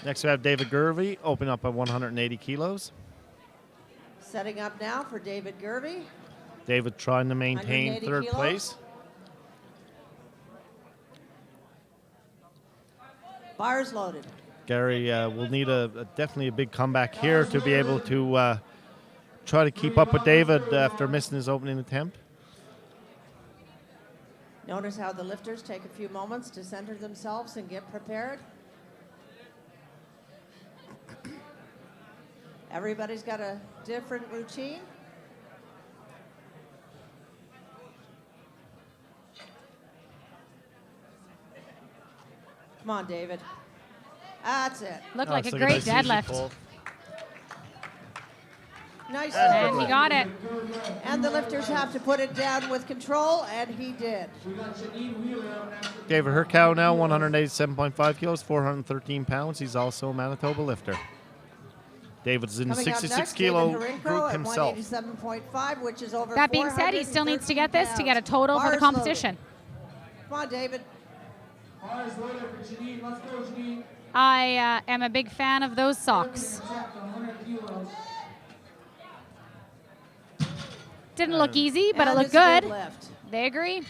Next we have David Gervey, opening up at 180 kilos. Setting up now for David Gervey. David trying to maintain 180 third kilos. place. Bars loaded. Gary will need definitely a big comeback here to be able to try to keep up with David after missing his opening attempt. Notice how the lifters take a few moments to center themselves and get prepared. Everybody's got a different routine. Come on, David. That's it. Looked Oh, like it's a like great nice easy deadlift. pull. Nice. And lift. he got it. And the lifters have to put it down with control, and he did. We got Janine Wheeler up next. David Hercow now, 187.5 kilos, 413 pounds. He's also a Manitoba lifter. David's in the Coming up 66 next, kilo David Harinko group at himself. 187.5, which is over That being said, he still needs to get this to get a total for the 413 competition. pounds. Come on, David. Bars loaded for Janine. Let's go, Janine. I am a big fan of those socks. Attack on 100 kilos. Didn't look easy, but it And looked it's a good. lift. They agree.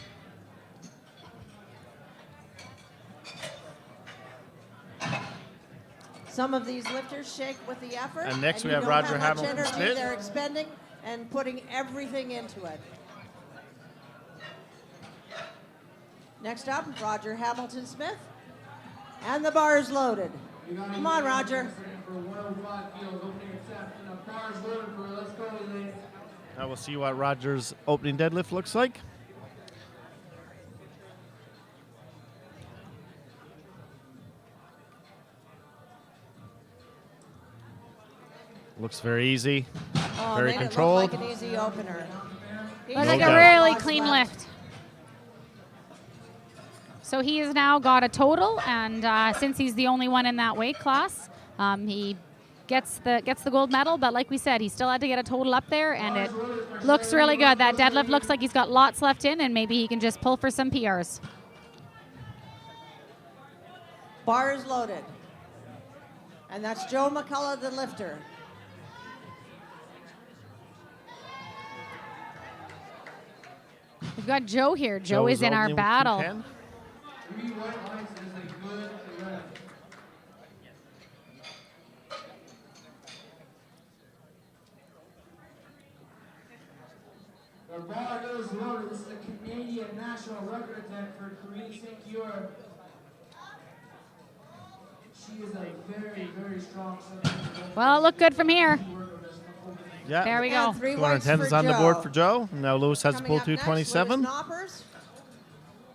Some of these lifters shake with the effort. And next we you have know Roger how much Hamilton energy Smith. they're expending and putting everything into it. Next up, Roger Hamilton Smith. And the bar's loaded. Come on, Roger. For 105 kilos, opening attempt. And the bars loaded for let's go, Elaine. Now we'll see what Roger's opening deadlift looks like. Looks very easy, Oh, very made controlled. It look like an easy opener. Looks No like doubt. a really Lots clean left. lift. So he has now got a total, and since he's the only one in that weight class, he gets the gold medal. But like we said, he still had to get a total up there, and it looks really good. That deadlift looks like he's got lots left in, and maybe he can just pull for some PRs. Bars loaded. And that's Joe McCullough, the lifter. We've got Joe here. Joe Joe's is in our opening with battle. 210. 3 white lights is a good lift. The bar is loaded. This is a Canadian national record attempt for Corinne St. Kior. She is a very, very strong Well, it looked good from here. Yeah, There we go. And 3 whites 210 for is on the Joe. board for Joe. Now Lewis has to Coming pull up next, 227. Lewis Knoppers,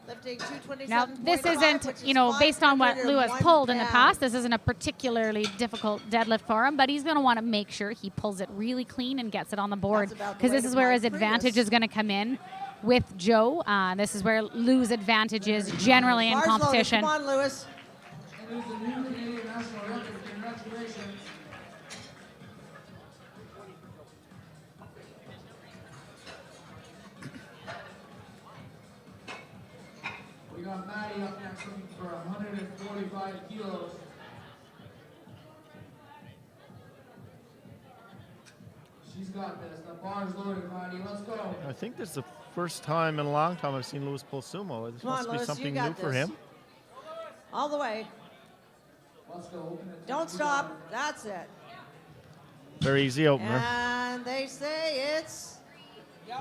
lifting 227.5, Now, this isn't, which is you know, based on what 501 Lewis pulled in the pounds. past, this isn't a particularly difficult deadlift for him, but he's going to want to make sure he pulls it really clean and gets it on the board, That's about the because this weight is of where my his advantage Prius. is going to come in with Joe. This is where Lou's advantage is generally in Bars competition. Loaded. Come on, Lewis. And there's a new Canadian national record. Congratulations. We got Maddie up next looking for 145 kilos. She's got this. The bar's loaded, Maddie. Let's go. I think there's a first time in a long time I've seen Lewis pull sumo. This Come on, must be Lewis, you something got new for this. him. All the way. Don't stop. That's it. Very easy opener. And they say it's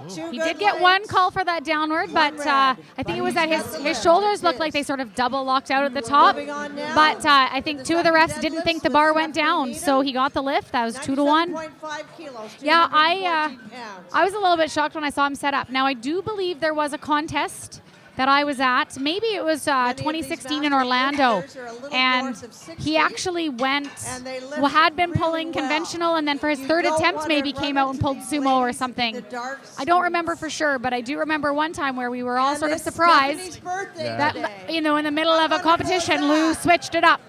two He good did get one legs. call for that downward, but red. I think it was that his shoulders looked like they sort of double locked out at the top. Moving on now But I think to two of the second refs didn't deadlifts think the with bar went Stephanie down, Needham. so he got the lift. That was 2-1. 97.5 kilos, Yeah, 214 pounds. I was a little bit shocked when I saw him set up. Now, I do believe there was a contest that I was at. Maybe it was Many of these 2016 in master Orlando. lifters are a little And north of 60, he actually went, and they lift well, had been really pulling well. conventional, and then for his You third don't attempt, wanna maybe run came out and into pulled these sumo or ladies in something. the dark I don't remember streets. for sure, but I do remember one time where we were all And sort of it's surprised Stephanie's birthday that, today. in the middle of a How wonderful is competition, Lou that? switched it up.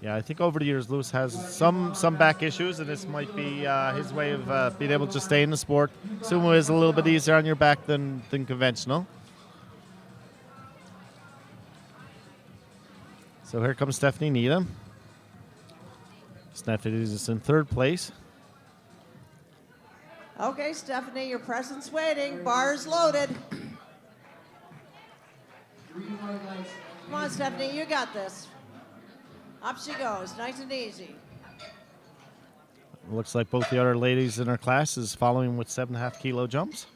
Yeah, I think over the years Lewis has some back issues, and this might be his way of being able to stay in the sport. Sumo is a little bit easier on your back than conventional. So here comes Stephanie Needham. Stephanie is in third place. Okay, Stephanie, your presence waiting. Bar's loaded. Come on, Stephanie, you got this. Up she goes, nice and easy. Looks like both the other ladies in our class is following with 7.5 kilo jumps.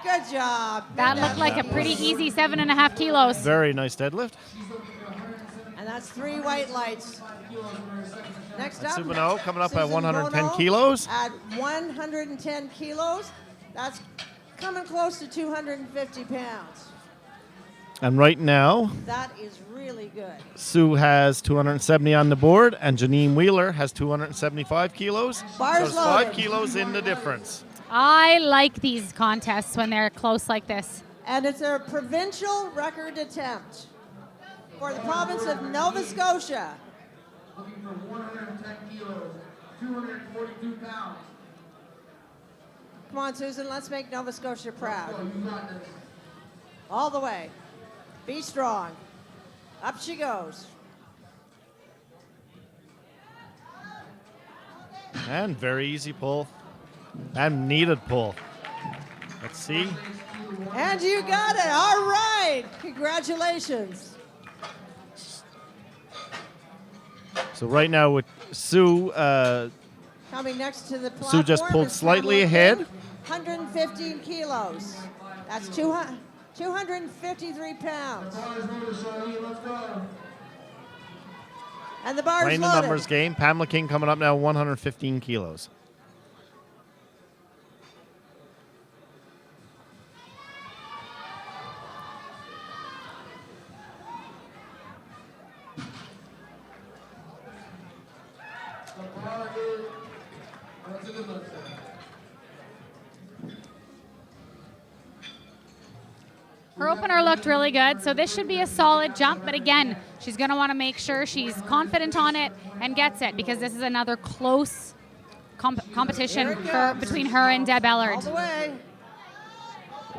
Good job. That looked like a pretty easy 7.5 kilos. Very nice deadlift. And that's 3 white lights. Next up, Subano coming up at Susan 110 Bono kilos. At 110 kilos, that's coming close to 250 pounds. And right now, That is really good. Sue has 270 on the board, and Janine Wheeler has 275 kilos. Bars so it's 5 loaded. kilos in the difference. I like these contests when they're close like this. And it's a provincial record attempt for the province of Nova Scotia. Looking for 110 kilos, 242 pounds. Come on, Susan, let's make Nova Scotia proud. Oh, you got this. All the way. Be strong. Up she goes. And very easy pull. And needed pull. Let's see. And you got it. All right. Congratulations. So right now with Sue, Coming next to the platform. Sue just pulled is slightly Pamela ahead. King, 115 kilos. That's 253 pounds. Let's go. And the bar's playing the loaded. numbers game. Pamela King coming up now, 115 kilos. The bar is, that's a good look, sir. Her opener looked really good, so this should be a solid jump. But again, she's going to want to make sure she's confident on it and gets it, because this is another close competition Here it comes. between her and Deb All Ellard. the way.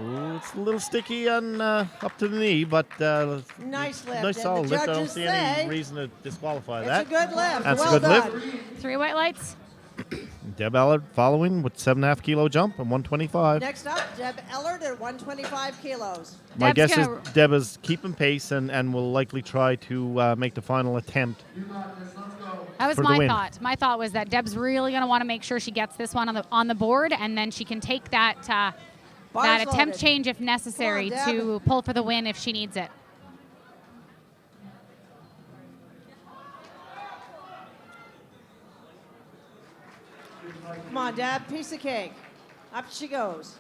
Ooh, it's a little sticky on up to the knee, but Nice lift. nice And solid the lift. I don't judges see say any reason to disqualify it's that. a good lift. That's well a good done. lift. 3 white lights. Deb Allard following with 7.5 kilo jump and 125. Next up, Deb Ellard at 125 kilos. My Deb's guess is gonna- Deb is keeping pace and will likely try to make the final attempt. That was for the my win. thought. My thought was that Deb's really going to want to make sure she gets this one on the board, and then she can take that Bars attempt loaded. change if necessary Come on, Deb. to pull for the win if she needs it. Come on, Deb, piece of cake. Up she goes.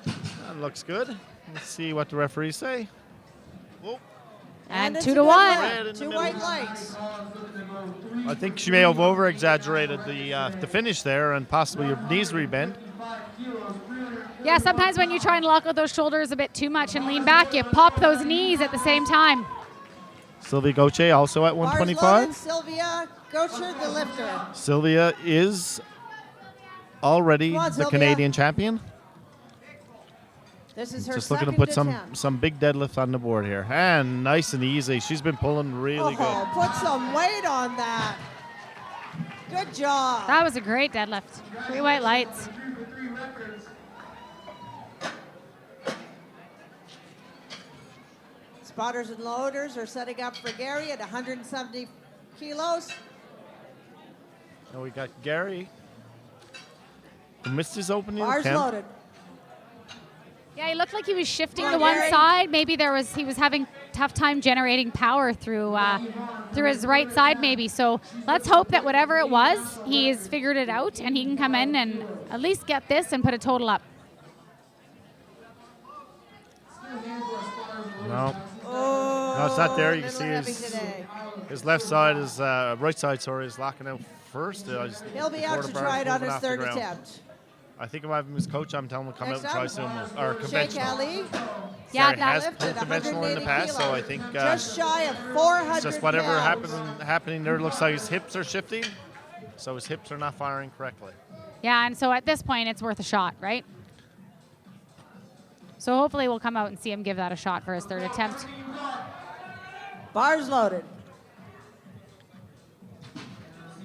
That looks good. Let's see what the referees say. Whoa. And it's 2 a to good 1. lift. Red in the 2 middle. white lights. I think she may have over-exaggerated the finish there, and possibly your knees rebend. Yeah, sometimes when you try and lock out those shoulders a bit too much and lean back, you pop those knees at the same time. Sylvia Gauthier also at Bars loaded. 125. Sylvia Gosher, the lifter. Sylvia is already Come on, the Sylvia. Canadian champion. This is her Just looking to second put attempt. some big deadlifts on the board here. And nice and easy. She's been pulling really good. Oh, put some weight on that. Good job. That was a great deadlift. 3 white lights. Spotters and loaders are setting up for Gary at 170 kilos. And we got Gary, who missed his opening Bars attempt. loaded. Yeah, he looked like he was shifting Come to on, one Gary. side. Maybe he was having tough time generating power through his right side maybe. So let's hope that whatever it was, he's figured it out and he can come in and at least get this and put a total up. No. Oh, No, it's not there. You can little see heavy his, today. his left side is, right side, sorry, is locking out first. He'll be out to try it on his third attempt. I think if I'm his coach, I'm telling him to come Next out and try up, sumo, or Sheikh conventional. Ali. Yeah, Gary has that pulled lifted conventional in the 180 past, so I kilos. think Just shy of 400 it's just whatever pounds. happening there looks like his hips are shifting, so his hips are not firing correctly. Yeah, and so at this point, it's worth a shot, right? So hopefully we'll come out and see him give that a shot for his third attempt. Bars loaded.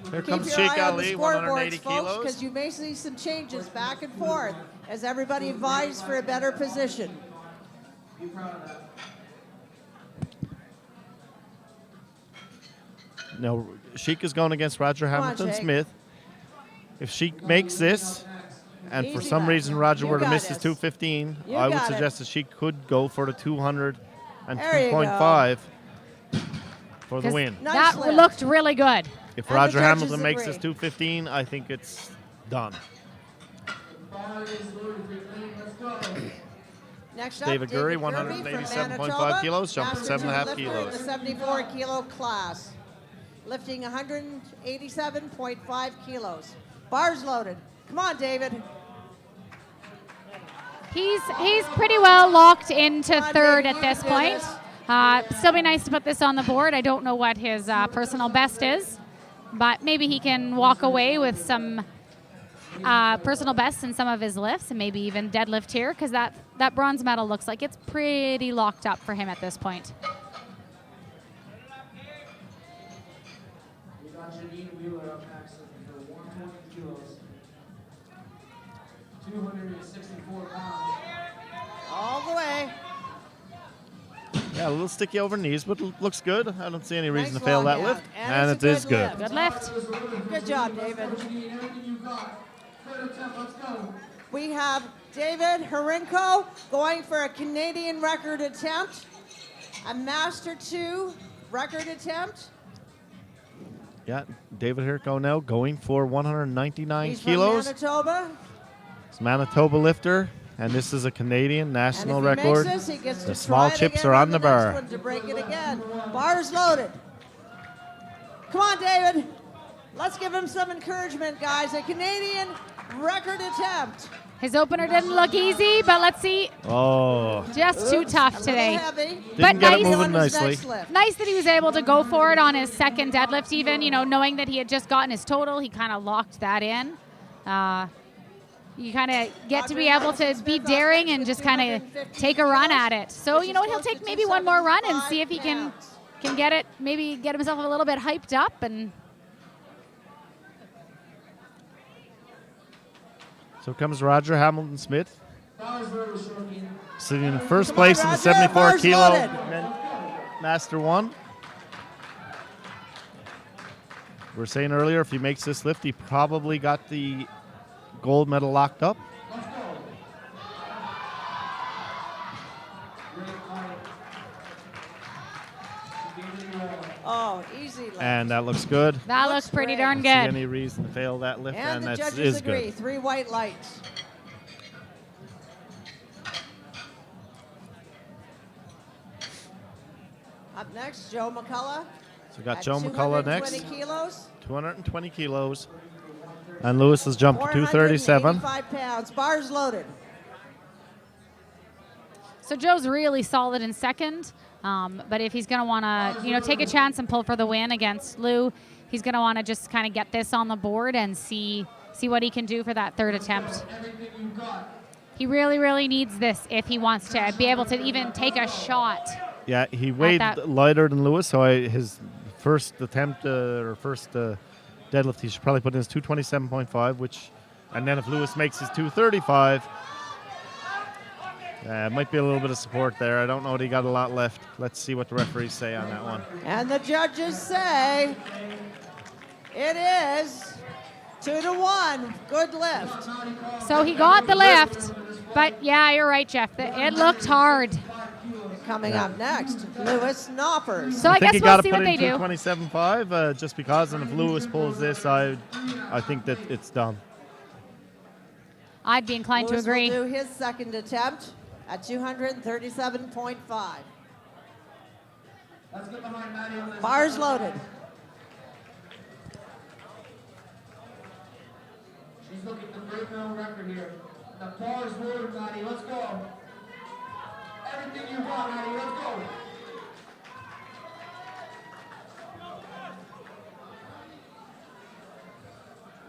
Here Keep comes your Sheikh eye on the Ali, scoreboards, 180 folks, kilos. because you may see some changes back and forth as everybody vies for a better position. Be proud of that. Now, Sheik is going against Roger Come on, Hamilton Sheik. Smith. If Sheik makes this, and for Easy some now. reason Roger You were to got miss his this. 215, You I would got it. suggest that Sheik could go for the 200 and There you 2.5 for the 'Cause win. Nice that lift. looked really good. If And the Roger judges Hamilton makes agree. his 215, I think it's done. Bar is loaded for clean. Let's go. Next up, David Gurry, from 187.5 Manitoba, kilos, jumping master 7.5 lifter in kilos. the 74 kilo class, lifting 187.5 kilos. Bars loaded. Come on, David. He's pretty well locked into Come on, third baby, at you this can do point. Still be nice to put this on the board. I don't know what his personal best is, but maybe he can walk away with some personal bests in some of his lifts and maybe even deadlift here because that bronze medal looks like it's pretty locked up for him at this point. We got Janine Wheeler up next for 120 kilos. 264 pounds. All the way. Yeah, a little sticky over knees, but looks good. I don't see any reason Nice to fail long that out. lift, And and it's it a is good good. lift. Good lift. Good job, David. Janine, everything you got. Third attempt, let's go. We have David Harinko going for a Canadian record attempt, a Master 2 record attempt. Yeah, David Hirko now going for 199 He's kilos. from Manitoba. It's Manitoba lifter, and this is a Canadian national And if he record. makes this, he gets The to small try it chips again are on the next bar. one to break it again. Bars loaded. Come on, David. Let's give him some encouragement, guys. A Canadian record attempt. His opener didn't look easy, but let's see. Oh, Just too tough A today. little heavy. didn't get it nice. moving On his nicely. next lift. Nice that he was able to go for it on his second deadlift even, knowing that he had just gotten his total, he kind of locked that in. You kind of get to be able to be daring and just kind of take a run at it. So, you know what, he'll take maybe one more run and see if he can get it, maybe get himself a little bit hyped up. And So comes Roger Hamilton Smith, Bars loaded, Shorty. sitting in first Come on, place in the Roger, 74 bars kilo loaded. Master 1. We were saying earlier, if he makes this lift, he probably got the gold medal locked up. Let's go. Great height. She gave it your all. Oh, easy lift. And that looks good. that Looks looks pretty great. darn See good. any reason to fail that lift, And and the that judges is agree. good. 3 white lights. Up next, Joe McCullough. So we got at Joe McCullough next, 220 kilos. 220 kilos. And Lewis has jumped to 237. 485 pounds. Bars loaded. So Joe's really solid in second, but if he's going to want to, take a chance and pull for the win against Lou, he's going to want to just kind of get this on the board and see what he can do for that third attempt. Everything you got. He really, really needs this if he wants to be able to even take a shot. Yeah, he weighed that- lighter than Lewis, so his first attempt or first deadlift, he should probably put in his 227.5, and then if Lewis makes his 235, might be a little bit of support there. I don't know that he got a lot left. Let's see what the referees say on that one. And the judges say it is 2-1. Good lift. So he got the lift, but yeah, you're right, Jeff. It looked hard. Coming up next, Lewis Knoppers. So I think guess he we'll got to see put what in they do. 227.5 just because, and if Lewis pulls this, I think that it's done. I'd be inclined Lewis to agree. will do his second attempt at 237.5. Let's get behind Maddie on this. Bars loaded. She's looking to break her own record here. The bars loaded, Maddie. Let's go. Everything you want, Maddie. Let's go.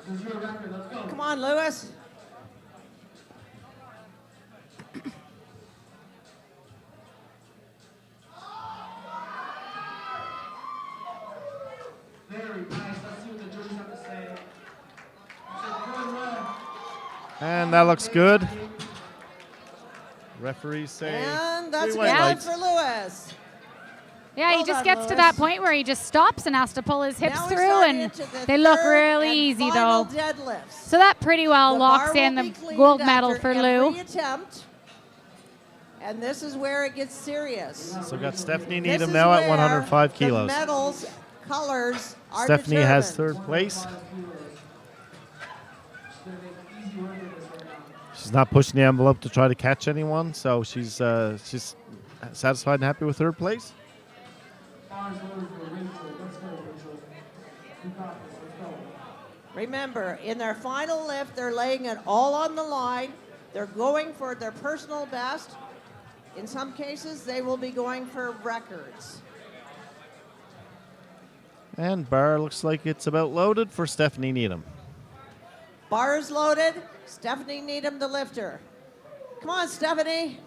This is your record. Let's go. Come on, Lewis. Very nice. Let's see what the judges have to say. Good run. And that looks good. Referees say And that's three good white out lights. for Lewis. Yeah, he Well just done, gets to that Lewis. point where he just stops and has to pull his hips Now we're through, starting and into the they look third really and easy, final though. deadlifts. So that pretty well The locks bar in will the be cleaned gold medal after for every Lou. attempt. And this is where it gets serious. So we got Stephanie This Needham is now at where 105 kilos. The medals colors are Stephanie has determined. third place. She's not pushing the envelope to try to catch anyone, so she's satisfied and happy with third place. Bars loaded for Rachel. Let's go, Rachel. You got this. Let's go. Remember, in their final lift, they're laying it all on the line. They're going for their personal best. In some cases, they will be going for records. And bar looks like it's about loaded for Stephanie Needham. Bars loaded. Stephanie Needham, the lifter. Come on, Stephanie.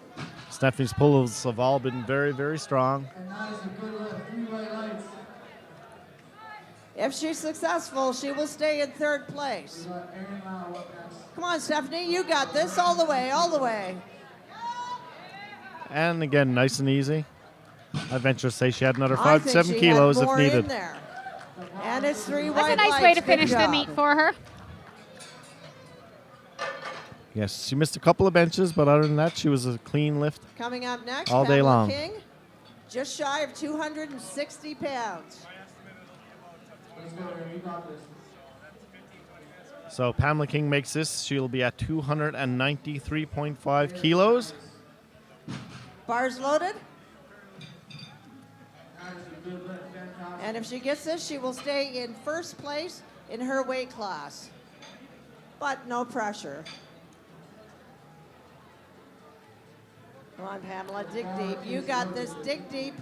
Stephanie's pulls have all been very, very strong. And that is a good lift. 3 white lights. If she's successful, she will stay in third place. We got Erin Lau up next. Come on, Stephanie, you got this all the way, all the way. And again, nice and easy. I venture to say she had another I 5 to think 7 she kilos had if more needed. in there. And it's 3 That's white a nice lights. way to Good finish the job. meet for her. Yes, she missed a couple of benches, but other than that, she was a clean lift. Coming up next, All day Pamela long. King, just shy of 260 pounds. Let's go, Erin. You got this. So Pamela King makes this. She'll be at 293.5 kilos. Bars loaded. That is a good lift. Fantastic. And if she gets this, she will stay in first place in her weight class. But no pressure. Come on, Pamela, dig deep. You got this, dig deep.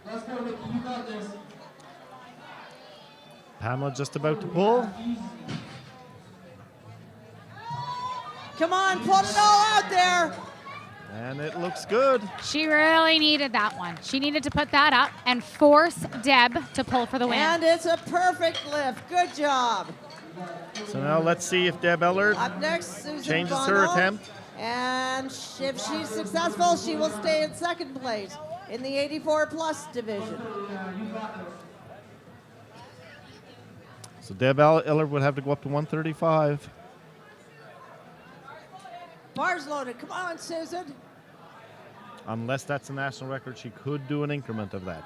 Let's go, Nikki. You got this. Pamela just about to pull. Come on, put it all out there. And it looks good. She really needed that one. She needed to put that up and force Deb to pull for the win. And it's a perfect lift. Good job. So now let's see if Deb Ellard Up next, Susan changes Bono. her attempt. And if she's successful, she will stay in second place in the 84 plus division. So Deb Ellard would have to go up to 135. Bars loaded. Come on, Susan. Unless that's a national record, she could do an increment of that.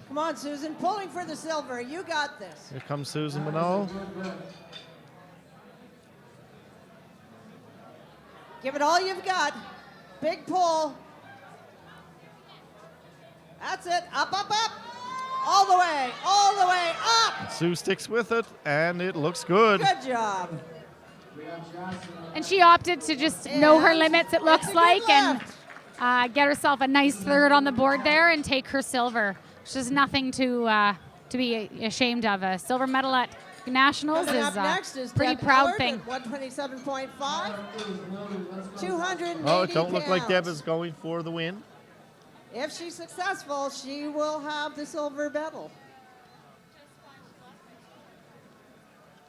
Come on, Susan. Pulling for the silver. You got this. Here comes Susan Minot. Give it all you've got. Big pull. That's it. Up, up, up. All the way up. Sue sticks with it, and it looks good. Good job. And she opted to just know her limits, it looks like, and get herself a nice third on the board there and take her silver. Which is nothing to be ashamed of. A silver medal at nationals Coming is up next is a pretty Deb proud Ellard thing. at 127.5, 280 Oh, it don't look like Deb pounds. is going for the win. If she's successful, she will have the silver medal.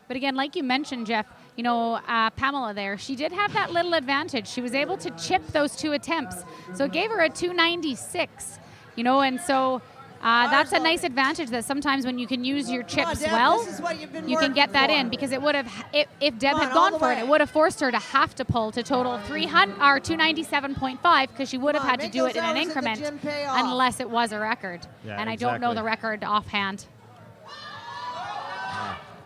But again, like you mentioned, Jeff, you know, Pamela there, she did have that little advantage. She was able to chip those 2 attempts. So it gave her a 296, you know, and so that's a nice advantage that sometimes when you can use your chips Deb, well, this is what you've been you can get working that for. in, because it would have, if Deb Come had on, all gone the for it, way. it would have forced her to have to pull to total 300 or 297.5, because she would have Come on, had to make do it those in an hours at the increment gym pay off. unless it was a record. Yeah, and I don't know exactly. the record offhand.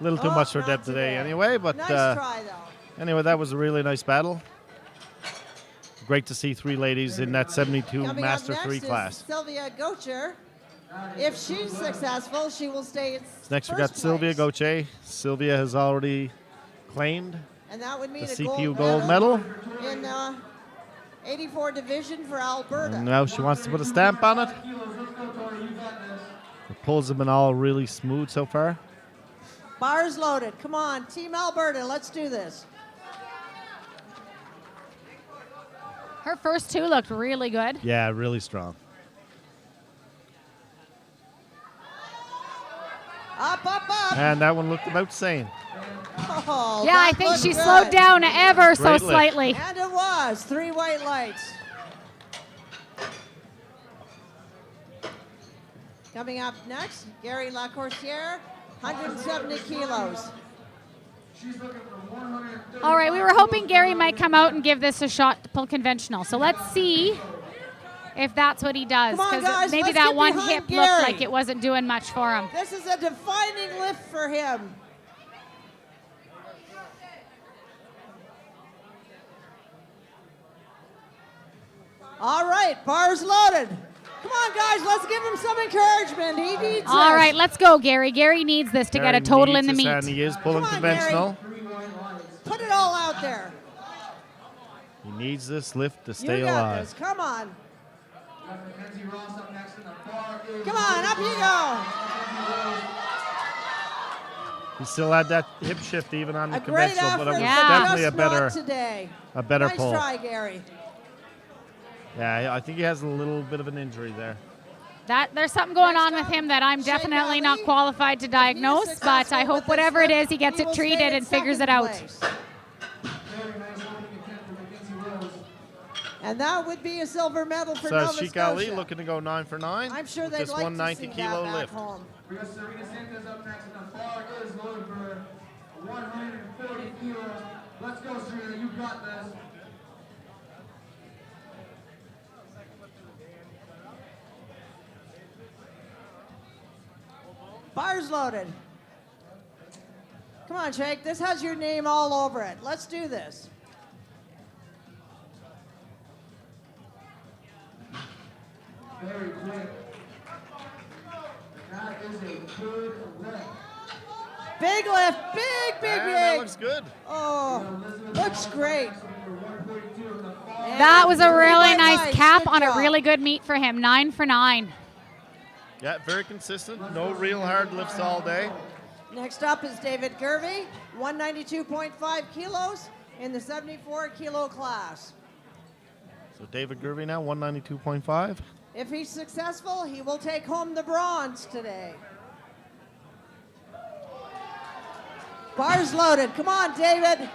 A little too much for not Deb today today. anyway, but Nice try, though. anyway, that was a really nice battle. Great to see 3 ladies in that 72 Coming Master up 3 next class. is Sylvia Gocher. If she's successful, she will stay in Next we first got Sylvia place. Gauthier. Sylvia has already claimed And that would mean the a CPU gold medal. in the 84 division for Alberta. And now she wants to put a stamp on it. The pulls have been all really smooth so far. Bars loaded. Come on, Team Alberta, let's do this. Her first 2 looked really good. Yeah, really strong. Up, up, up. And that one looked about the same. Oh, Yeah, I that think looked she good. slowed down ever so Great lift. slightly. And it was 3 white lights. Coming up next, Gary Lacourciere, 170 kilos. All right, we were hoping Gary might come out and give this a shot to pull conventional. So let's see if that's what he does. Come on, guys, Maybe let's that get one behind hip Gary. looked like it wasn't doing much for him. This is a defining lift for him. All right, bars loaded. Come on, guys, let's give him some encouragement. He needs All this. right, let's go, Gary. Gary needs this to get a total in the meet. And he is pulling Come on, conventional. Put it all out there. He needs this lift to You stay got alive. this. Come on. Come on, up you go. He still had that hip shift even on the A great conventional, effort, but it was Yeah. definitely just a better, not today. Nice pull. try, Gary. Yeah, I think he has a little bit of an injury there. There's something going on with him that I'm definitely not qualified to diagnose, but I hope whatever it is, he gets it treated and figures it out. And that would be a silver medal for So Nova Sheik Ali Scotia. looking to go 9 for 9. I'm sure with they'd this like 190 to see kilo that back lift. home. We got Serena Sanchez up next, and the bar is loaded for 140 kilos. Let's go, Serena, you got this. Bars loaded. Come on, Jake. This has your name all over it. Let's do this. Very quick. That is a good lift. Big lift. Big, And that big. looks good. Oh, looks great. That was a really White nice lights. cap Good on a job. really good meet for him. 9 for 9. Yeah, very consistent. No real hard lifts all day. Next up is David Gervey, 192.5 kilos in the 74 kilo class. So David Gervey now, 192.5. If he's successful, he will take home the bronze today. Bars loaded. Come on, David.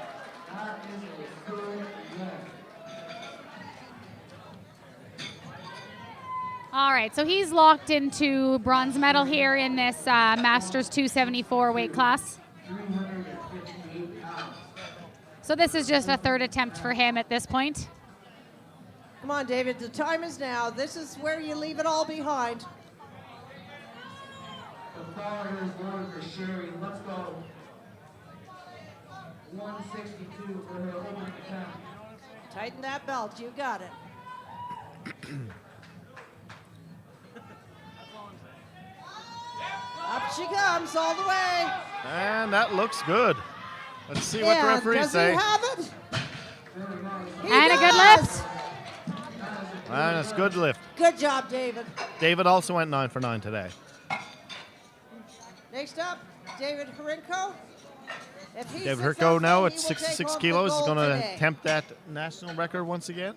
All right, so he's locked into bronze medal here in this Masters 274 weight class. So this is just a third attempt for him at this point. Come on, David. The time is now. This is where you leave it all behind. The bar is loaded for Sherry. Let's go. 162 for her opening attempt. Tighten that belt. You got it. Up she comes all the way. And that looks good. Let's see what the referees does say. he have it? He And a good does. lift. And it's good lift. Good job, David. David also went 9 for 9 today. Next up, David Harinko. If he's David Herco successful, now he at will 66 take home the kilos is gold going to today. attempt that national record once again.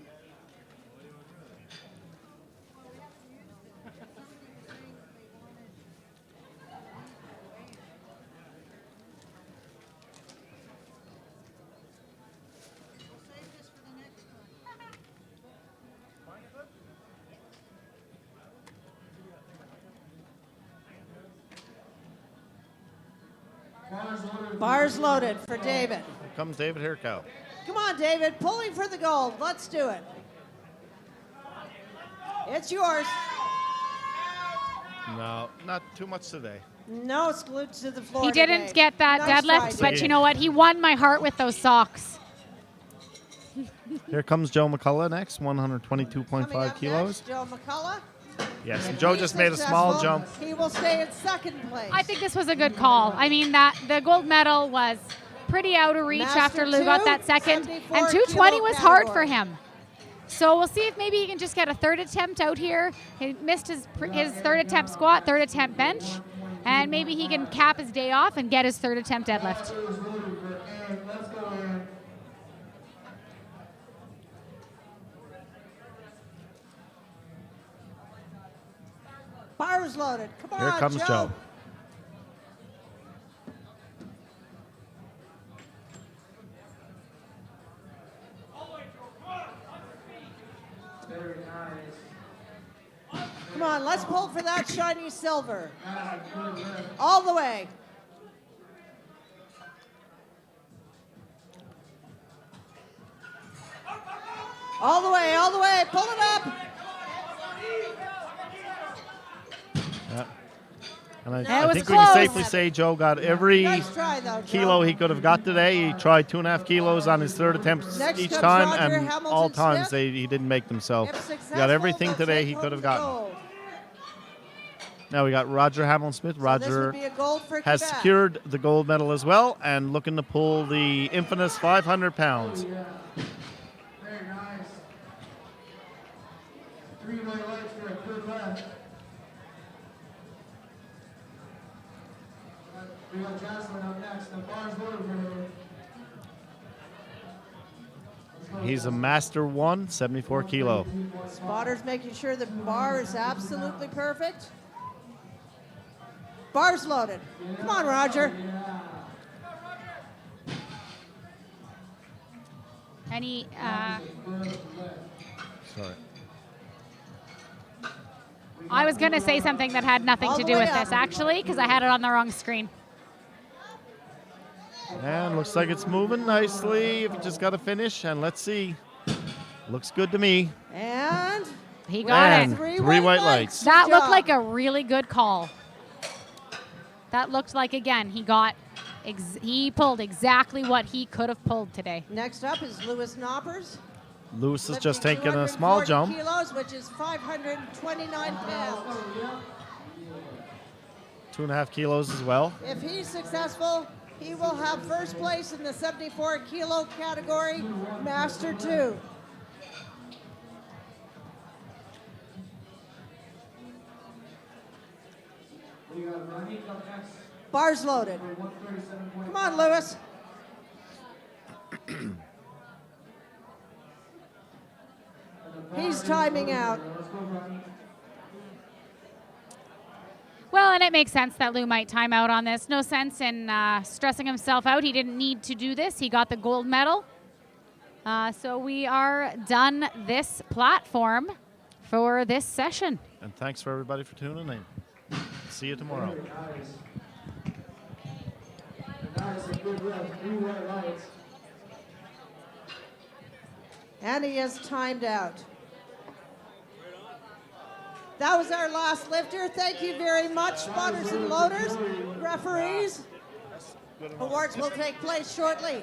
Bars loaded for David. Here comes David Herco. Come on, David, pulling for the gold. Let's do it. It's yours. No, not too much today. No, it's glued to the floor. He didn't today. get that Nice try, deadlift, but David. you know what? He won my heart with those socks. Here comes Joe McCullough next, Coming 122.5 up kilos. next, Joe McCullough. Yes, and If Joe he's just made a small successful, jump. He will stay in second place. I think this was a good call. I mean, that the gold medal was pretty out of reach Master after Lou got two, that second, 74 and 220 kilo was hard for category. him. So we'll see if maybe he can just get a third attempt out here. He missed his third attempt squat, third attempt bench, and maybe he can cap his day off and get his third attempt deadlift. Let's go, Aaron. Bars loaded. Come Here on, comes Joe. Very nice. Come on, let's pull for that shiny silver. All the way. All the way, all the way. Pull it up. Yeah. And That I was think we can close. safely say Joe got every Nice try, though, Joe. kilo he could have got today. He tried 2.5 kilos on his third attempt Next each comes time, Roger and Hamilton all times Smith. he didn't make them. So If he successful, got everything they'll today take he home could have the gotten. gold. Now we got Roger Hamilton Smith. So this Roger would be a gold for has Quebec. secured the gold medal as well and looking to pull the infamous 500 pounds. Yeah. Very nice. 3 white lights for a good left. We got Jocelyn up next. The bar's loaded for her. Let's go, He's a Jocelyn. master 1, 74 kilo. Spotter's making sure the bar is absolutely perfect. Bar's loaded. Come on, Roger. And he, Sorry. I was going to say something that had nothing All to the do way with up. this, actually, because I had it on the wrong screen. And looks like it's moving nicely. If you just got to finish, and let's see. Looks good to me. And He got And it. three white lights. That Good looked job. like a really good call. That looked like, again, he pulled exactly what he could have pulled today. Next up is Louis Knoppers. Lewis is just lifting taking a small 240 jump. kilos, which is 529 pounds. 2.5 kilos as well. If he's successful, he will have first place in the 74 kilo category, Master 2. We got Ronnie up next. Bars loaded. For 137.5. Come on, Louis. He's timing out. Let's go, Ronnie. Well, and it makes sense that Lou might time out on this. No sense in stressing himself out. He didn't need to do this. He got the gold medal. So we are done this platform for this session. And thanks for everybody for tuning in. See you tomorrow. Very nice. Nice and good lift. 3 white lights. And he is timed out. That was our last lifter. Thank you very much, spotters and loaders, referees. Awards will take place shortly.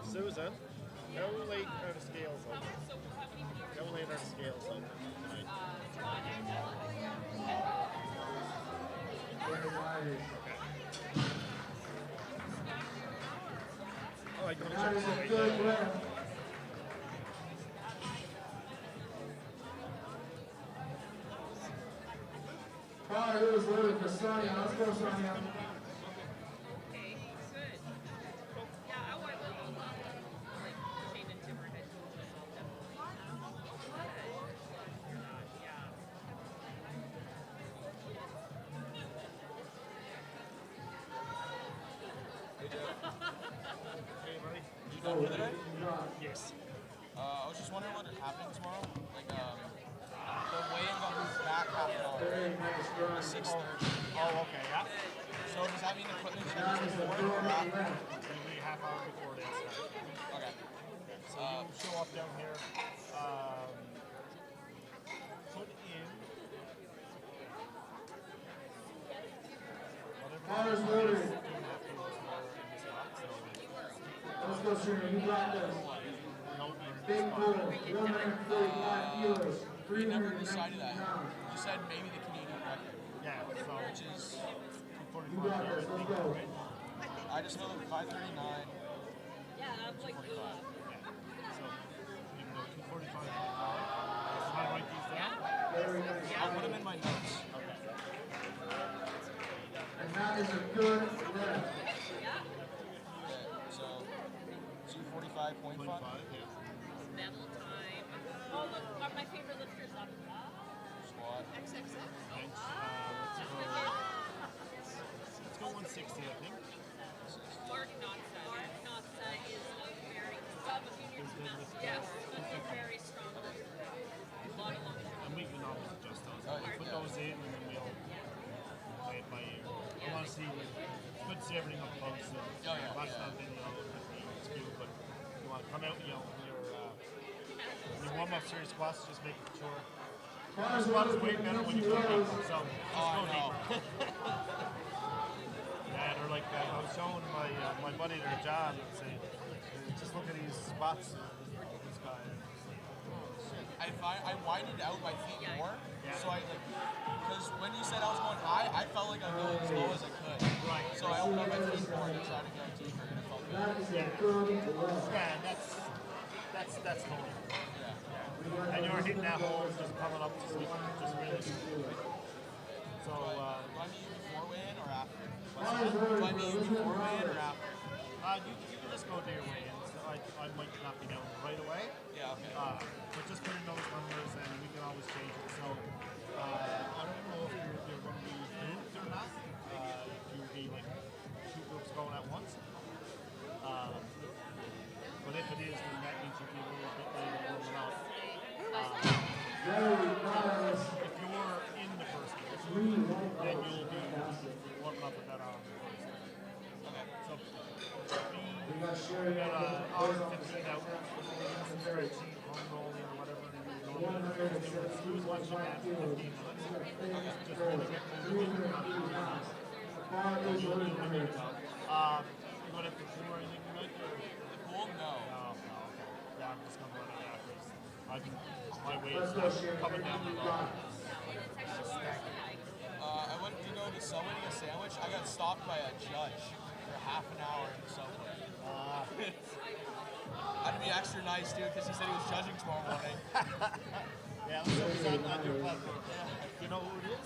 Susan, how late are the scales open? Fridays. Oh, I go to That is check a the good weight. lift. Bar is loaded for Sonia. Let's go, Sonia. Okay, good. Yeah, I want to like shade into her head. Hey, buddy. You done for the day? Yes. I was just wondering what happened tomorrow. Like, the weigh-in got moved back half an hour. Very nice run. 6:30. Oh, okay, yeah. So does that mean equipment That changes is a before good or after? lift. Usually half hour before they start. Okay. So you show up down here, put in Bar is loaded. Let's go, Serena. You got this. Big pull. 145 kilos. We never 319 decided that. pounds. You said maybe the Canadian record, Yeah, so which is, You got this. Let's go. I just know that 539. Yeah, I'm like, So you can go 245. Can I write these down? Very nice. I'll put them in my notes. Okay. And that is a good lift. Okay, so 245.5. 25, yeah. Medal time. Oh, look, my favorite lifters up. Squat. XXX. Bench, let's go 160, I think. Mark Notsa. Mark Notsa is a very yes, he's a very strong lifter. A lot of long And we can always adjust those. Oh, We'll put yeah. those in and then we'll play it by ear. I want to see, it's good to see everything up close. And yeah, watch yeah. that video, it's cute, but you want to come out, when you warm up serious squats, just making sure. Bar is Squat is loaded way for better when 50 you go kilos. deep, so just Oh, I go know. deeper. Yeah, or like I was showing my buddy there, John, and say, just look at these squats. This guy. I widened out my feet more, Yeah. so I like, because when you said I was going high, I felt like I was going as low as I could. Right. So I opened up my feet more to try to go deeper, and it felt good. That is a good lift. Yeah, that's totally. Yeah. And you're hitting that hole, just coming up, just really. So, Do I meet you before weigh-in or after? Bar is loaded Do I for meet you Elizabeth before weigh-in or Roberts. after? you can just go to your weigh-ins. I might not be down right away, Yeah, okay. but just put in those numbers and we can always change it. So, I don't know if you're going to be grouped or not. If you'll be like two groups going at once. But if it is, then that means you'll be a little bit later warming up. Very nice. If you're in the first group, Three white then belts. you'll be Fantastic. warming up with that arm. Okay. So, We got Sherry got out an there. hour Goes off the 15 out, some stretching, home rolling, whatever you normally do. Do as much as you can for 15 minutes. Just really get moving. 380 pounds. Bar is loaded for her. You want to pursue or anything tonight? Or? The pool? No. No, okay. Yeah, I'm just going to run it after. My weight Let's is go, Sherry. coming down the You road. got it. I went to go to Subway to get a sandwich. I got stopped by a judge for half an hour in the Subway. I had to be extra nice, dude, because he said he was judging tomorrow morning. Yeah, let's go on your platform. Do you know who it is?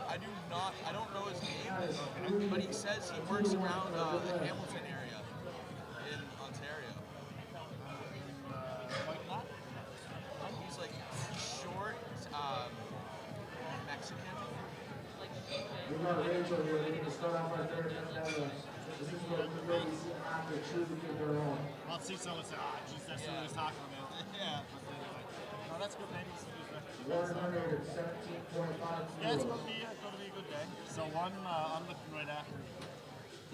I do not. I don't know his name, but he says he works around the Hamilton area in Ontario. Mike Knott? He's like short, Mexican. We got Rachel here. We're going to start off our third deadlift. This is what we really see after truly get their own. I'll see someone say, geez, that's what he was talking about. Yeah. No, that's good, maybe. 117.5 Yeah, it's kilos. going to be a good day. So I'm looking right after.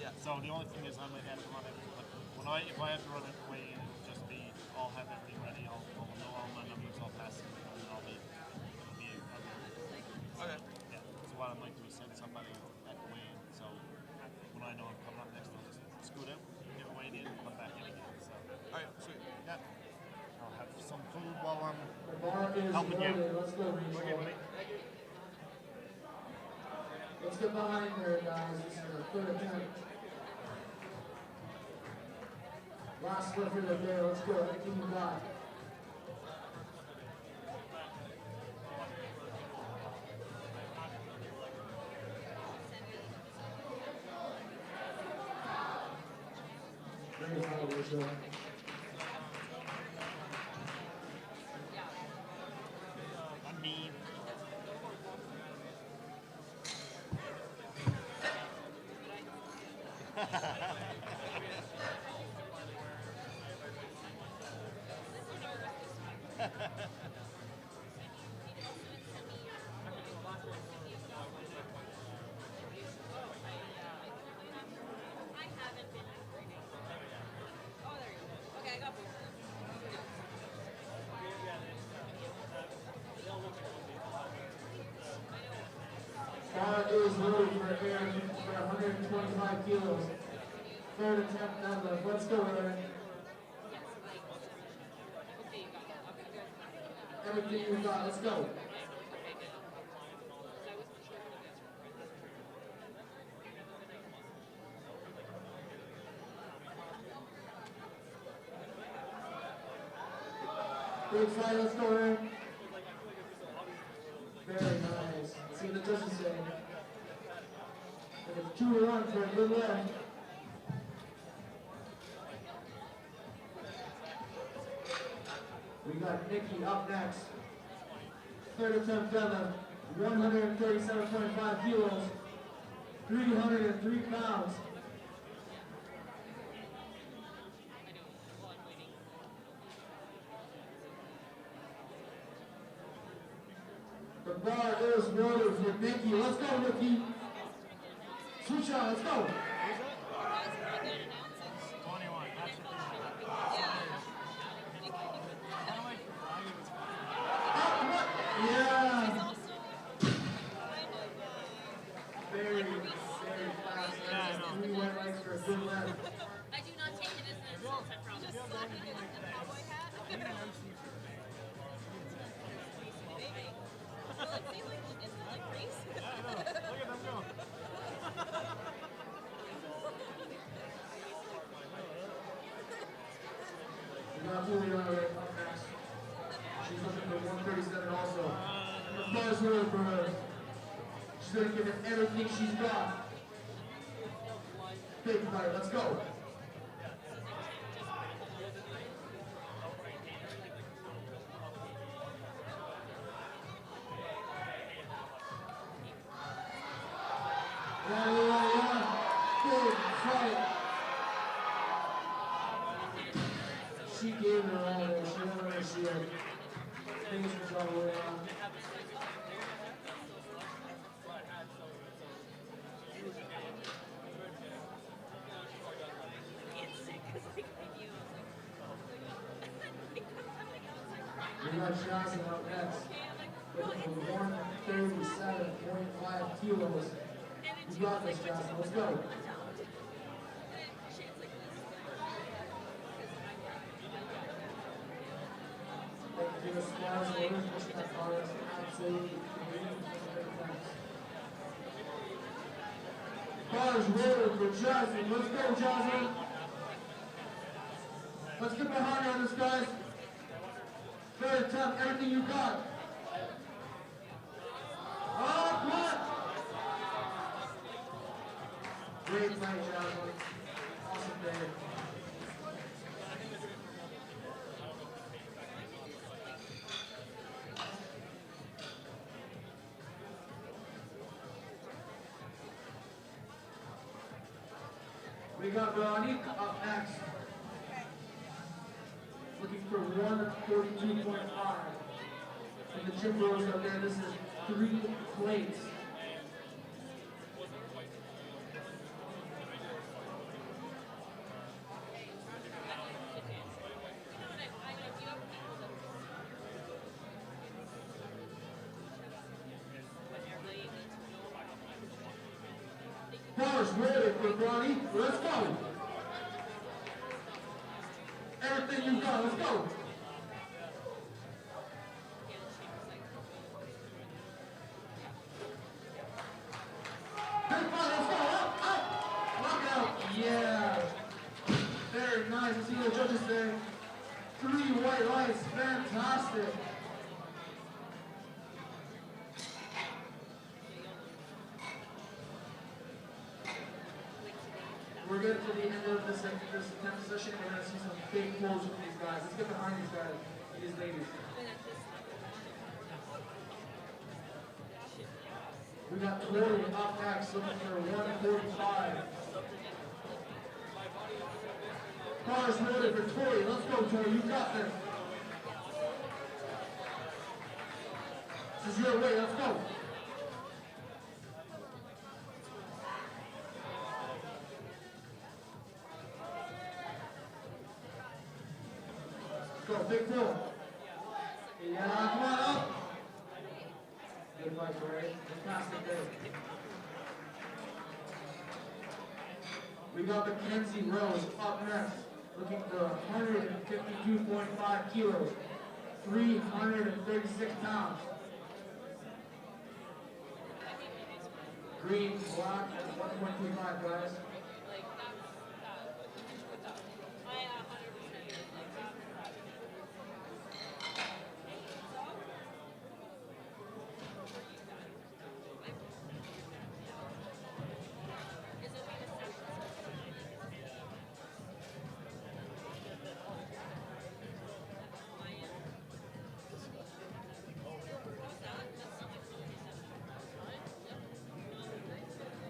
Yeah. So the only thing is I might have to run everything. But if I have to run it way in, it'll just be, I'll have everything ready. I'll know all my numbers, I'll pass it, and it'll be Okay. yeah. So what I might do is send somebody at the weigh-in. So when I know I'm coming up next, I'll just scoot out, get a weighed in, and come back in again. So All right. Sweet. yeah, I'll have some food while I'm The bar is helping you. loaded. Let's go, Okay, Rachel. buddy. Let's Let's get behind her, guys. This is our third attempt. Last lift of the day. Let's go. Everything you got. Very high, Rachel. I'm mean. Okay, I got four. Bar is loaded for air for 125 kilos. Third attempt deadlift. Let's go, Aaron. Everything you got. Let's go. Big side, let's go, Aaron. Very nice. Let's see what the judges say. And it's 2-1 for a good lift. We got Nikki up next. Third attempt deadlift, 137.5 kilos, 303 pounds. The bar is loaded for Nikki. Let's go, Nikki. Switch on, let's go. 21. That's your Yeah. Very, very fast. Three white lights for a good left. I do not take it as an insult, I promise. Cowboy hat? We got Julie on up next. She's looking for 137 also. And the bar's really for her. She's going to give it everything she's got. Big fight, let's go. Yeah. Big fight. She gave her all there. She went over she had things was all the way on. We got Johnson up next. Looking for 137.5 kilos. You got this, Johnson. Let's go. Give us flowers and orders, pushing that car. Absolutely. Cars rolling for Johnson. Let's go, Johnson. Let's get behind on this, guys. Third attempt, everything you got. Oh, what? Great night, Johnson. Awesome day. We got Veronica up next. Looking for 142.5. And the gym bros up there, this is 3 plates. Bars ready for Bronny. Let's go. Everything you got, let's go. white lights, fantastic. We're getting to the end of this 10th session. We're going to see some big pulls from these guys. Let's get behind these guys, these ladies. We got Tori up next, looking for 145. Cars loaded for Tori. Let's go, Tori. You got this. This is your way. Let's go. Go, big pull. Yeah, come on up. Good fight, Tori. Fantastic day. We got Mackenzie Rose up next, looking for 152.5 kilos, 336 pounds. Green, black, and 1.25, guys.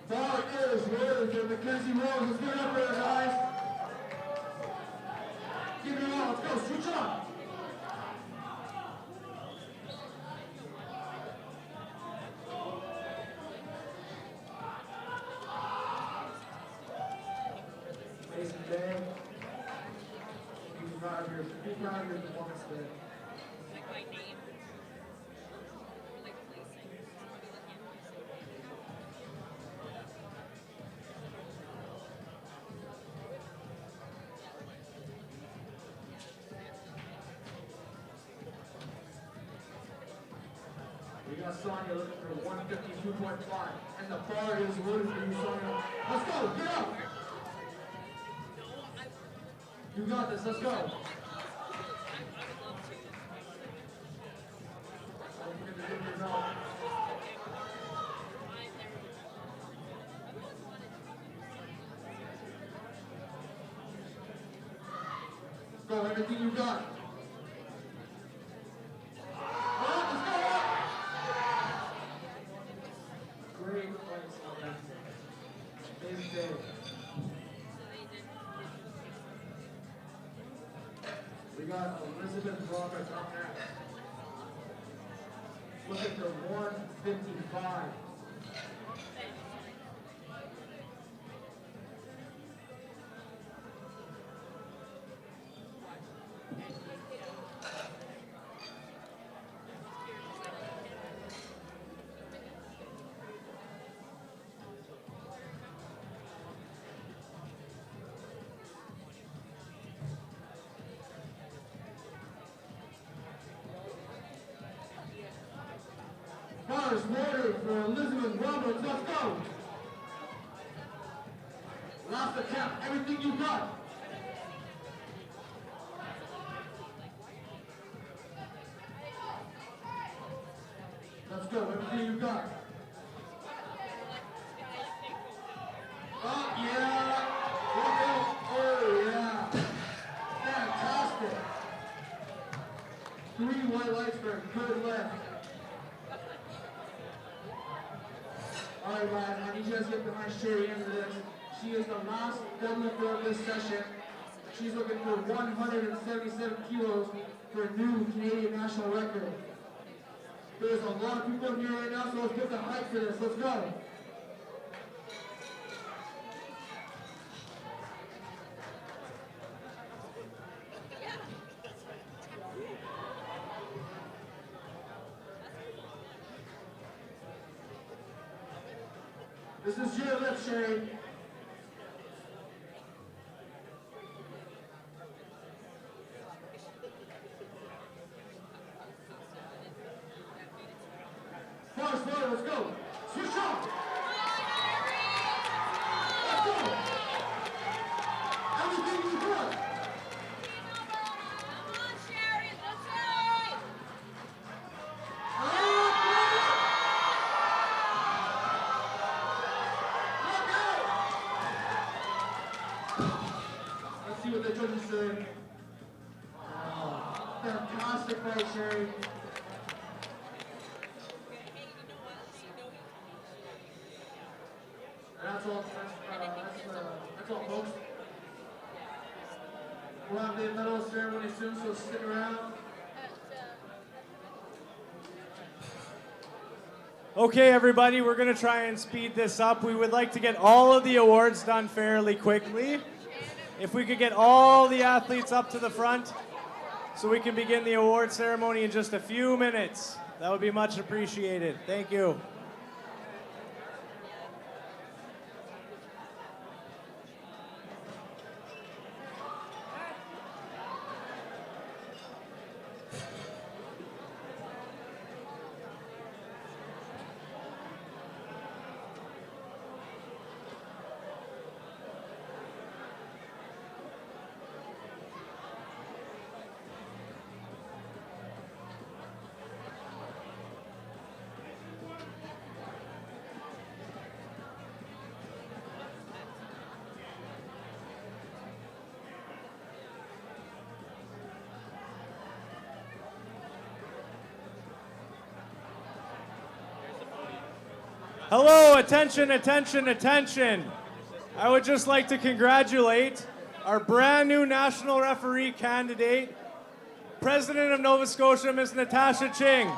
Bar is loaded for Mackenzie Rose. Let's get it up there, guys. Give it all. Let's go. Switch up. Mason Day. Be proud of your performance today. We got Sonya looking for 152.5. And the bar is loaded for you, Sonya. Let's go, get up! You got this, let's go. Don't forget to give your belt. Let's go, everything you got. Great fights on that. Big day. We got Elizabeth Roberts up next. Looking for 155. Cars loaded for Elizabeth Roberts. Let's go. Last attempt. Everything you got. Let's go. Everything you got. Oh, yeah. Oh, yeah. Fantastic. 3 white lights for a good left. Alright guys, I need you guys to get behind Sherry into this. She is the last deadlifter of this session. She's looking for 177 kilos for a new Canadian national record. There's a lot of people in here right now, so let's get the hype for this. Let's go. This is your lift, Sherry. Fast forward, let's go. Switch up. Let's go. Everything you got. Come on, Sherry, That's all. That's all, folks. We'll have the medal ceremony soon, so stick around. Okay, everybody, we're going to try and speed this up. We would like to get all of the awards done fairly quickly. If we could get all the athletes up to the front so we can begin the award ceremony in just a few minutes, that would be much appreciated. Thank you. Hello, attention, attention, attention. I would just like to congratulate our brand new national referee candidate, President of Nova Scotia, Ms. Natasha Ching.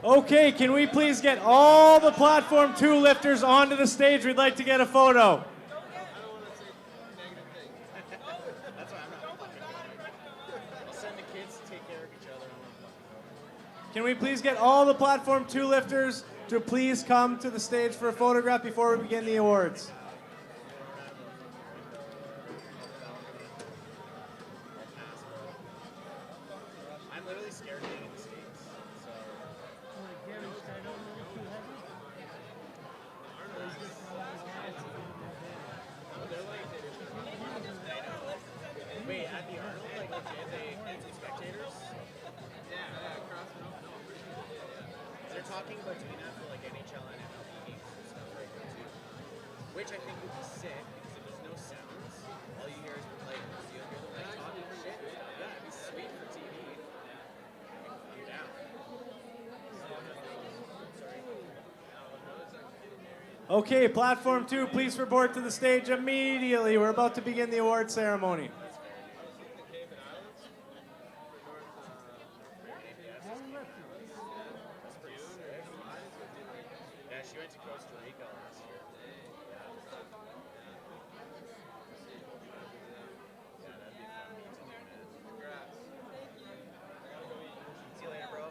Okay, can we please get all the Platform 2 lifters onto the stage? We'd like to get a photo. Can we please get all the Platform 2 lifters to please come to the stage for a photograph before we begin the awards? I'm literally scared of being in the States. So. Wait, at the Arnold, like legit, they need some spectators? Yeah, across the no. They're talking about doing that for like NHL and MLB games and stuff right now too. Which I think would be sick because if there's no sounds, all you hear is like you'll hear the like talking shit. Yeah, it'd be sweet for TV. You're down. Okay, Platform 2, please report to the stage immediately. We're about to begin the award ceremony. Yeah, she went to Costa Rica last year. Yeah, that'd be fun. Congrats. See you later, bro.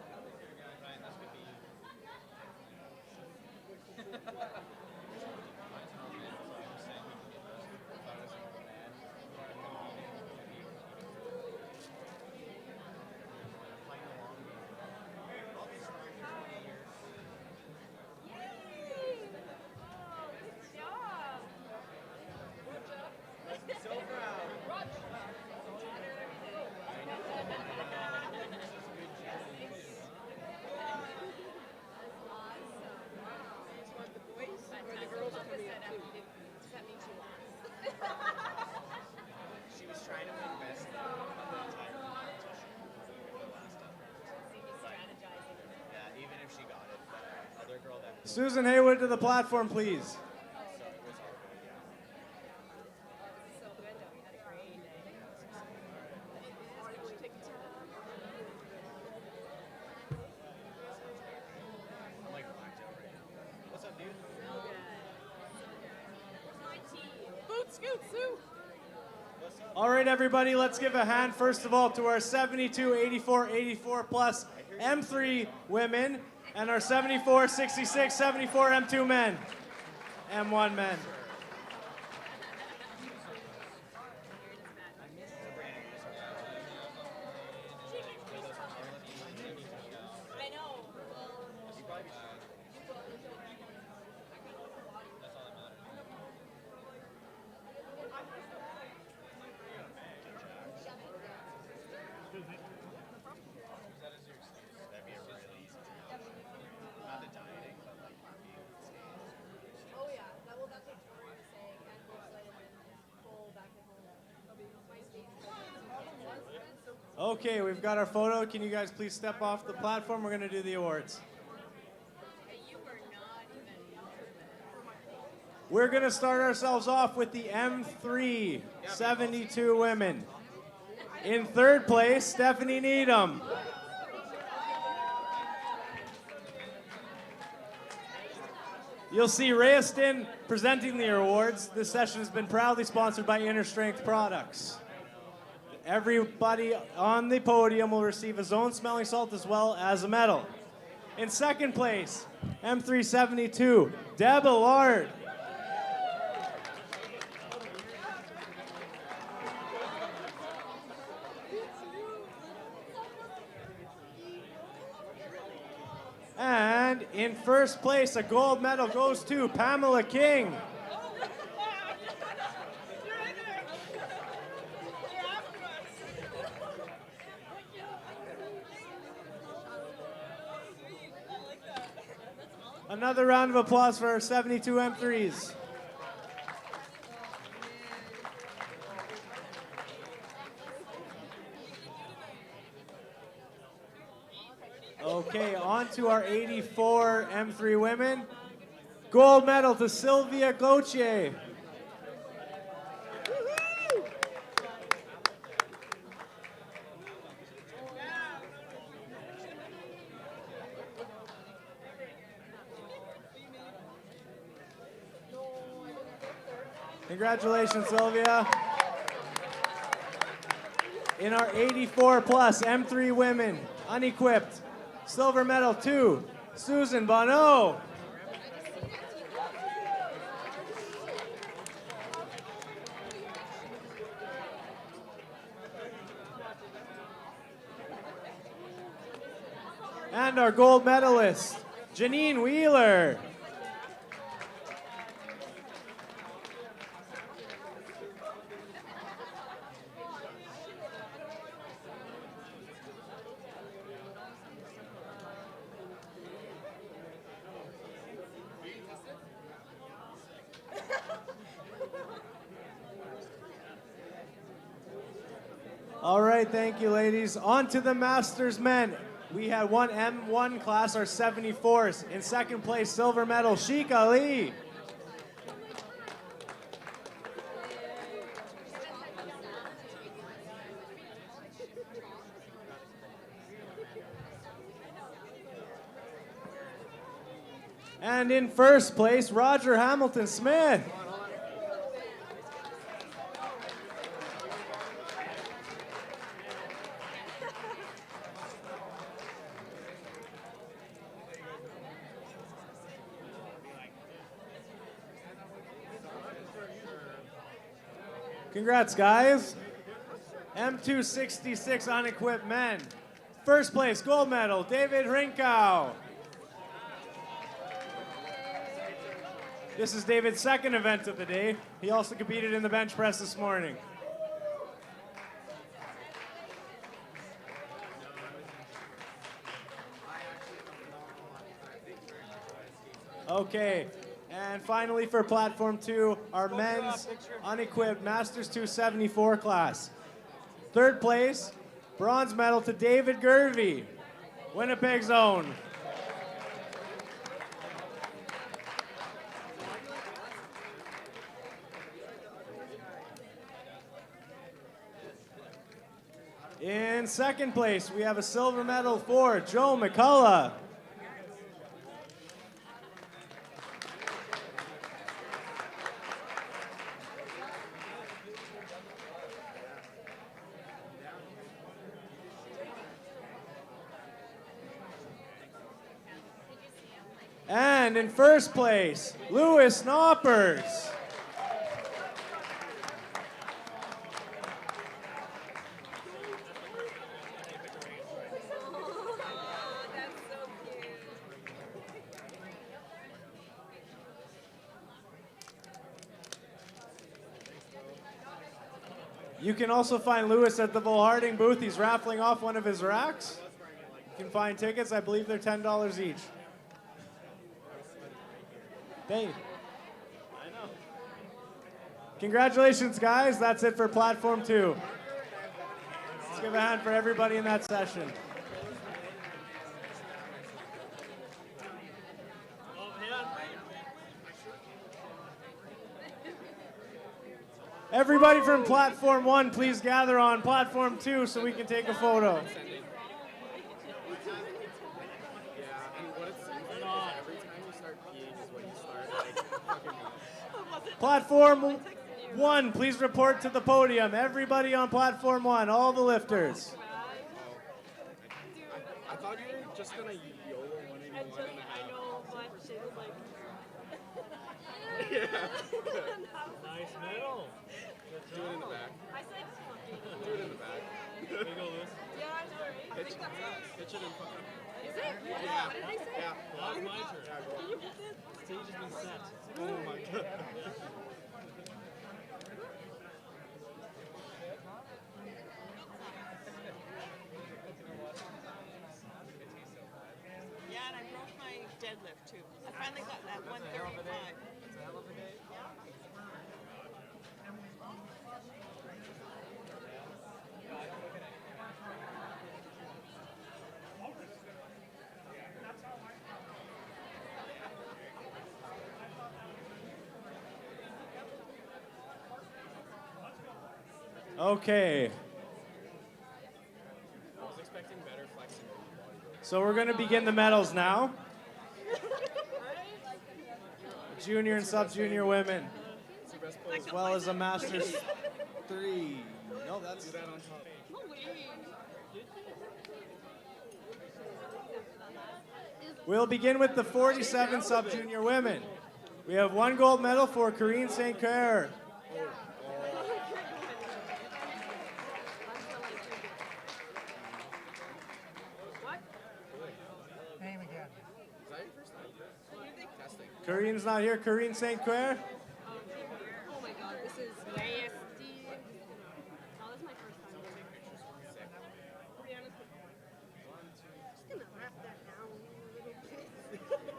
Ryan, that's good to you. Susan Haywood to the platform, please. What's up, dude? All right, everybody, let's give a hand, first of all, to our 72, 84, 84 plus M3 women and our 74, 66, 74 M2 men, M1 men. That'd be a really easy transition. Not the dieting, but like being on stage. Oh yeah, that's what Tori was saying, and we're excited and full back at home. My stage presence. Okay, we've got our photo. Can you guys please step off the platform? We're going to do the awards. We're going to start ourselves off with the M3 72 women. In third place, Stephanie Needham. You'll see Rayaston presenting the awards. This session has been proudly sponsored by Inner Strength Products. Everybody on the podium will receive a zone smelling salt as well as a medal. In second place, M372, Deb Allard. And in first place, a gold medal goes to Pamela King. Another round of applause for our 72 M3s. Okay, on to our 84 M3 women. Gold medal to Sylvia Gauthier. Congratulations, Sylvia. In our 84 plus M3 women, unequipped, silver medal to Susan Bonneau. And our gold medalist, Janine Wheeler. All right, thank you, ladies. On to the Masters men. We had one M1 class, our 74s. In second place, silver medal, Sheik Ali. And in first place, Roger Hamilton Smith. Congrats, guys. M266 unequipped men. First place, gold medal, David Rinkow. This is David's second event of the day. He also competed in the bench press this morning. Okay, and finally for platform 2, our men's unequipped Masters 274 class. Third place, bronze medal to David Gervey, Winnipeg Zone. In second place, we have a silver medal for Joe McCullough. And in first place, Lewis Knoppers. You can also find Lewis at the Volharding booth. He's raffling off one of his racks. You can find tickets. I believe they're $10 each. Thank you. I know. Congratulations, guys. That's it for Platform 2. Let's give a hand for everybody in that session. Everybody from Platform 1, please gather on Platform 2 so we can take a photo. Yeah, and what it seems like is every time you start peeing is when you start like fucking. Platform 1, please report to the podium. Everybody on Platform 1, all the lifters. I thought you were just gonna YOLO one and one and a half. I know, but she was like. Yeah. Nice middle. Do it in the back. I said fucking. Do it in the back. There you go, Lewis. Yeah, I know, right? I think that's us. Pitch it in fucking. Is it? Yeah. What did I say? Yeah. Well, that's my turn. Can you put this? Stage has been set. Oh my god. Yeah, and I broke my deadlift too. I finally got that 135. Okay, I was expecting better flexing. so we're going to begin the medals now. Junior and sub-junior women, as well as a Masters 3. No, that's... Do that on top. No way. We'll begin with the 47 sub-junior women. We have one gold medal for Corinne St. Clair. What? Name again. Is that your first time? Testing. Corinne's not here. Corinne St. Clair. Oh my god, this is nasty. Oh, this is my first time. Brianna's just gonna wrap that down a little bit.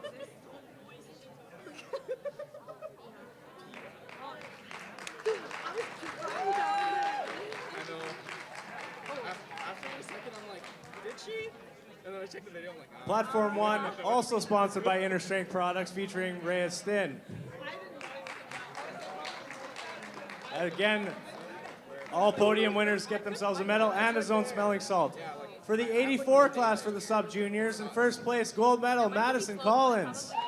This is so moist. Oh, dude, I was dry down there. I know. After a second, I'm like, did she? And then I checked the video, I'm like, ah. Platform 1, also sponsored by Inner Strength Products, featuring Rhea Stin. Again, all podium winners get themselves a medal and a zone smelling salt. For the 84 class for the sub-juniors, in first place, gold medal, Madison Collins. Oh,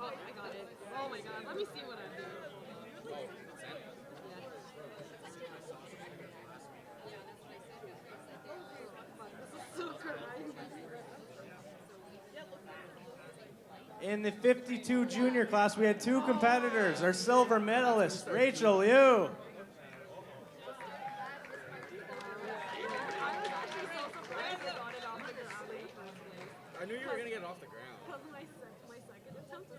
I got it. Oh my god, let me see what I do. So crazy. In the 52 junior class, we had two competitors. Our silver medalist, Rachel Liu. I was actually so surprised I got it off the ground in the first place. I knew you were gonna get it off the ground. Because my second attempt was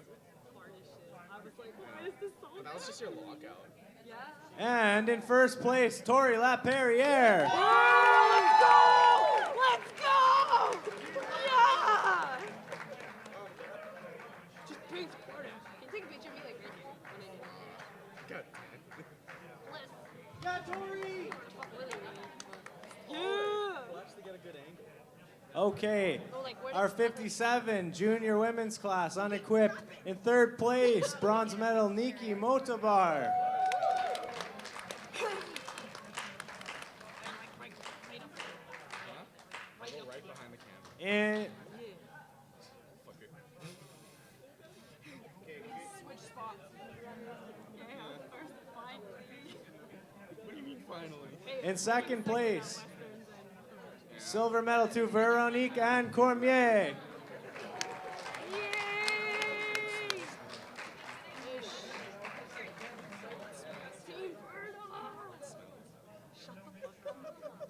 hard as shit. I was like, why is this so But that was just your lockout. Yeah. And in first place, Tori LaPerriere. Let's go! Let's go! Yeah! Just please support it. Can you take a picture of me like right here? Good. Yeah, Tori! Yeah! We'll actually get a good angle. Okay, our 57 junior women's class, unequipped. In third place, bronze medal, Nikki Motobar. And Switch spots. What do you mean finally? in second place, silver medal to Veronique Anne Cormier.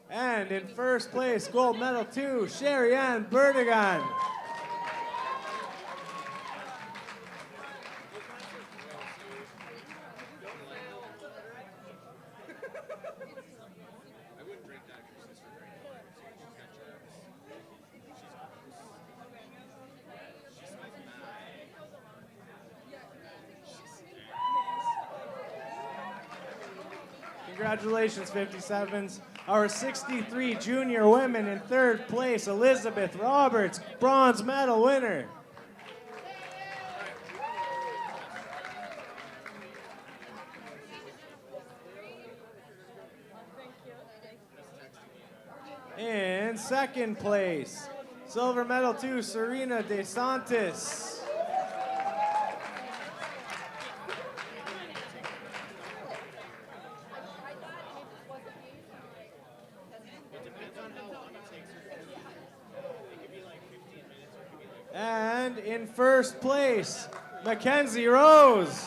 And in first place, gold medal to Sherry Ann Bertigan. I wouldn't drink that if your sister drank it. She's got germs. She's smells bad. Congratulations, 57s. Our 63 junior women in third place, Elizabeth Roberts, bronze medal winner. In second place, silver medal to Serena DeSantis. And in first place, Mackenzie Rose.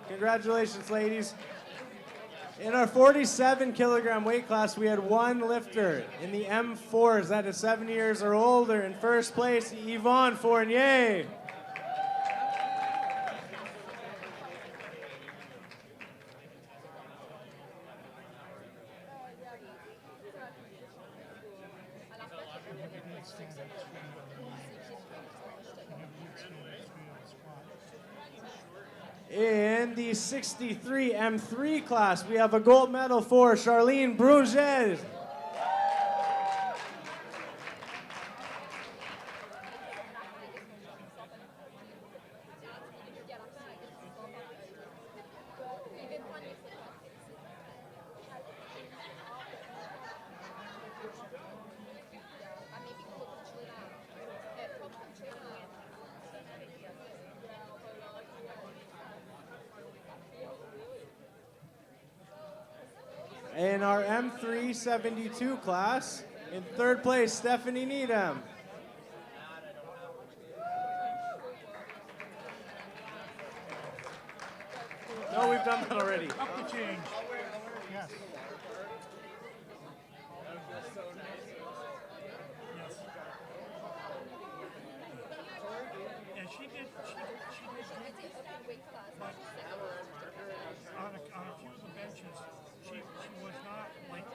Congratulations, ladies. In our 47 kilogram weight class, we had one lifter in the M4s that is 7 years or older. In first place, Yvonne Fournier. In the 63 M3 class, we have a gold medal for Charlene Brungel. In our M3 72 class, in third place, Stephanie Needham. No, we've done that already. Up the change. Yes. Yes. And she did on a few of the benches, she was not like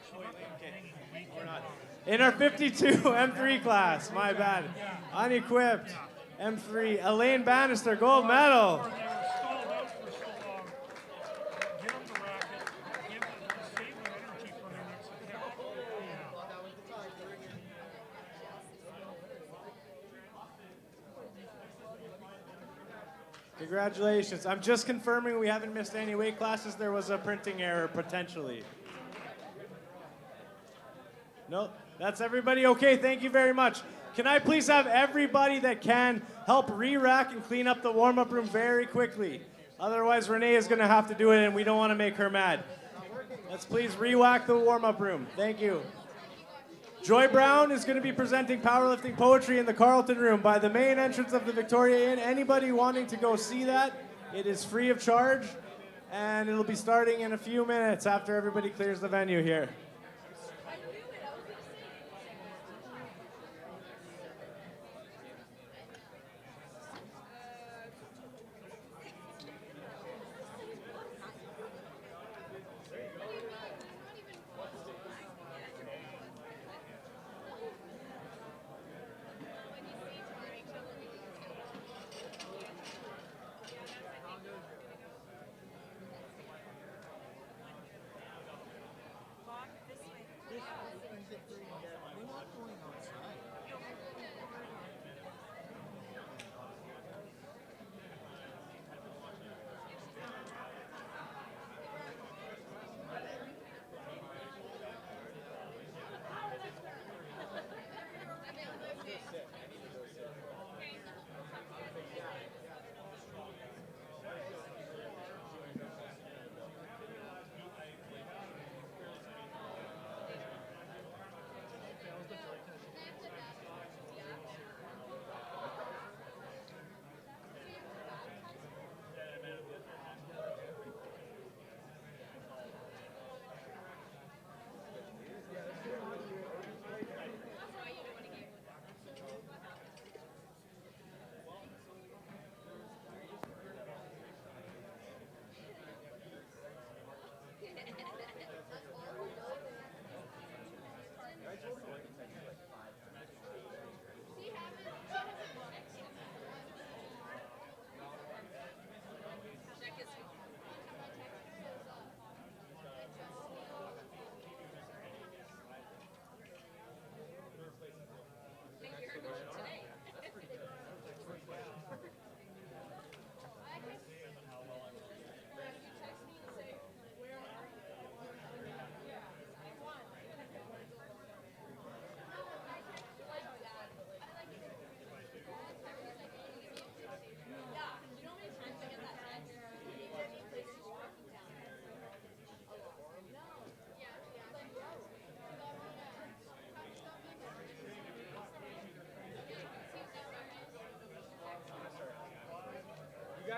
she wasn't hanging weak. We're not. In our 52 M3 class, my bad, unequipped M3, Elaine Bannister, gold medal. They were stalled out for so long. Get them the racket. Save the energy for their next attempt. Congratulations. I'm just confirming we haven't missed any weight classes. There was a printing error potentially. No, that's everybody. Okay, thank you very much. Can I please have everybody that can help re-rack and clean up the warm-up room very quickly? Otherwise, Renee is going to have to do it, and we don't want to make her mad. Let's please re-whack the warm-up room. Thank you. Joy Brown is going to be presenting powerlifting poetry in the Carlton Room by the main entrance of the Victoria Inn. Anybody wanting to go see that, it is free of charge, and it'll be starting in a few minutes after everybody clears the venue here.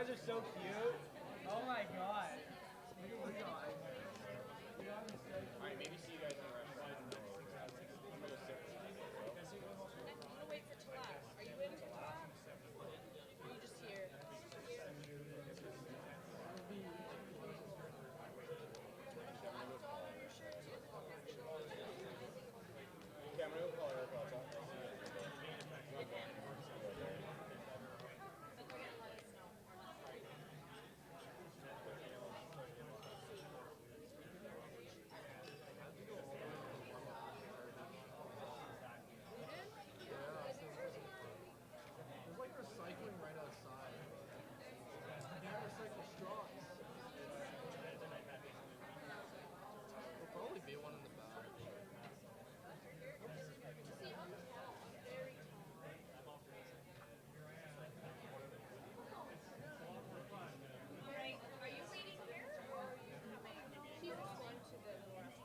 guys are so cute. Oh my god.